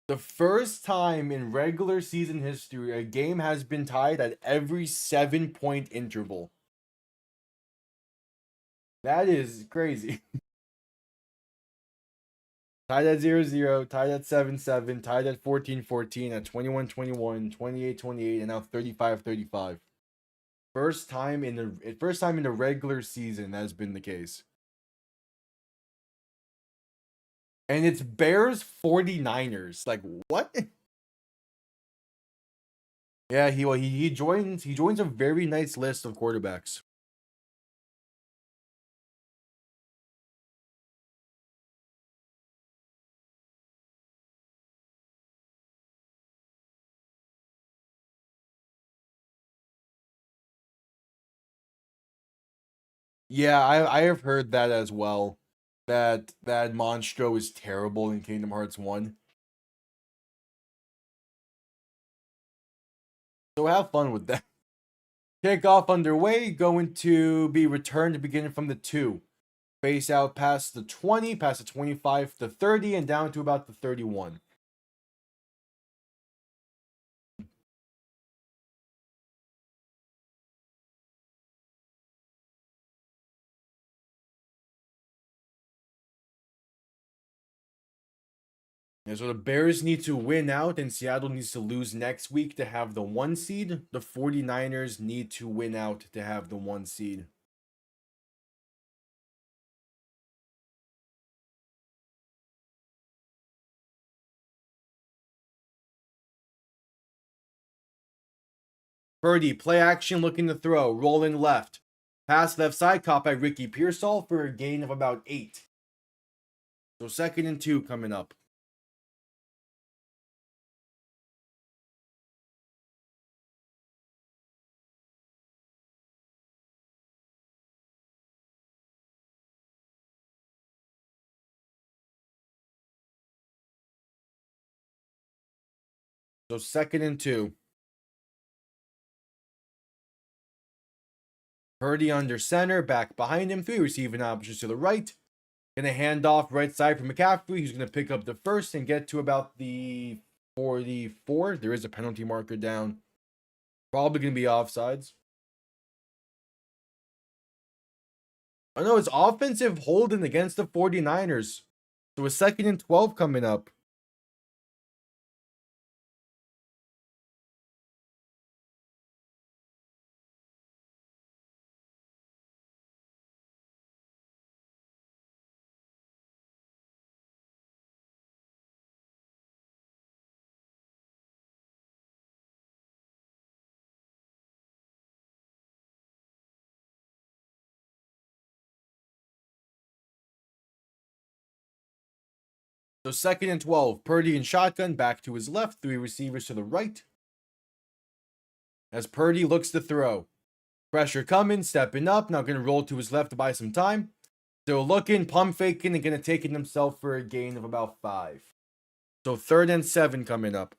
The first time in regular season history a game has been tied at every 7-point interval. That is crazy. Tied at 0-0, tied at 7-7, tied at 14-14, at 21-21, 28-28, and now 35-35. First time in the regular season that has been the case. And it's Bears 49ers. Like, what? Yeah, he joins a very nice list of quarterbacks. Yeah, I have heard that as well. That Monstro is terrible in Kingdom Hearts 1. So have fun with that. Kickoff underway, going to be returned beginning from the 2. Face out past the 20, past the 25, the 30, and down to about the 31. And so the Bears need to win out, and Seattle needs to lose next week to have the 1 seed. The 49ers need to win out to have the 1 seed. Purdy, play action, looking to throw, rolling left. Pass left side, caught by Ricky Pearsall for a gain of about 8. So 2nd and 2 coming up. So 2nd and 2. Purdy under center, back behind him, 3 receiving options to the right. Gonna hand off right side for McCaffrey. He's gonna pick up the first and get to about the 44. There is a penalty marker down. Probably gonna be offsides. I know it's offensive holding against the 49ers. So a 2nd and 12 coming up. So 2nd and 12. Purdy in shotgun, back to his left. 3 receivers to the right. As Purdy looks to throw. Pressure coming, stepping up. Now going to roll to his left to buy some time. Still looking, pump faking, and going to take it himself for a gain of about 5. So 3rd and 7 coming up.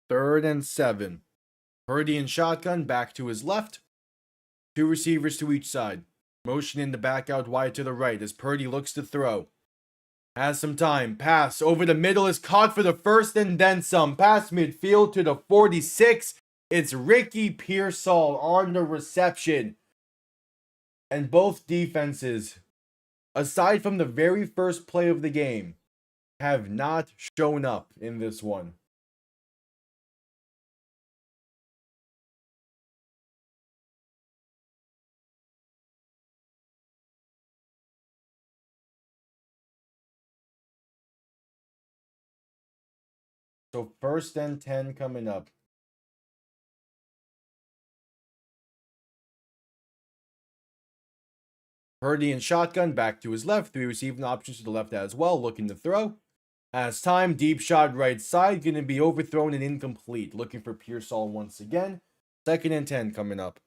Third and 7. Purdy in shotgun, back to his left. 2 receivers to each side. Motion in the back out wide to the right as Purdy looks to throw. Has some time. Pass over the middle is caught for the first and then some. Pass midfield to the 46. It's Ricky Pearsall on the reception. And both defenses, aside from the very first play of the game, have not shown up in this one. So 1st and 10 coming up. Purdy in shotgun, back to his left. 3 receiving options to the left as well, looking to throw. Has time, deep shot right side, going to be overthrown and incomplete. Looking for Pearsall once again. 2nd and 10 coming up.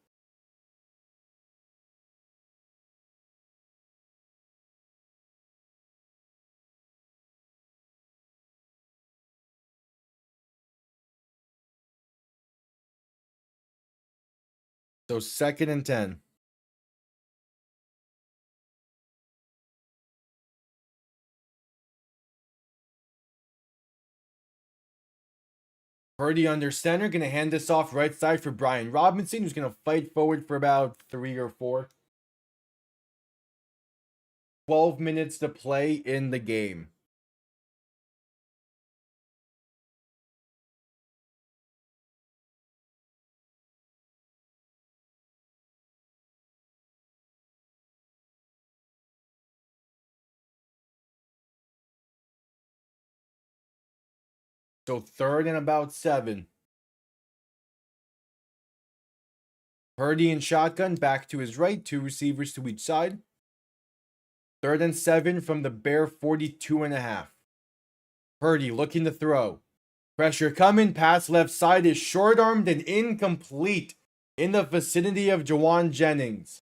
So 2nd and 10. Purdy under center, going to hand this off right side for Brian Robinson, who's going to fight forward for about 3 or 4. 12 minutes to play in the game. So 3rd and about 7. Purdy in shotgun, back to his right. 2 receivers to each side. 3rd and 7 from the Bear 42.5. Purdy looking to throw. Pressure coming. Pass left side is short-armed and incomplete in the vicinity of Jawan Jennings.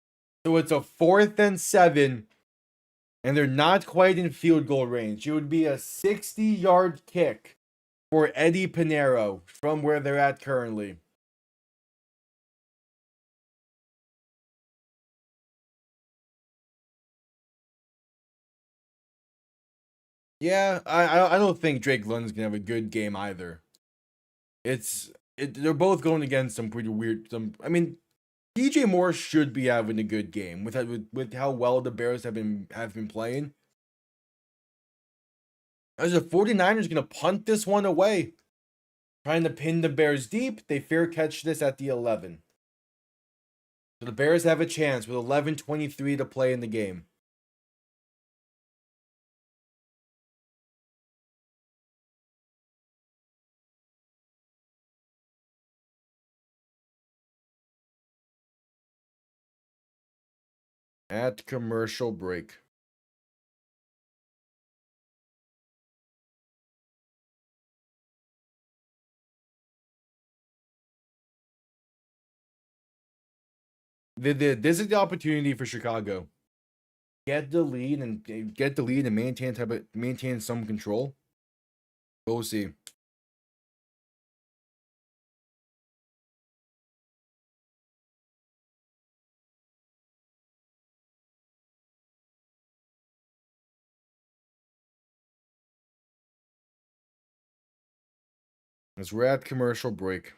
So it's a 4th and 7. And they're not quite in field goal range. It would be a 60-yard kick for Eddie Pinheiro from where they're at currently. Yeah, I don't think Drake London's gonna have a good game either. They're both going against some pretty weird. I mean, DJ Moore should be having a good game with how well the Bears have been playing. As the 49ers gonna punt this one away, trying to pin the Bears deep. They fair catch this at the 11. So the Bears have a chance with 11:23 to play in the game. At commercial break. This is the opportunity for Chicago. Get the lead and maintain some control. We'll see. As we're at commercial break.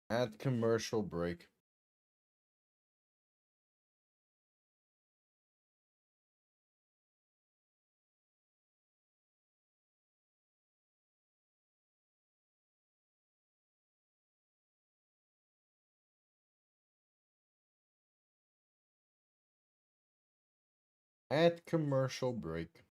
At commercial break. At commercial break.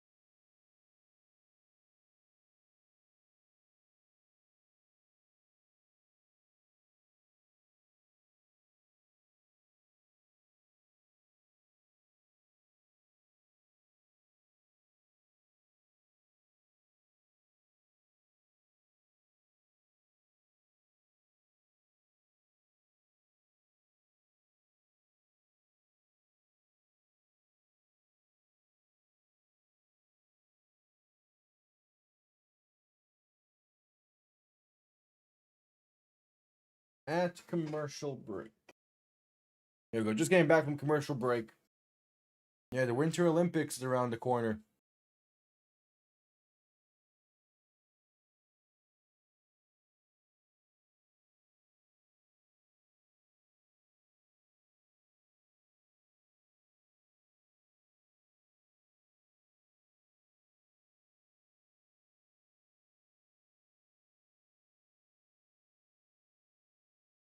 At commercial break. Here we go. Just getting back from commercial break. Yeah, the Winter Olympics is around the corner.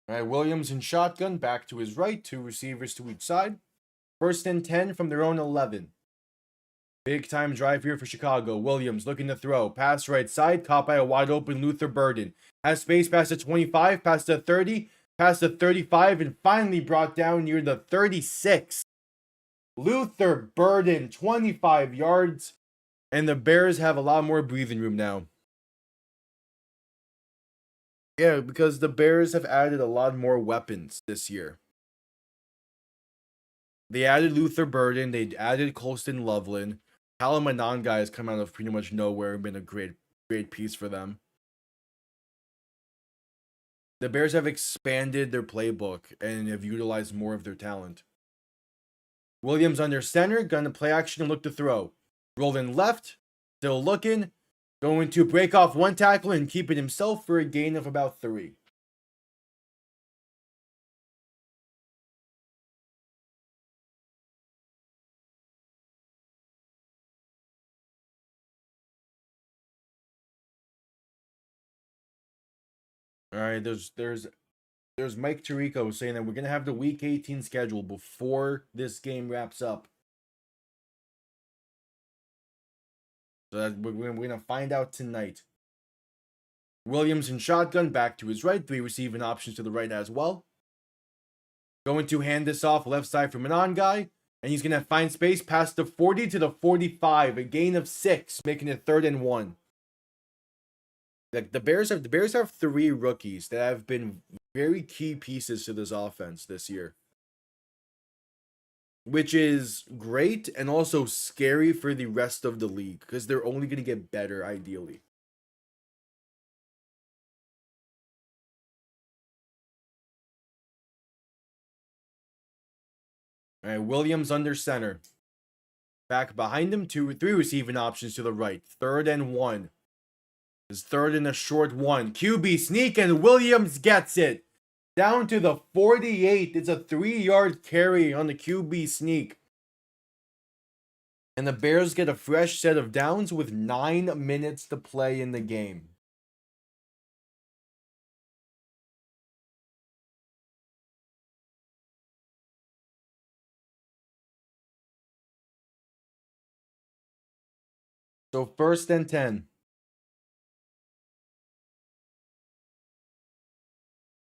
All right, Williams in shotgun, back to his right, 2 receivers to each side. 1st and 10 from their own 11. Big time drive here for Chicago. Williams looking to throw. Pass right side, caught by a wide open Luther Burden. Has space past the 25, past the 30, past the 35, and finally brought down near the 36. Luther Burden, 25 yards. And the Bears have a lot more breathing room now. Yeah, because the Bears have added a lot more weapons this year. They added Luther Burden. They added Colston Loveland. Callum Ananga has come out of pretty much nowhere and been a great piece for them. The Bears have expanded their playbook and have utilized more of their talent. Williams under center, gonna play action and look to throw. Rolling left, still looking, going to break off one tackle and keep it himself for a gain of about 3. All right, there's Mike Tirico saying that we're gonna have the Week 18 schedule before this game wraps up. So we're going to find out tonight. Williams in shotgun, back to his right. 3 receiving options to the right as well. Going to hand this off left side for Manon guy. And he's going to find space past the 40 to the 45. A gain of 6, making it 3rd and 1. The Bears have 3 rookies that have been very key pieces to this offense this year. Which is great and also scary for the rest of the league because they're only going to get better ideally. All right, Williams under center. Back behind him, 2 or 3 receiving options to the right. 3rd and 1. His 3rd and a short 1. QB sneak and Williams gets it. Down to the 48. It's a 3-yard carry on the QB sneak. And the Bears get a fresh set of downs with 9 minutes to play in the game. So 1st and 10.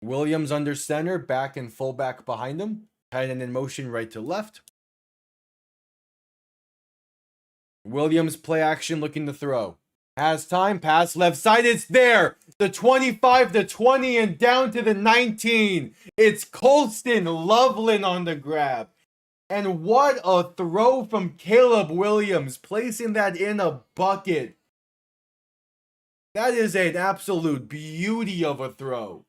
Williams under center, back and fullback behind him. Tight end in motion right to left. Williams play action looking to throw. Has time, pass left side, it's there. The 25, the 20, and down to the 19. It's Colston Loveland on the grab. And what a throw from Caleb Williams, placing that in a bucket. That is an absolute beauty of a throw.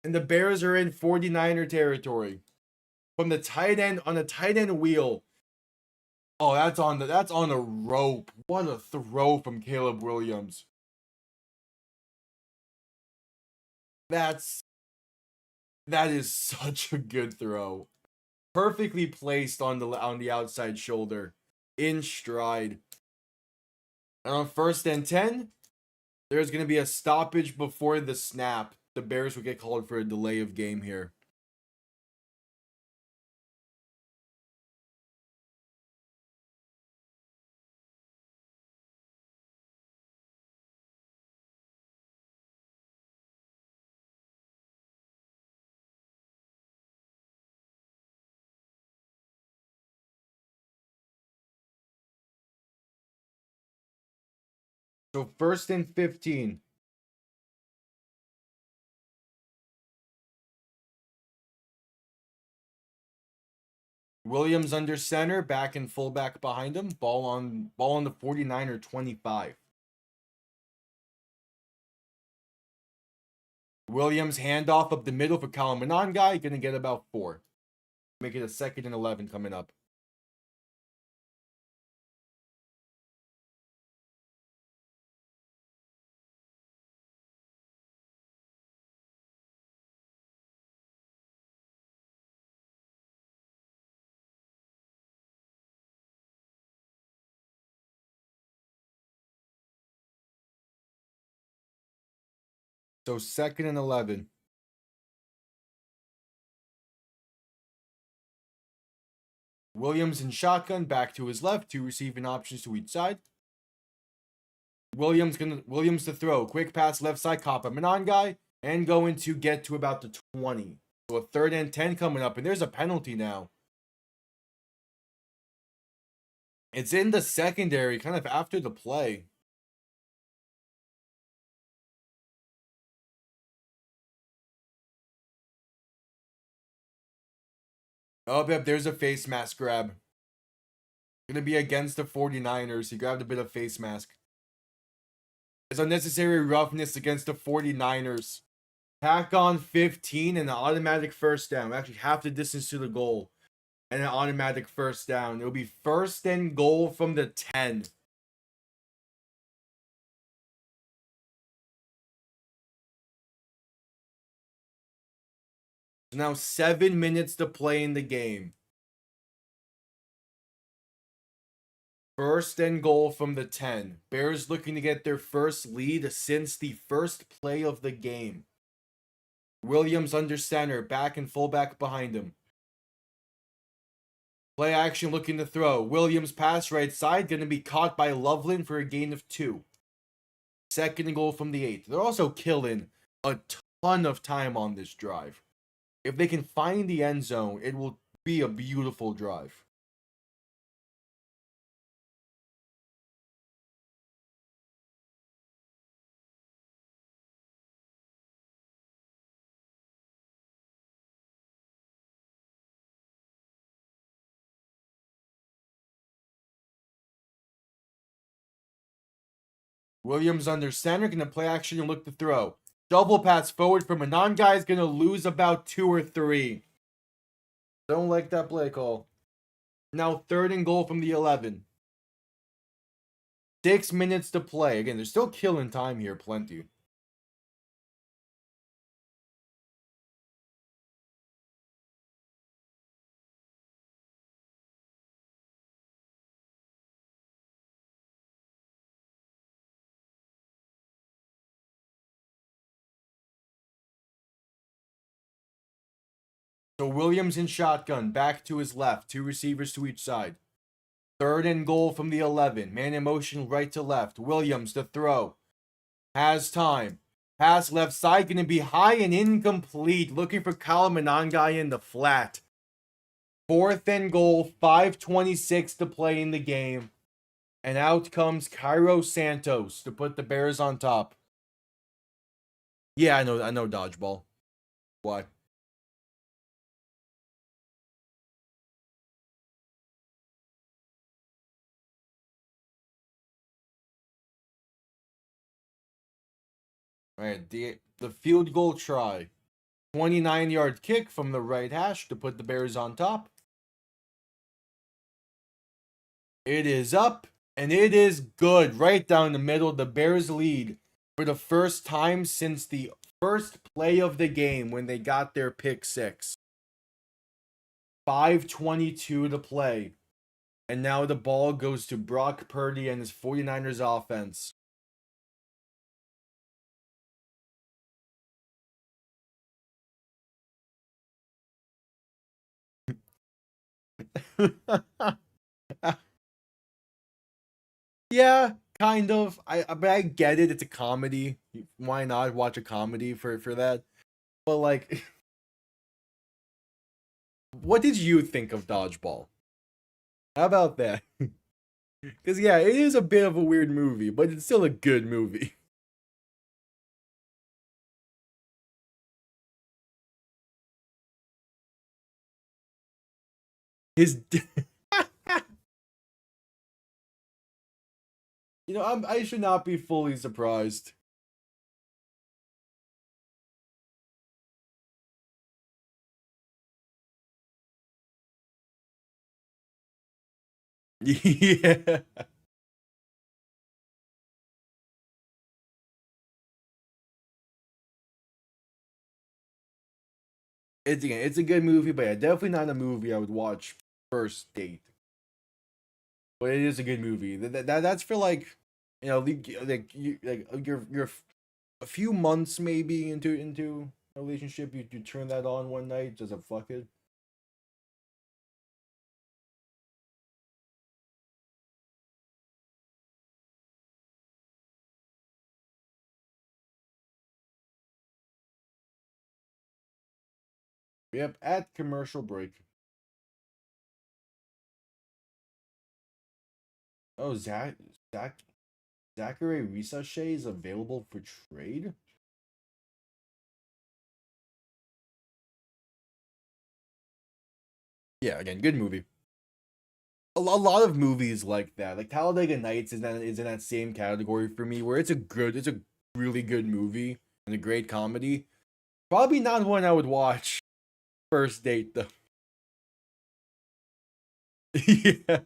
And the Bears are in 49er territory. From the tight end, on a tight end wheel. Oh, that's on a rope. What a throw from Caleb Williams. That is such a good throw. Perfectly placed on the outside shoulder. In stride. And on 1st and 10, there's going to be a stoppage before the snap. The Bears will get called for a delay of game here. So 1st and 15. Williams under center, back and fullback behind him. Ball on the 49 or 25. Williams handoff up the middle for Colin Manon guy. Gonna get about 4. Make it a 2nd and 11 coming up. So 2nd and 11. Williams in shotgun, back to his left. 2 receiving options to each side. Williams to throw. Quick pass left side, cop a Manon guy, and going to get to about the 20. So a 3rd and 10 coming up, and there's a penalty now. It's in the secondary, kind of after the play. Oh, yep, there's a face mask grab. Gonna be against the 49ers. He grabbed a bit of face mask. It's unnecessary roughness against the 49ers. Tack on 15 and an automatic 1st down. Actually, half the distance to the goal. And an automatic 1st down. It'll be 1st and goal from the 10. So now 7 minutes to play in the game. 1st and goal from the 10. Bears looking to get their first lead since the first play of the game. Williams under center, back and fullback behind him. Play action looking to throw. Williams pass right side. Going to be caught by Loveland for a gain of 2. Second and goal from the 8. They're also killing a ton of time on this drive. If they can find the end zone, it will be a beautiful drive. Williams under center, going to play action and look to throw. Double pass forward from a non-guy is going to lose about 2 or 3. Don't like that play call. Now third and goal from the 11. 6 minutes to play. Again, they're still killing time here, plenty. So Williams in shotgun, back to his left, 2 receivers to each side. Third and goal from the 11. Man in motion right to left. Williams to throw. Has time. Pass left side, going to be high and incomplete. Looking for Kyle Monangai in the flat. Fourth and goal, 5:26 to play in the game. And out comes Cairo Santos to put the Bears on top. Yeah, I know dodgeball. Why? All right, the field goal try. 29-yard kick from the right hash to put the Bears on top. It is up, and it is good. Right down the middle, the Bears lead for the first time since the first play of the game when they got their pick 6. 5:22 to play. And now the ball goes to Brock Purdy and his 49ers offense. Yeah, kind of. But I get it. It's a comedy. Why not watch a comedy for that? But like, what did you think of Dodgeball? How about that? Because yeah, it is a bit of a weird movie, but it's still a good movie. His, I should not be fully surprised. Yeah. It's a good movie, but yeah, definitely not a movie I would watch first date. But it is a good movie. That's for like, you're a few months maybe into a relationship. You turn that on one night, just a fuck it. Yep, at commercial break. Oh, Zachary Risachet is available for trade. Yeah, again, good movie. A lot of movies like that, like Talladega Nights, is in that same category for me, where it's a really good movie and a great comedy. Probably not one I would watch first date though. Yeah,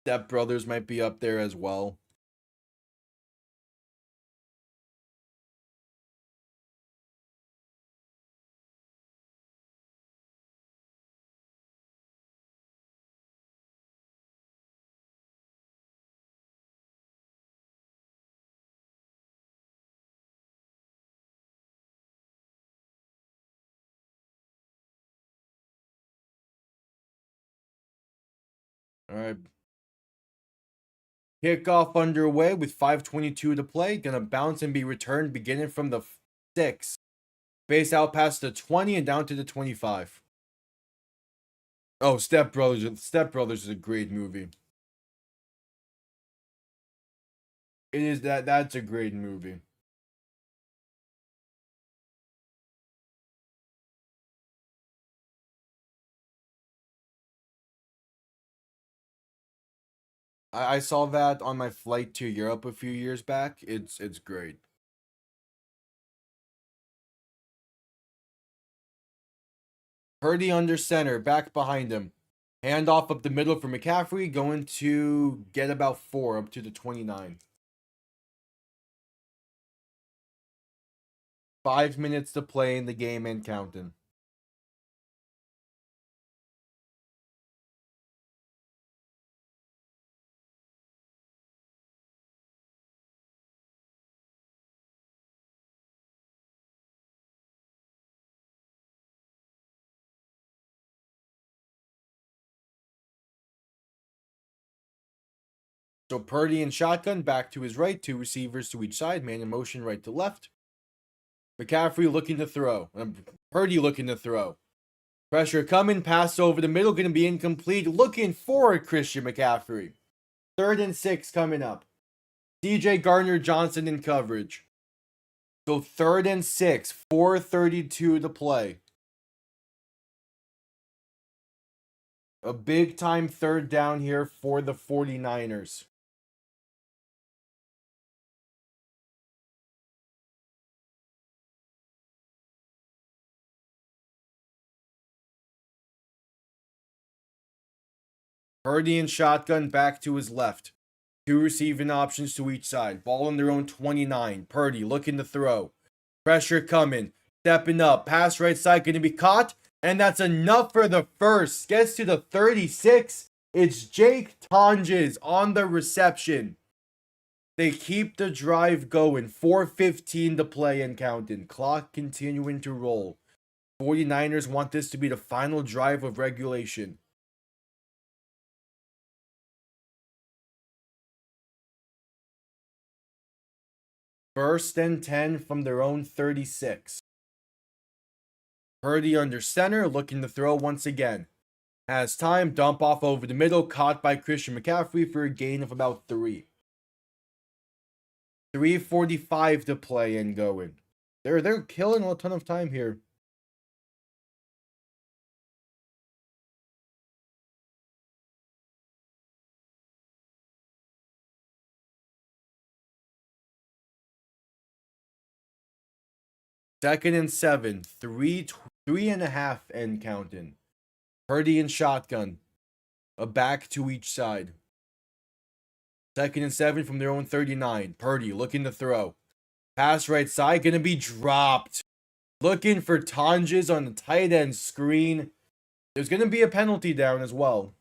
Step Brothers might be up there as well. All right. Kickoff underway with 5:22 to play. Gonna bounce and be returned beginning from the 6. Face out past the 20 and down to the 25. Oh, Step Brothers. Step Brothers is a great movie. It is that's a great movie. I saw that on my flight to Europe a few years back. It's great. Purdy under center, back behind him. Handoff up the middle for McCaffrey, going to get about 4 up to the 29. 5 minutes to play in the game and counting. So Purdy in shotgun, back to his right, 2 receivers to each side, man in motion right to left. McCaffrey looking to throw. Purdy looking to throw. Pressure coming, pass over the middle, going to be incomplete. Looking for Christian McCaffrey. 3rd and 6 coming up. DJ Gardner-Johnson in coverage. So 3rd and 6, 4:32 to play. A big time 3rd down here for the 49ers. Purdy in shotgun, back to his left. 2 receiving options to each side. Ball on their own 29. Purdy looking to throw. Pressure coming. Stepping up. Pass right side going to be caught. And that's enough for the first. Gets to the 36. It's Jake Tonjes on the reception. They keep the drive going. 4:15 to play and counting. Clock continuing to roll. 49ers want this to be the final drive of regulation. First and 10 from their own 36. Purdy under center, looking to throw once again. Has time, dump off over the middle, caught by Christian McCaffrey for a gain of about 3. 3:45 to play and going. They're killing a ton of time here. Second and 7, 3.5 and counting. Purdy and shotgun. A back to each side. 2nd and 7 from their own 39. Purdy looking to throw. Pass right side, gonna be dropped. Looking for Tonjes on the tight end screen. There's gonna be a penalty down as well.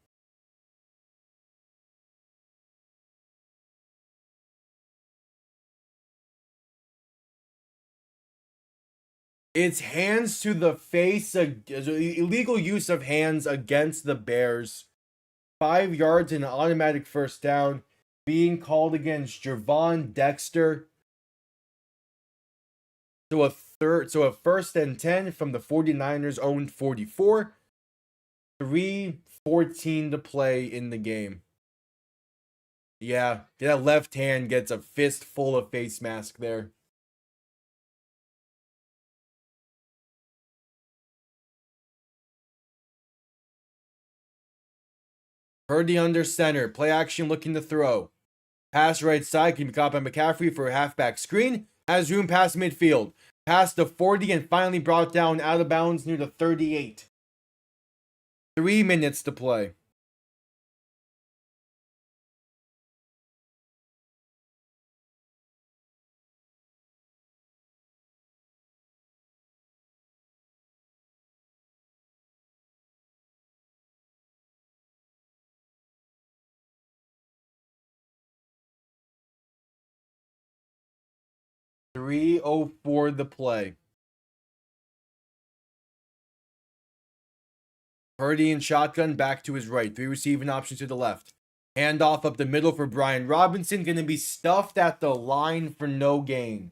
It's hands to the face, illegal use of hands against the Bears. 5 yards and an automatic first down being called against Gervon Dexter. So a 1st and 10 from the 49ers own 44. 3:14 to play in the game. Yeah, that left hand gets a fistful of face mask there. Purdy under center. Play action looking to throw. Pass right side can be caught by McCaffrey for a halfback screen. Has room past midfield. Past the 40 and finally brought down out of bounds near the 38. 3 minutes to play. .304 the play. Purdy in shotgun, back to his right. 3 receiving options to the left. Handoff up the middle for Brian Robinson. Going to be stuffed at the line for no gain.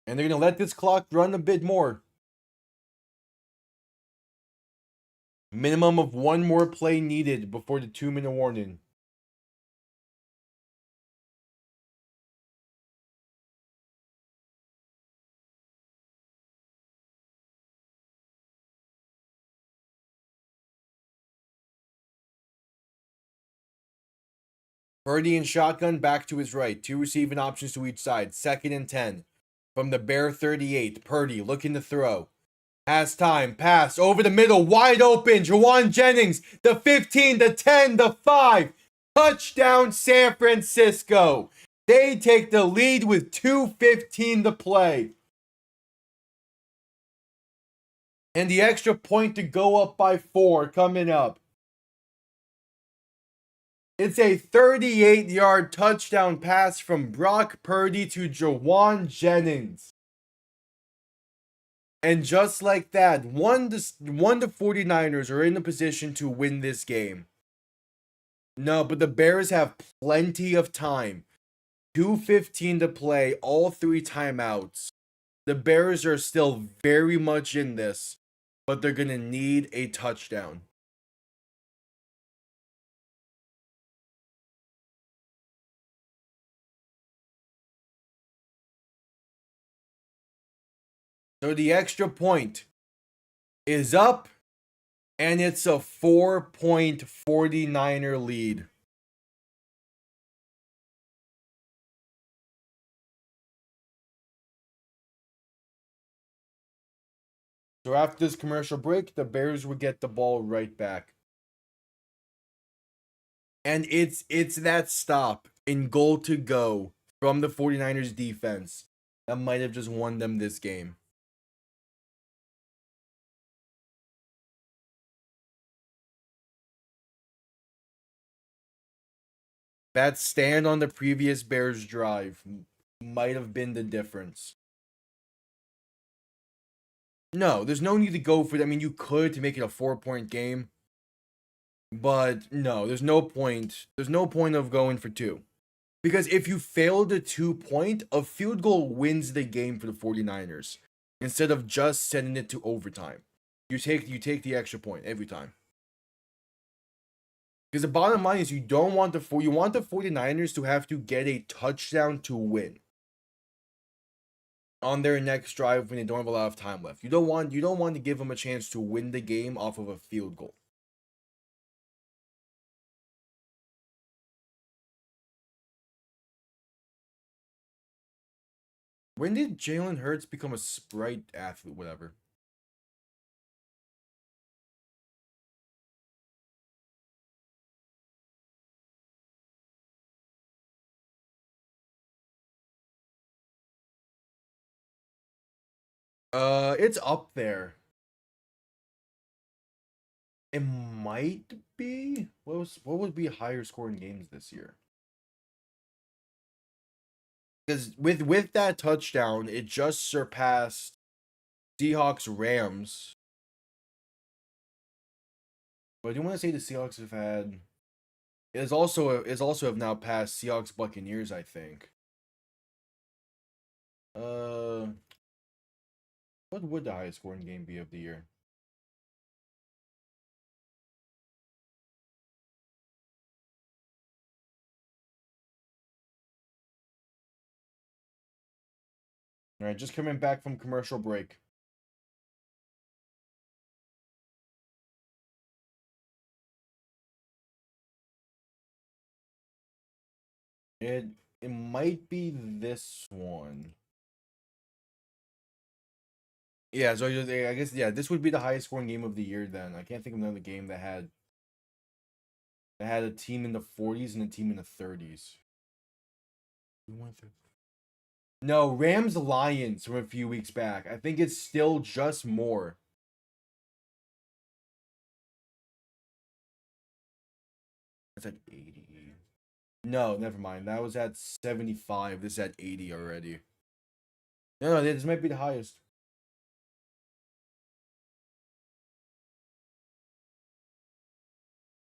And they're going to let this clock run a bit more. Minimum of 1 more play needed before the 2-minute warning. Purdy in shotgun, back to his right. 2 receiving options to each side. 2nd and 10. From the Bear 38. Purdy looking to throw. Has time. Pass over the middle. Wide open. Jauan Jennings. The 15, the 10, the 5. Touchdown San Francisco. They take the lead with 2:15 to play. And the extra point to go up by 4 coming up. It's a 38-yard touchdown pass from Brock Purdy to Jauan Jennings. And just like that, the 49ers are in a position to win this game. No, but the Bears have plenty of time. 2:15 to play, all 3 timeouts. The Bears are still very much in this, but they're going to need a touchdown. So the extra point is up, and it's a 4-point 49er lead. So after this commercial break, the Bears would get the ball right back. And it's that stop in goal to go from the 49ers defense that might have just won them this game. That stand on the previous Bears drive might have been the difference. No, there's no need to go for that. I mean, you could to make it a 4-point game. But no, there's no point. There's no point of going for 2. Because if you fail the 2-point, a field goal wins the game for the 49ers. Instead of just sending it to overtime. You take the extra point every time. Because the bottom line is you want the 49ers to have to get a touchdown to win on their next drive when they don't have a lot of time left. You don't want to give them a chance to win the game off of a field goal. When did Jalen Hurts become a Sprite athlete? Whatever. It's up there. It might be. What would be higher scoring games this year? Because with that touchdown, it just surpassed Seahawks Rams. But I do want to say the Seahawks have had. It also have now passed Seahawks Buccaneers, I think. What would the highest scoring game be of the year? All right, just coming back from commercial break. It might be this one. Yeah, so I guess this would be the highest scoring game of the year then. I can't think of another game that had a team in the 40s and a team in the 30s. No, Rams Lions from a few weeks back. I think it's still just more. That's at 80. No, never mind. That was at 75. This is at 80 already. No, this might be the highest.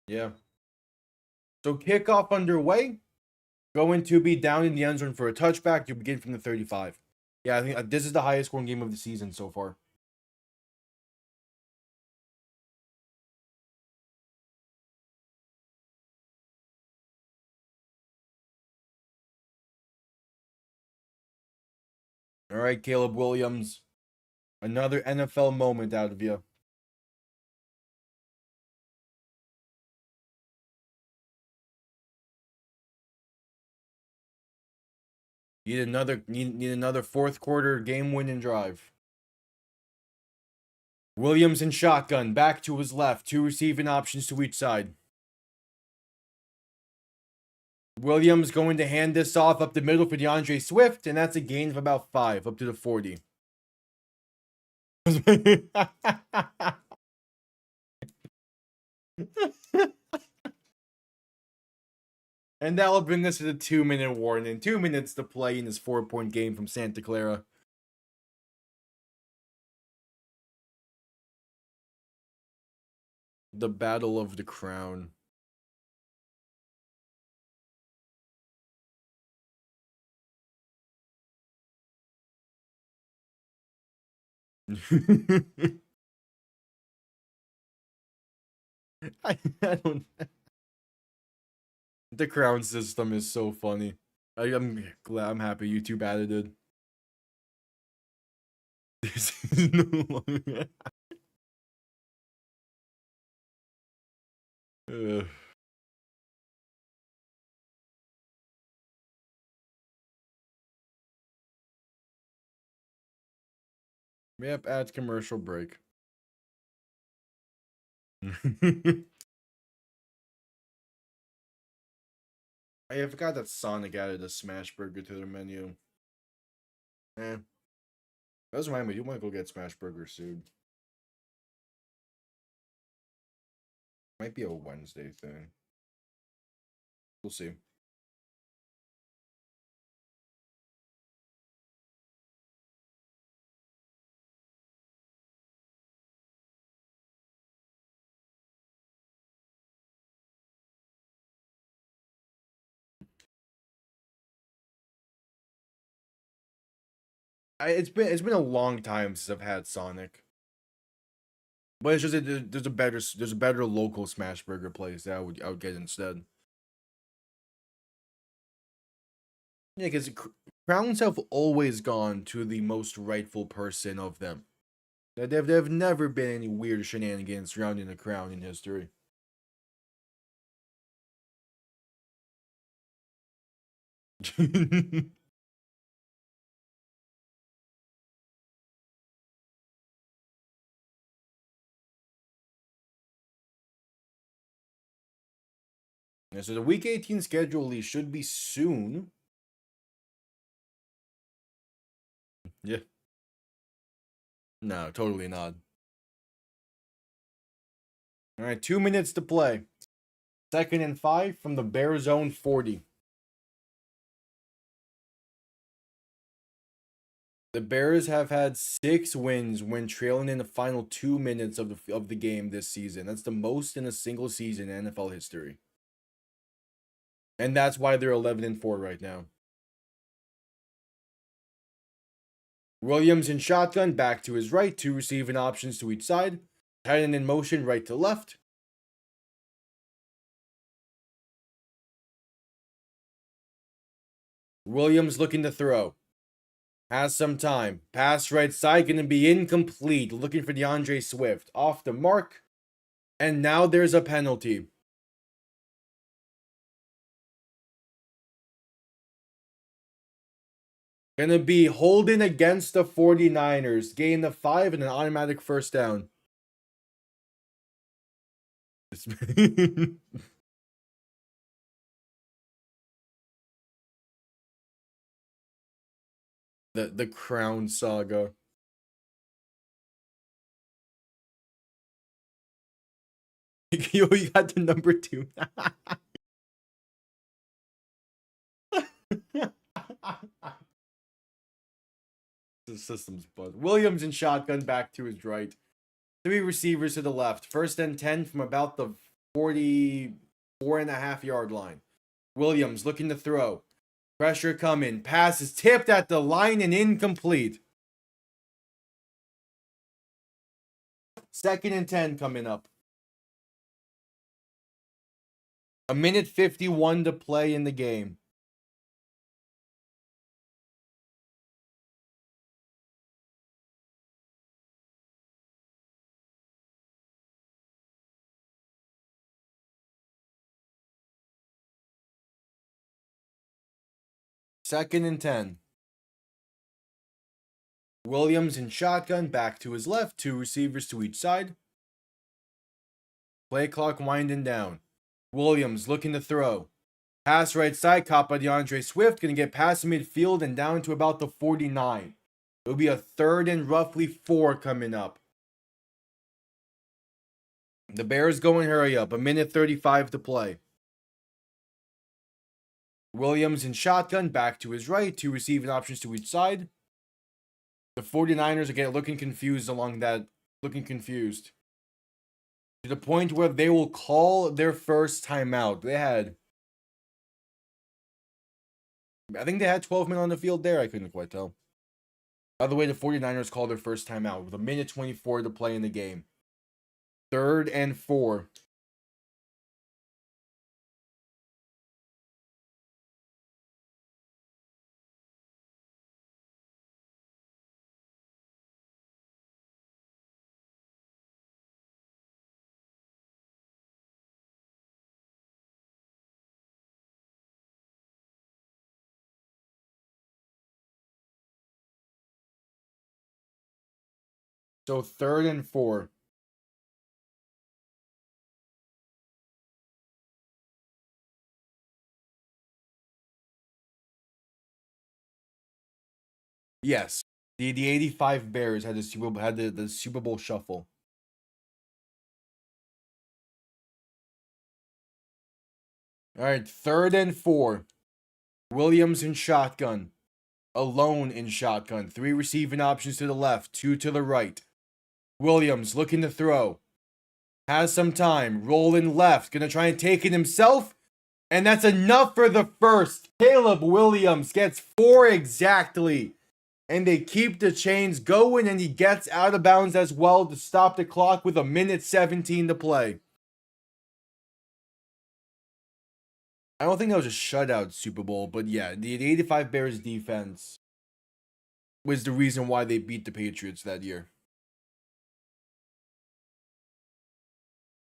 Yeah. So kickoff underway. Going to be down in the end zone for a touchback. You begin from the 35. Yeah, I think this is the highest scoring game of the season so far. All right, Caleb Williams. Another NFL moment out of you. Need another fourth quarter game winning drive. Williams in shotgun, back to his left, two receiving options to each side. Williams going to hand this off up the middle for DeAndre Swift, and that's a gain of about 5 up to the 40. And that will bring us to the 2-minute warning. 2 minutes to play in this 4-point game from Santa Clara. The Battle of the Crown. I don't. The crown system is so funny. I'm glad. I'm happy YouTube added it. This is no longer. Yep, add commercial break. I forgot that Sonic added a Smash Burger to their menu. That's remind me, you might go get Smash Burger soon. Might be a Wednesday thing. We'll see. It's been a long time since I've had Sonic. But it's just there's a better local Smash Burger place that I would get instead. Yeah, because crowns have always gone to the most rightful person of them. There've never been any weird shenanigans surrounding the crown in history. Yeah, so the Week 18 schedule should be soon. Yeah. No, totally not. All right, 2 minutes to play. 2nd and 5 from the Bear Zone 40. The Bears have had 6 wins when trailing in the final 2 minutes of the game this season. That's the most in a single season in NFL history. And that's why they're 11-4 right now. Williams in shotgun, back to his right, 2 receiving options to each side. Tight end in motion, right to left. Williams looking to throw. Has some time. Pass right side, going to be incomplete. Looking for DeAndre Swift. Off the mark. And now there's a penalty. Going to be holding against the 49ers. Gain of 5 and an automatic first down. The Crown Saga. You got the number 2. The system's buzzed. Williams in shotgun, back to his right. 3 receivers to the left. 1st and 10 from about the 44.5 yard line. Williams looking to throw. Pressure coming. Pass is tipped at the line and incomplete. 2nd and 10 coming up. 1:51 to play in the game. Second and 10. Williams in shotgun, back to his left, 2 receivers to each side. Play clock winding down. Williams looking to throw. Pass right side, caught by DeAndre Swift, going to get past midfield and down to about the 49. It'll be a 3rd and roughly 4 coming up. The Bears going hurry up, 1:35 to play. Williams in shotgun, back to his right, 2 receiving options to each side. The 49ers are looking confused looking confused. To the point where they will call their first timeout. I think they had 12 men on the field there, I couldn't quite tell. By the way, the 49ers called their first timeout with 1:24 to play in the game. 3rd and 4. So 3rd and 4. Yes. The 85 Bears had the Super Bowl shuffle. All right, 3rd and 4. Williams in shotgun. Alone in shotgun. 3 receiving options to the left, 2 to the right. Williams looking to throw. Has some time. Rolling left. Gonna try and take it himself. And that's enough for the first. Caleb Williams gets 4 exactly. And they keep the chains going, and he gets out of bounds as well to stop the clock with 1:17 to play. I don't think that was a shutout Super Bowl, but yeah, the 85 Bears defense was the reason why they beat the Patriots that year.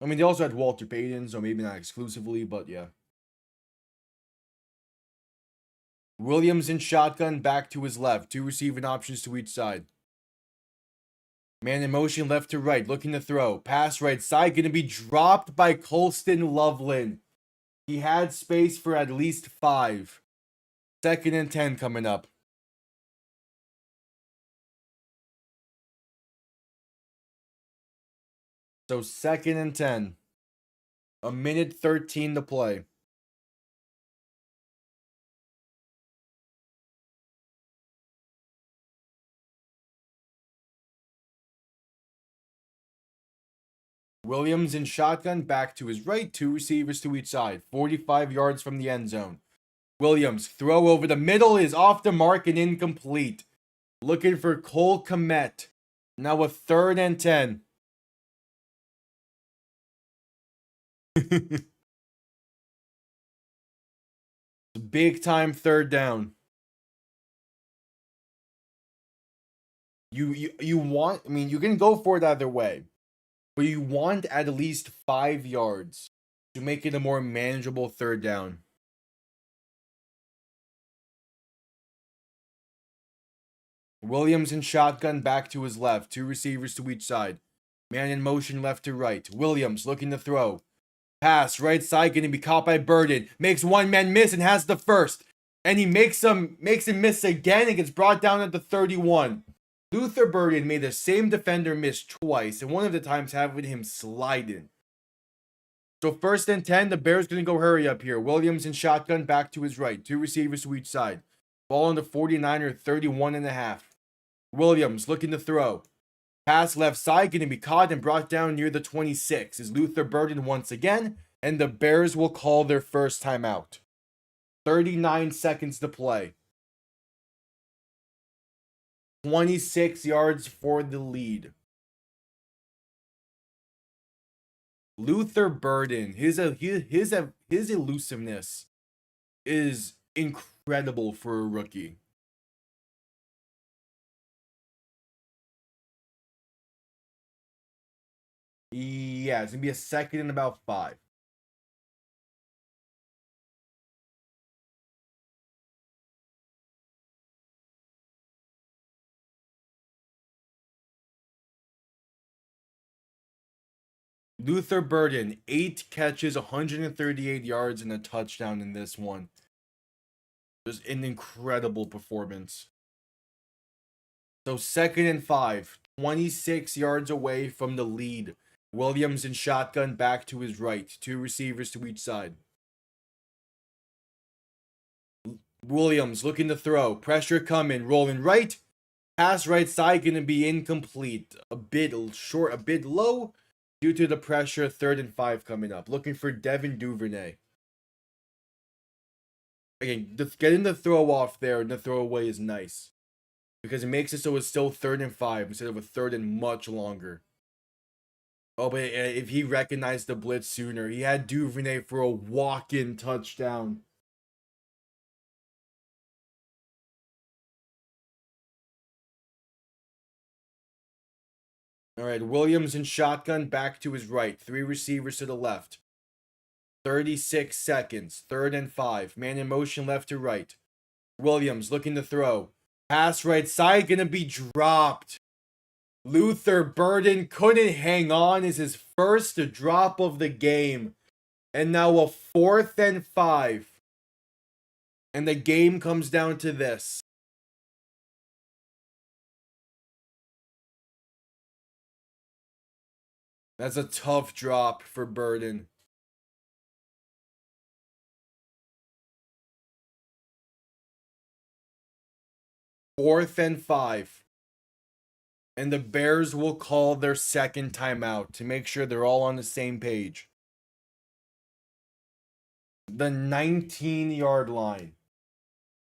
I mean, they also had Walter Payton, so maybe not exclusively, but yeah. Williams in shotgun, back to his left. 2 receiving options to each side. Man in motion left to right, looking to throw. Pass right side, going to be dropped by Colston Loveland. He had space for at least 5. 2nd and 10 coming up. So 2nd and 10. 1:13 to play. Williams in shotgun, back to his right, 2 receivers to each side, 45 yards from the end zone. Williams, throw over the middle is off the mark and incomplete. Looking for Cole Kmet. Now a 3rd and 10. Big time 3rd down. You want, I mean, you can go for it either way. But you want at least 5 yards to make it a more manageable 3rd down. Williams in shotgun, back to his left. 2 receivers to each side. Man in motion left to right. Williams looking to throw. Pass right side, going to be caught by Burden. Makes 1 man miss and has the first. And he makes him miss again and gets brought down at the 31. Luther Burden made the same defender miss twice, and one of the times having him sliding. So 1st and 10, the Bears going to go hurry up here. Williams in shotgun, back to his right. 2 receivers to each side. Ball on the 49er, 31.5. Williams looking to throw. Pass left side, going to be caught and brought down near the 26. Is Luther Burden once again, and the Bears will call their first timeout. 39 seconds to play. 26 yards for the lead. Luther Burden, his elusiveness is incredible for a rookie. Yeah, it's going to be a second and about 5. Luther Burden, 8 catches, 138 yards, and a touchdown in this one. Just an incredible performance. So 2nd and 5, 26 yards away from the lead. Williams in shotgun back to his right. 2 receivers to each side. Williams looking to throw. Pressure coming. Rolling right. Pass right side going to be incomplete. A bit short, a bit low due to the pressure. 3rd and 5 coming up. Looking for Devin Duvernay. Again, getting the throw off there and the throwaway is nice. Because it makes it so it's still 3rd and 5 instead of a 3rd and much longer. Oh, but if he recognized the blitz sooner, he had Duvernay for a walk-in touchdown. All right, Williams in shotgun back to his right. 3 receivers to the left. 36 seconds. 3rd and 5. Man in motion left to right. Williams looking to throw. Pass right side gonna be dropped. Luther Burden couldn't hang on. Is his first drop of the game. And now a 4th and 5. And the game comes down to this. That's a tough drop for Burden. Fourth and 5. And the Bears will call their second timeout to make sure they're all on the same page. The 19-yard line.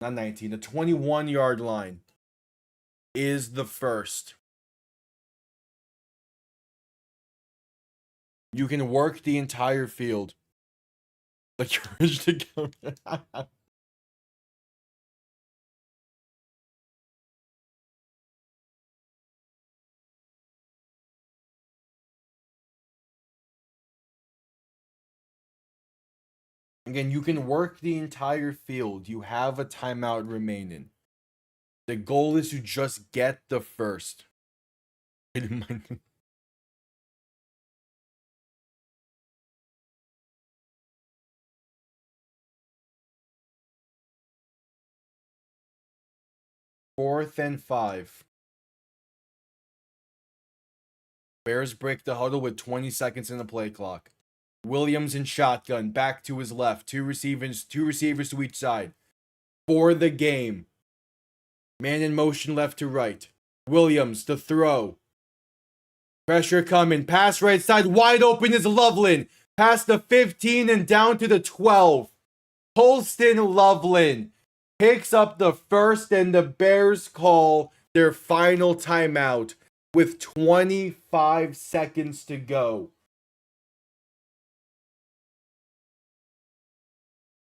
Not 19, the 21-yard line is the first. You can work the entire field. The courage to go. Again, you can work the entire field. You have a timeout remaining. The goal is to just get the first. 4th and 5. Bears break the huddle with 20 seconds in the play clock. Williams in shotgun, back to his left. 2 receivers to each side. For the game. Man in motion left to right. Williams to throw. Pressure coming. Pass right side. Wide open is Loveland. Past the 15 and down to the 12. Colston Loveland picks up the first, and the Bears call their final timeout with 25 seconds to go.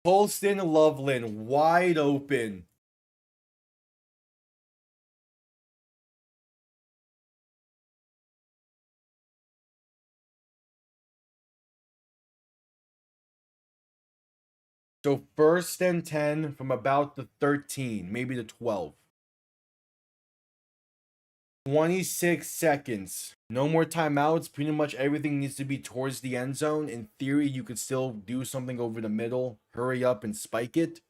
Colston Loveland wide open. So 1st and 10 from about the 13, maybe the 12. 26 seconds. No more timeouts. Pretty much everything needs to be towards the end zone. In theory, you could still do something over the middle, hurry up and spike it.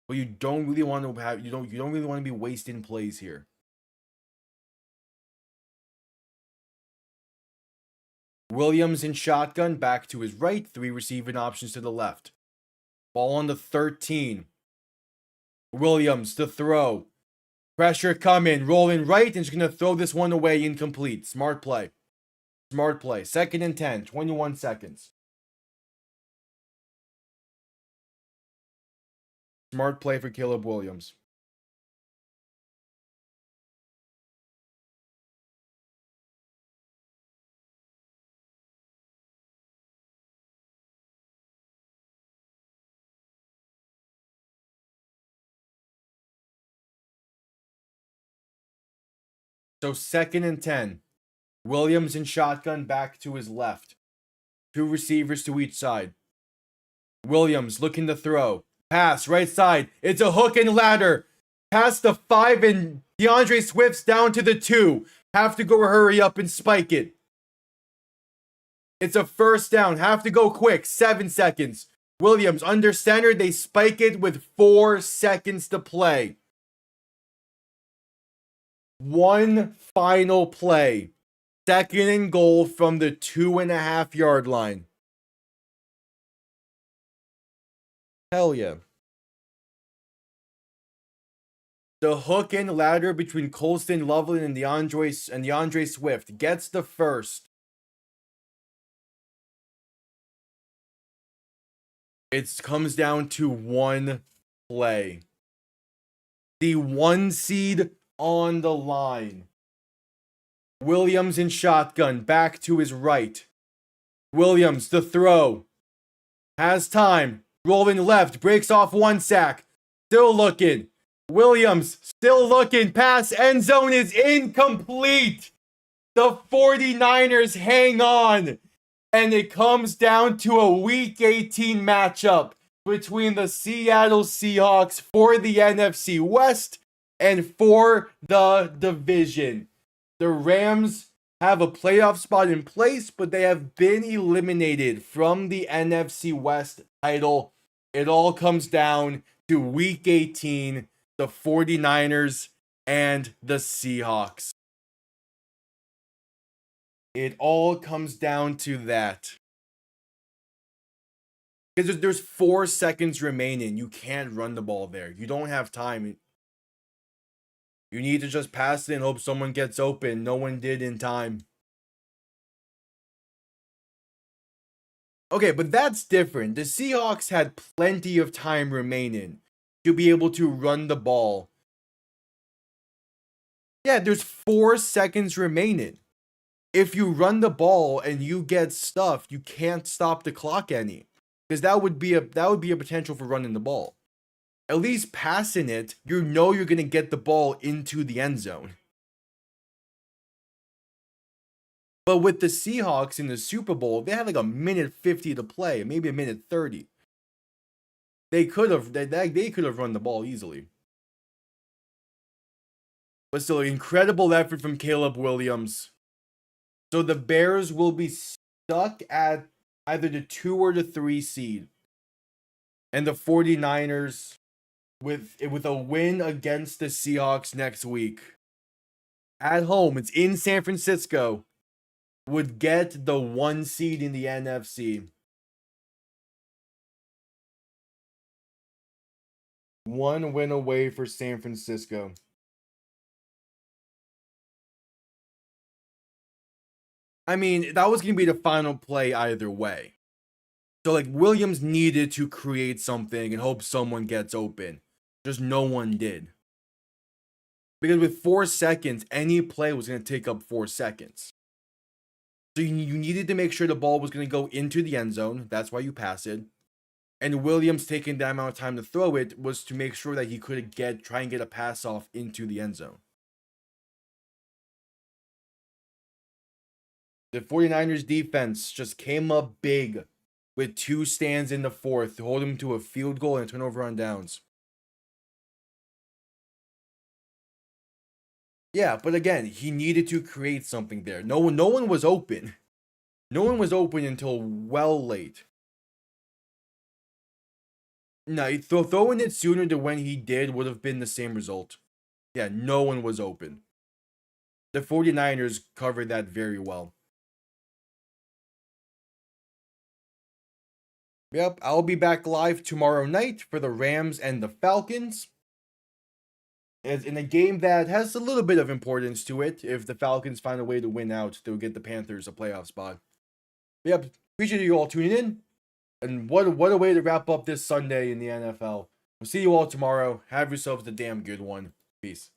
But you don't really want to have you don't really want to be wasting plays here. Williams in shotgun, back to his right, 3 receiving options to the left. Ball on the 13. Williams to throw. Pressure coming, rolling right, and just going to throw this one away incomplete. Smart play. Smart play. 2nd and 10, 21 seconds. Smart play for Caleb Williams. So 2nd and 10. Williams in shotgun back to his left. 2 receivers to each side. Williams looking to throw. Pass right side. It's a hook and ladder. Pass the 5 and DeAndre Swift's down to the 2. Have to go hurry up and spike it. It's a first down. Have to go quick. 7 seconds. Williams under center. They spike it with 4 seconds to play. One final play. 2nd and goal from the 2.5-yard line. Hell yeah. The hook and ladder between Colston Loveland and DeAndre Swift gets the first. It comes down to one play. The 1 seed on the line. Williams in shotgun, back to his right. Williams, the throw. Has time. Rolling left, breaks off 1 sack. Still looking. Williams, still looking. Pass, end zone is incomplete. The 49ers hang on. And it comes down to a Week 18 matchup between the Seattle Seahawks for the NFC West and for the division. The Rams have a playoff spot in place, but they have been eliminated from the NFC West title. It all comes down to Week 18, the 49ers and the Seahawks. It all comes down to that. Because there's 4 seconds remaining. You can't run the ball there. You don't have time. You need to just pass it and hope someone gets open. No one did in time. Okay, but that's different. The Seahawks had plenty of time remaining to be able to run the ball. Yeah, there's 4 seconds remaining. If you run the ball and you get stuffed, you can't stop the clock any. Because that would be a potential for running the ball. At least passing it, you know you're going to get the ball into the end zone. But with the Seahawks in the Super Bowl, they had like 1:50 to play, maybe 1:30. They could have run the ball easily. But still, incredible effort from Caleb Williams. So the Bears will be stuck at either the 2 or the 3 seed. And the 49ers, with a win against the Seahawks next week, at home, it's in San Francisco, would get the 1 seed in the NFC. 1 win away for San Francisco. I mean, that was going to be the final play either way. So, like, Williams needed to create something and hope someone gets open. Just no one did. Because with 4 seconds, any play was going to take up 4 seconds. So you needed to make sure the ball was going to go into the end zone. That's why you pass it. And Williams taking that amount of time to throw it was to make sure that he could try and get a pass off into the end zone. The 49ers defense just came up big with 2 stands in the 4th to hold him to a field goal and a turnover on downs. Yeah, but again, he needed to create something there. No one was open. No one was open until well late. No, throwing it sooner than when he did would have been the same result. Yeah, no one was open. The 49ers covered that very well. Yep, I'll be back live tomorrow night for the Rams and the Falcons. It's in a game that has a little bit of importance to it. If the Falcons find a way to win out, they'll get the Panthers a playoff spot. Yep, appreciate you all tuning in. And what a way to wrap up this Sunday in the NFL. We'll see you all tomorrow. Have yourselves a damn good one. Peace.